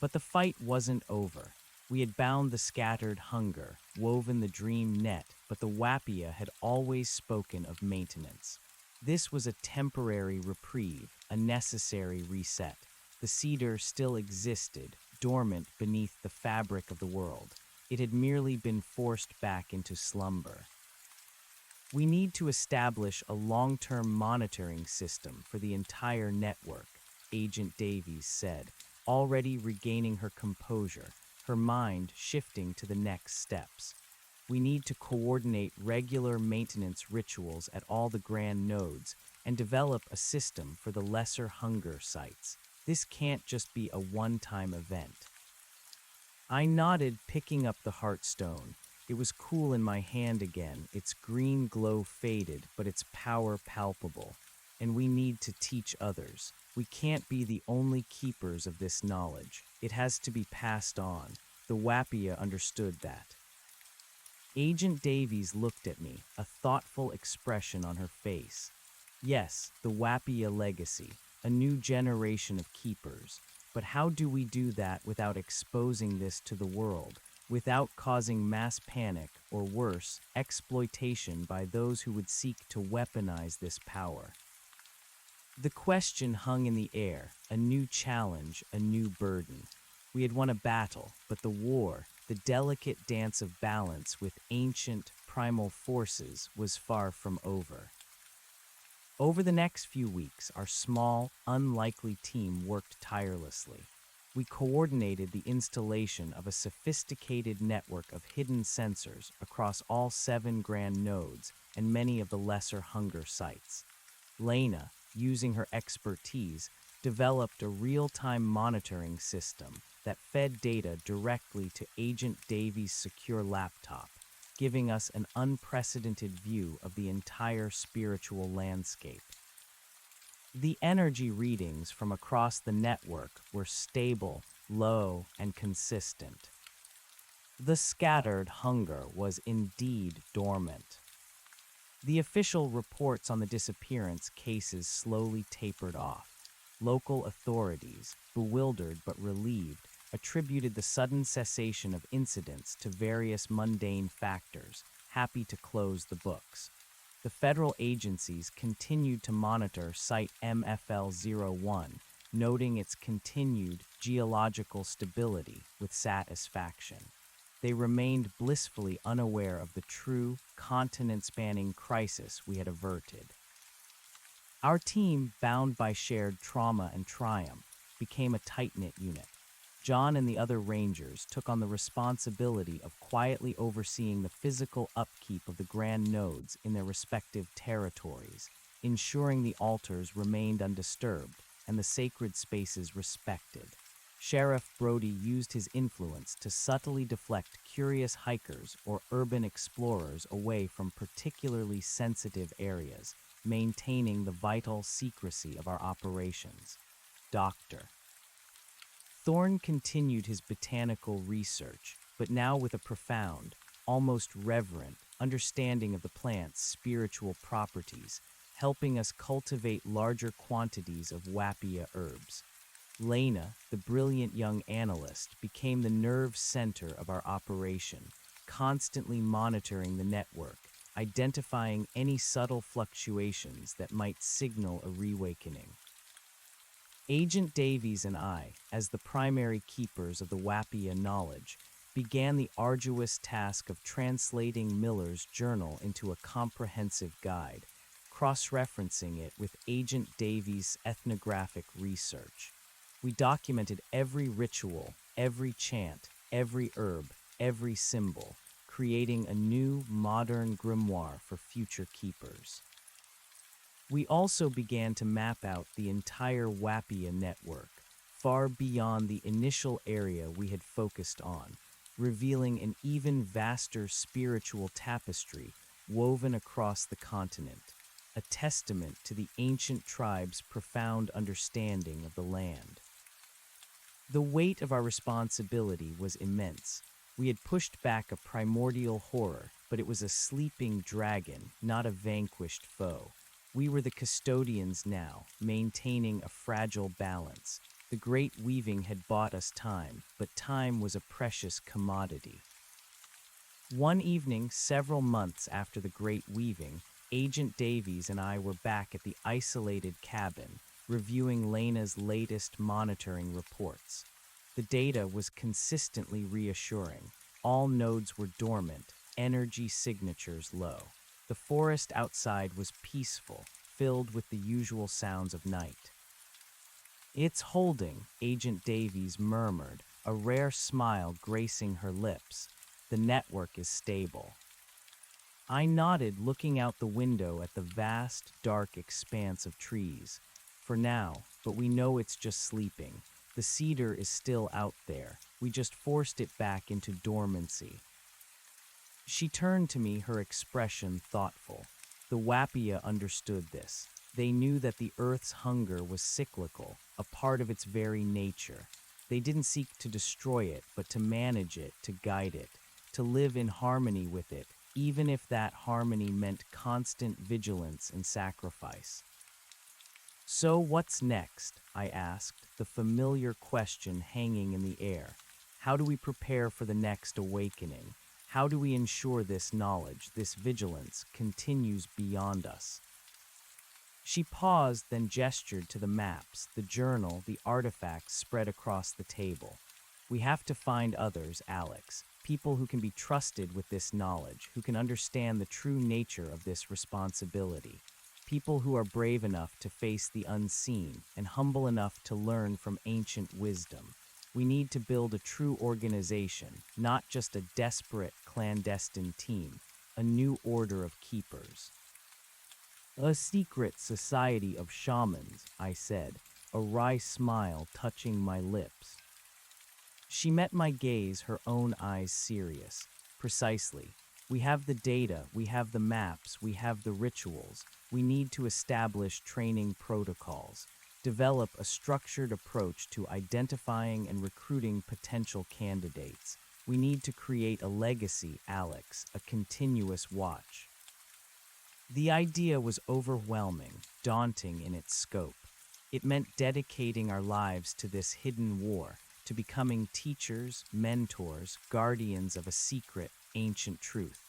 [SPEAKER 1] But the fight wasn't over. We had bound the scattered hunger, woven the dream net, but the Wapia had always spoken of maintenance. This was a temporary reprieve, a necessary reset. The cedar still existed, dormant beneath the fabric of the world. It had merely been forced back into slumber. "We need to establish a long-term monitoring system for the entire network," Agent Davies said, already regaining her composure, her mind shifting to the next steps. "We need to coordinate regular maintenance rituals at all the grand nodes and develop a system for the lesser hunger sites. This can't just be a one-time event." I nodded, picking up the Heartstone. It was cool in my hand again, its green glow faded, but its power palpable. and we need to teach others. We can't be the only keepers of this knowledge. It has to be passed on. The Wapia understood that. Agent Davies looked at me, a thoughtful expression on her face. Yes, the Wapia legacy, a new generation of keepers. But how do we do that without exposing this to the world, without causing mass panic, or worse, exploitation by those who would seek to weaponize this power? The question hung in the air, a new challenge, a new burden. We had won a battle, but the war, the delicate dance of balance with ancient, primal forces, was far from over. Over the next few weeks, our small, unlikely team worked tirelessly. We coordinated the installation of a sophisticated network of hidden sensors across all 7 grand nodes and many of the lesser hunger sites. Lena, using her expertise, developed a real-time monitoring system that fed data directly to Agent Davies' secure laptop, giving us an unprecedented view of the entire spiritual landscape. The energy readings from across the network were stable, low, and consistent. The scattered hunger was indeed dormant. The official reports on the disappearance cases slowly tapered off. Local authorities, bewildered but relieved, attributed the sudden cessation of incidents to various mundane factors, happy to close the books. The federal agencies continued to monitor Site MFL-01, noting its continued geological stability with satisfaction. They remained blissfully unaware of the true, continent-spanning crisis we had averted. Our team, bound by shared trauma and triumph, became a tight-knit unit. John and the other rangers took on the responsibility of quietly overseeing the physical upkeep of the grand nodes in their respective territories, ensuring the altars remained undisturbed and the sacred spaces respected. Sheriff Brody used his influence to subtly deflect curious hikers or urban explorers away from particularly sensitive areas, maintaining the vital secrecy of our operations. Dr. Thorne continued his botanical research, but now with a profound, almost reverent, understanding of the plant's spiritual properties, helping us cultivate larger quantities of Wapia herbs. Lena, the brilliant young analyst, became the nerve center of our operation, constantly monitoring the network, identifying any subtle fluctuations that might signal a reawakening. Agent Davies and I, as the primary keepers of the Wapia knowledge, began the arduous task of translating Miller's journal into a comprehensive guide, cross-referencing it with Agent Davies' ethnographic research. We documented every ritual, every chant, every herb, every symbol, creating a new, modern grimoire for future keepers. We also began to map out the entire Wapia network, far beyond the initial area we had focused on, revealing an even vaster spiritual tapestry woven across the continent, a testament to the ancient tribe's profound understanding of the land. The weight of our responsibility was immense. We had pushed back a primordial horror, but it was a sleeping dragon, not a vanquished foe. We were the custodians now, maintaining a fragile balance. The great weaving had bought us time, but time was a precious commodity. One evening, several months after the great weaving, Agent Davies and I were back at the isolated cabin, reviewing Lena's latest monitoring reports. The data was consistently reassuring. All nodes were dormant, energy signatures low. The forest outside was peaceful, filled with the usual sounds of night. "It's holding," Agent Davies murmured, a rare smile gracing her lips. "The network is stable." I nodded, looking out the window at the vast, dark expanse of trees. "For now, but we know it's just sleeping. The cedar is still out there. We just forced it back into dormancy." She turned to me, her expression thoughtful. The Wapia understood this. They knew that the Earth's hunger was cyclical, a part of its very nature. They didn't seek to destroy it, but to manage it, to guide it, to live in harmony with it, even if that harmony meant constant vigilance and sacrifice. So what's next? I asked, the familiar question hanging in the air. How do we prepare for the next awakening? How do we ensure this knowledge, this vigilance, continues beyond us? She paused, then gestured to the maps, the journal, the artifacts spread across the table. We have to find others, Alex, people who can be trusted with this knowledge, who can understand the true nature of this responsibility. People who are brave enough to face the unseen and humble enough to learn from ancient wisdom. We need to build a true organization, not just a desperate, clandestine team, a new order of keepers. A secret society of shamans, I said, a wry smile touching my lips. She met my gaze, her own eyes serious. Precisely. We have the data, we have the maps, we have the rituals. We need to establish training protocols, develop a structured approach to identifying and recruiting potential candidates. We need to create a legacy, Alex, a continuous watch. The idea was overwhelming, daunting in its scope. It meant dedicating our lives to this hidden war, to becoming teachers, mentors, guardians of a secret, ancient truth.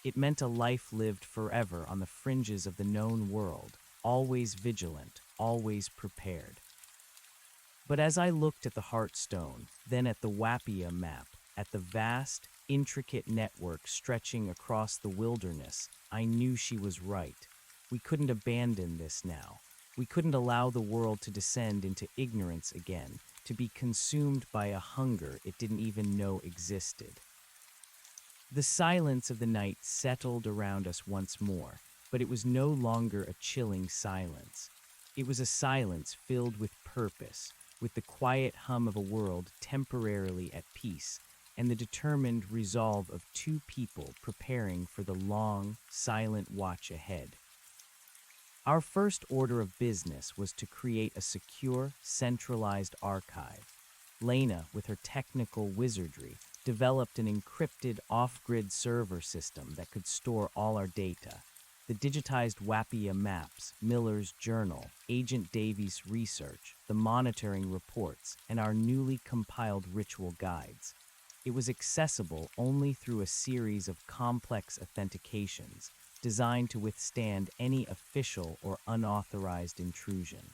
[SPEAKER 1] It meant a life lived forever on the fringes of the known world, always vigilant, always prepared. But as I looked at the Heartstone, then at the Wapia map, at the vast, intricate network stretching across the wilderness, I knew she was right. We couldn't abandon this now. We couldn't allow the world to descend into ignorance again, to be consumed by a hunger it didn't even know existed. The silence of the night settled around us once more, but it was no longer a chilling silence. It was a silence filled with purpose, with the quiet hum of a world temporarily at peace, and the determined resolve of two people preparing for the long, silent watch ahead. Our first order of business was to create a secure, centralized archive. Lena, with her technical wizardry, developed an encrypted off-grid server system that could store all our data. The digitized Wapia maps, Miller's journal, Agent Davies' research, the monitoring reports, and our newly compiled ritual guides. It was accessible only through a series of complex authentications, designed to withstand any official or unauthorized intrusion.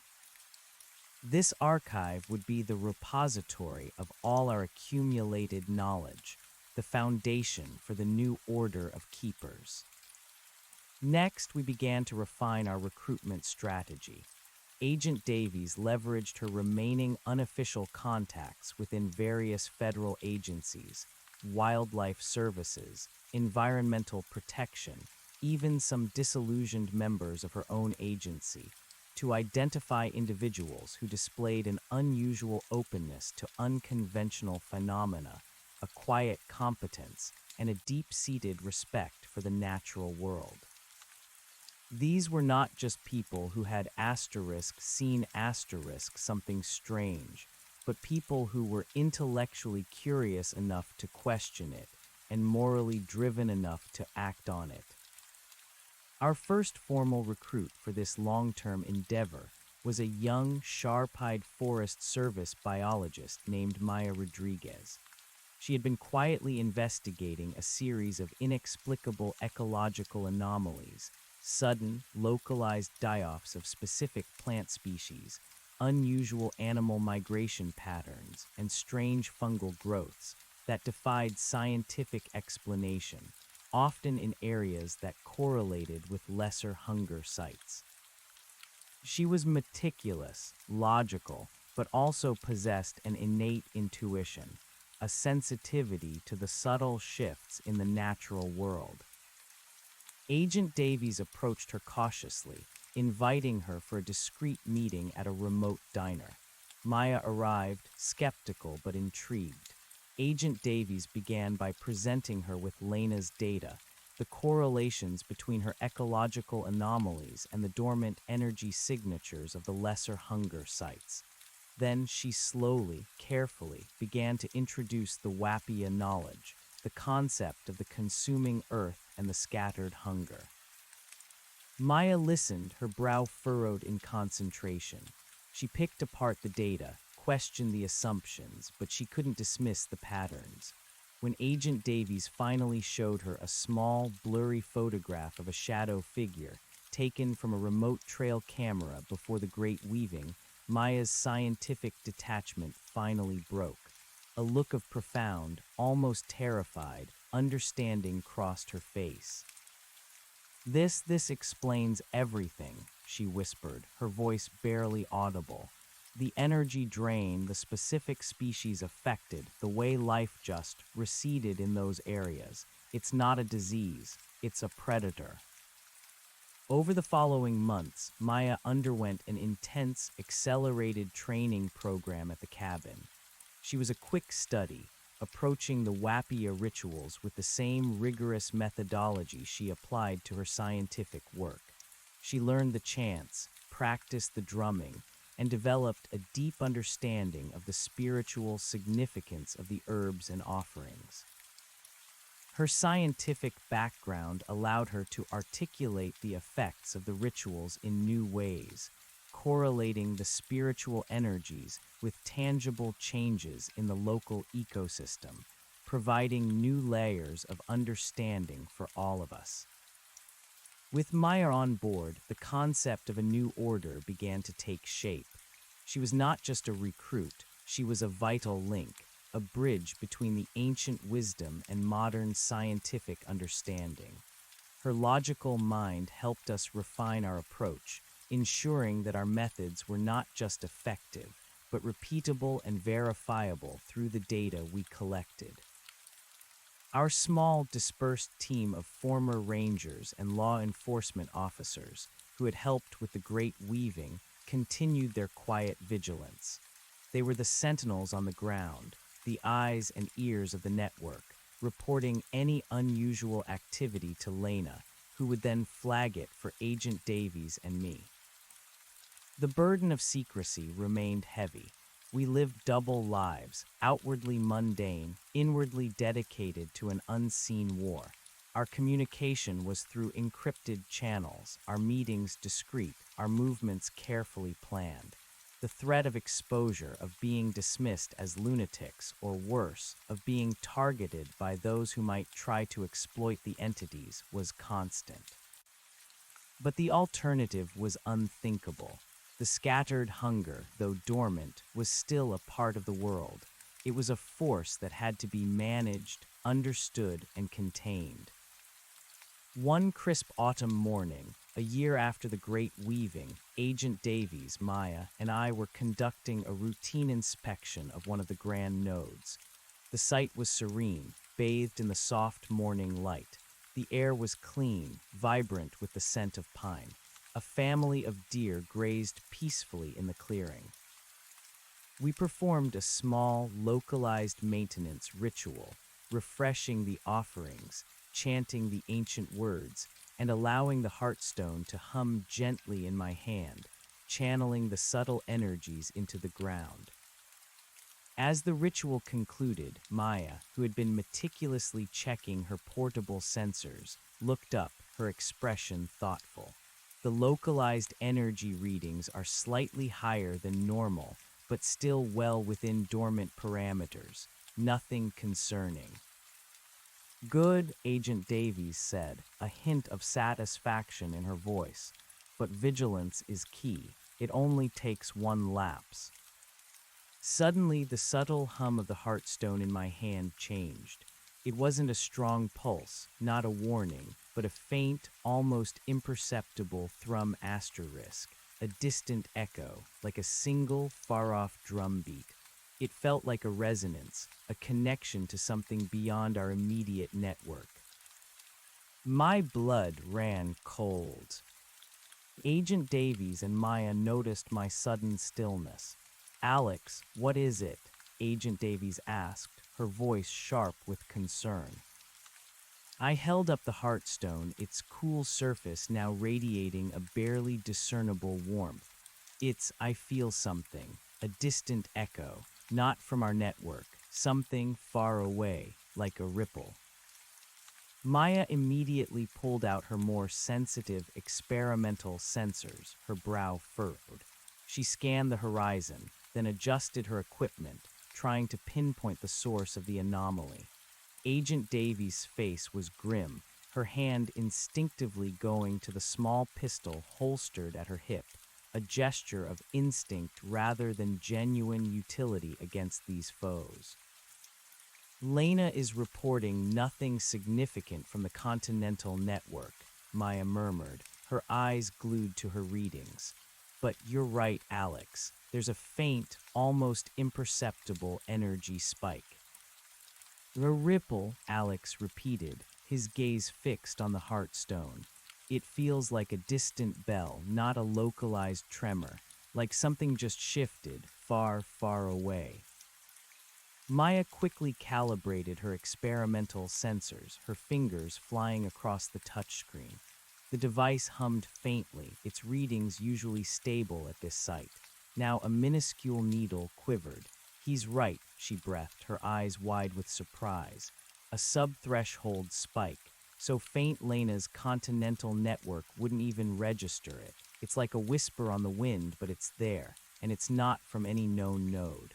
[SPEAKER 1] This archive would be the repository of all our accumulated knowledge, the foundation for the new order of keepers. Next, we began to refine our recruitment strategy. Agent Davies leveraged her remaining unofficial contacts within various federal agencies, wildlife services, environmental protection, even some disillusioned members of her own agency, to identify individuals who displayed an unusual openness to unconventional phenomena, a quiet competence, and a deep-seated respect for the natural world. These were not just people who had seen something strange, but people who were intellectually curious enough to question it and morally driven enough to act on it. Our first formal recruit for this long-term endeavor was a young, sharp-eyed Forest Service biologist named Maya Rodriguez. She had been quietly investigating a series of inexplicable ecological anomalies, sudden, localized die-offs of specific plant species, unusual animal migration patterns, and strange fungal growths that defied scientific explanation, often in areas that correlated with lesser hunger sites. She was meticulous, logical, but also possessed an innate intuition, a sensitivity to the subtle shifts in the natural world. Agent Davies approached her cautiously, inviting her for a discreet meeting at a remote diner. Maya arrived, skeptical but intrigued. Agent Davies began by presenting her with Lena's data, the correlations between her ecological anomalies and the dormant energy signatures of the lesser hunger sites. Then she slowly, carefully began to introduce the Wapia knowledge, the concept of the consuming earth and the scattered hunger. Maya listened, her brow furrowed in concentration. She picked apart the data, questioned the assumptions, but she couldn't dismiss the patterns. When Agent Davies finally showed her a small, blurry photograph of a shadow figure taken from a remote trail camera before the Great Weaving, Maya's scientific detachment finally broke. A look of profound, almost terrified, understanding crossed her face. This explains everything," she whispered, her voice barely audible. "The energy drain, the specific species affected, the way life just receded in those areas. It's not a disease, it's a predator." Over the following months, Maya underwent an intense, accelerated training program at the cabin. She was a quick study, approaching the Wapia rituals with the same rigorous methodology she applied to her scientific work. She learned the chants, practiced the drumming, and developed a deep understanding of the spiritual significance of the herbs and offerings. Her scientific background allowed her to articulate the effects of the rituals in new ways, correlating the spiritual energies with tangible changes in the local ecosystem, providing new layers of understanding for all of us. With Maya on board, the concept of a new order began to take shape. She was not just a recruit, she was a vital link, a bridge between the ancient wisdom and modern scientific understanding. Her logical mind helped us refine our approach, ensuring that our methods were not just effective, but repeatable and verifiable through the data we collected. Our small, dispersed team of former rangers and law enforcement officers, who had helped with the Great Weaving, continued their quiet vigilance. They were the sentinels on the ground, the eyes and ears of the network, reporting any unusual activity to Lena, who would then flag it for Agent Davies and me. The burden of secrecy remained heavy. We lived double lives, outwardly mundane, inwardly dedicated to an unseen war. Our communication was through encrypted channels, our meetings discreet, our movements carefully planned. The threat of exposure, of being dismissed as lunatics, or worse, of being targeted by those who might try to exploit the entities, was constant. But the alternative was unthinkable. The scattered hunger, though dormant, was still a part of the world. It was a force that had to be managed, understood, and contained. One crisp autumn morning, a year after the Great Weaving, Agent Davies, Maya, and I were conducting a routine inspection of one of the grand nodes. The site was serene, bathed in the soft morning light. The air was clean, vibrant with the scent of pine. A family of deer grazed peacefully in the clearing. We performed a small, localized maintenance ritual, refreshing the offerings, chanting the ancient words, and allowing the heartstone to hum gently in my hand, channeling the subtle energies into the ground. As the ritual concluded, Maya, who had been meticulously checking her portable sensors, looked up, her expression thoughtful. The localized energy readings are slightly higher than normal, but still well within dormant parameters. Nothing concerning. "Good," Agent Davies said, a hint of satisfaction in her voice. "But vigilance is key. It only takes one lapse." Suddenly, the subtle hum of the heartstone in my hand changed. It wasn't a strong pulse, not a warning, but a faint, almost imperceptible thrum asterisk, a distant echo, like a single, far-off drum beat. It felt like a resonance, a connection to something beyond our immediate network. My blood ran cold. Agent Davies and Maya noticed my sudden stillness. "Alex, what is it?" Agent Davies asked, her voice sharp with concern. I held up the Heartstone, its cool surface now radiating a barely discernible warmth. I feel something, a distant echo, not from our network, something far away, like a ripple. Maya immediately pulled out her more sensitive, experimental sensors, her brow furrowed. She scanned the horizon, then adjusted her equipment, trying to pinpoint the source of the anomaly. Agent Davies' face was grim, her hand instinctively going to the small pistol holstered at her hip, a gesture of instinct rather than genuine utility against these foes. Lena is reporting nothing significant from the Continental Network, Maya murmured, her eyes glued to her readings. But you're right, Alex. There's a faint, almost imperceptible energy spike. The ripple, Alex repeated, his gaze fixed on the Heartstone. It feels like a distant bell, not a localized tremor, like something just shifted, far, far away. Maya quickly calibrated her experimental sensors, her fingers flying across the touchscreen. The device hummed faintly, its readings usually stable at this site. Now a minuscule needle quivered. He's right, she breathed, her eyes wide with surprise. A sub-threshold spike, so faint Lena's continental network wouldn't even register it. It's like a whisper on the wind, but it's there, and it's not from any known node.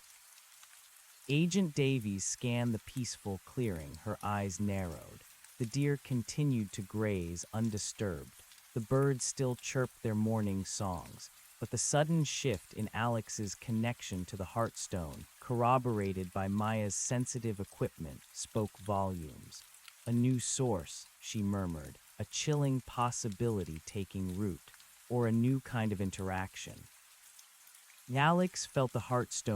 [SPEAKER 1] Agent Davies scanned the peaceful clearing, her eyes narrowed. The deer continued to graze undisturbed. The birds still chirped their morning songs. But the sudden shift in Alex's connection to the Heartstone, corroborated by Maya's sensitive equipment, spoke volumes. A new source, she murmured, a chilling possibility taking root, or a new kind of interaction. Alex felt the Heartstone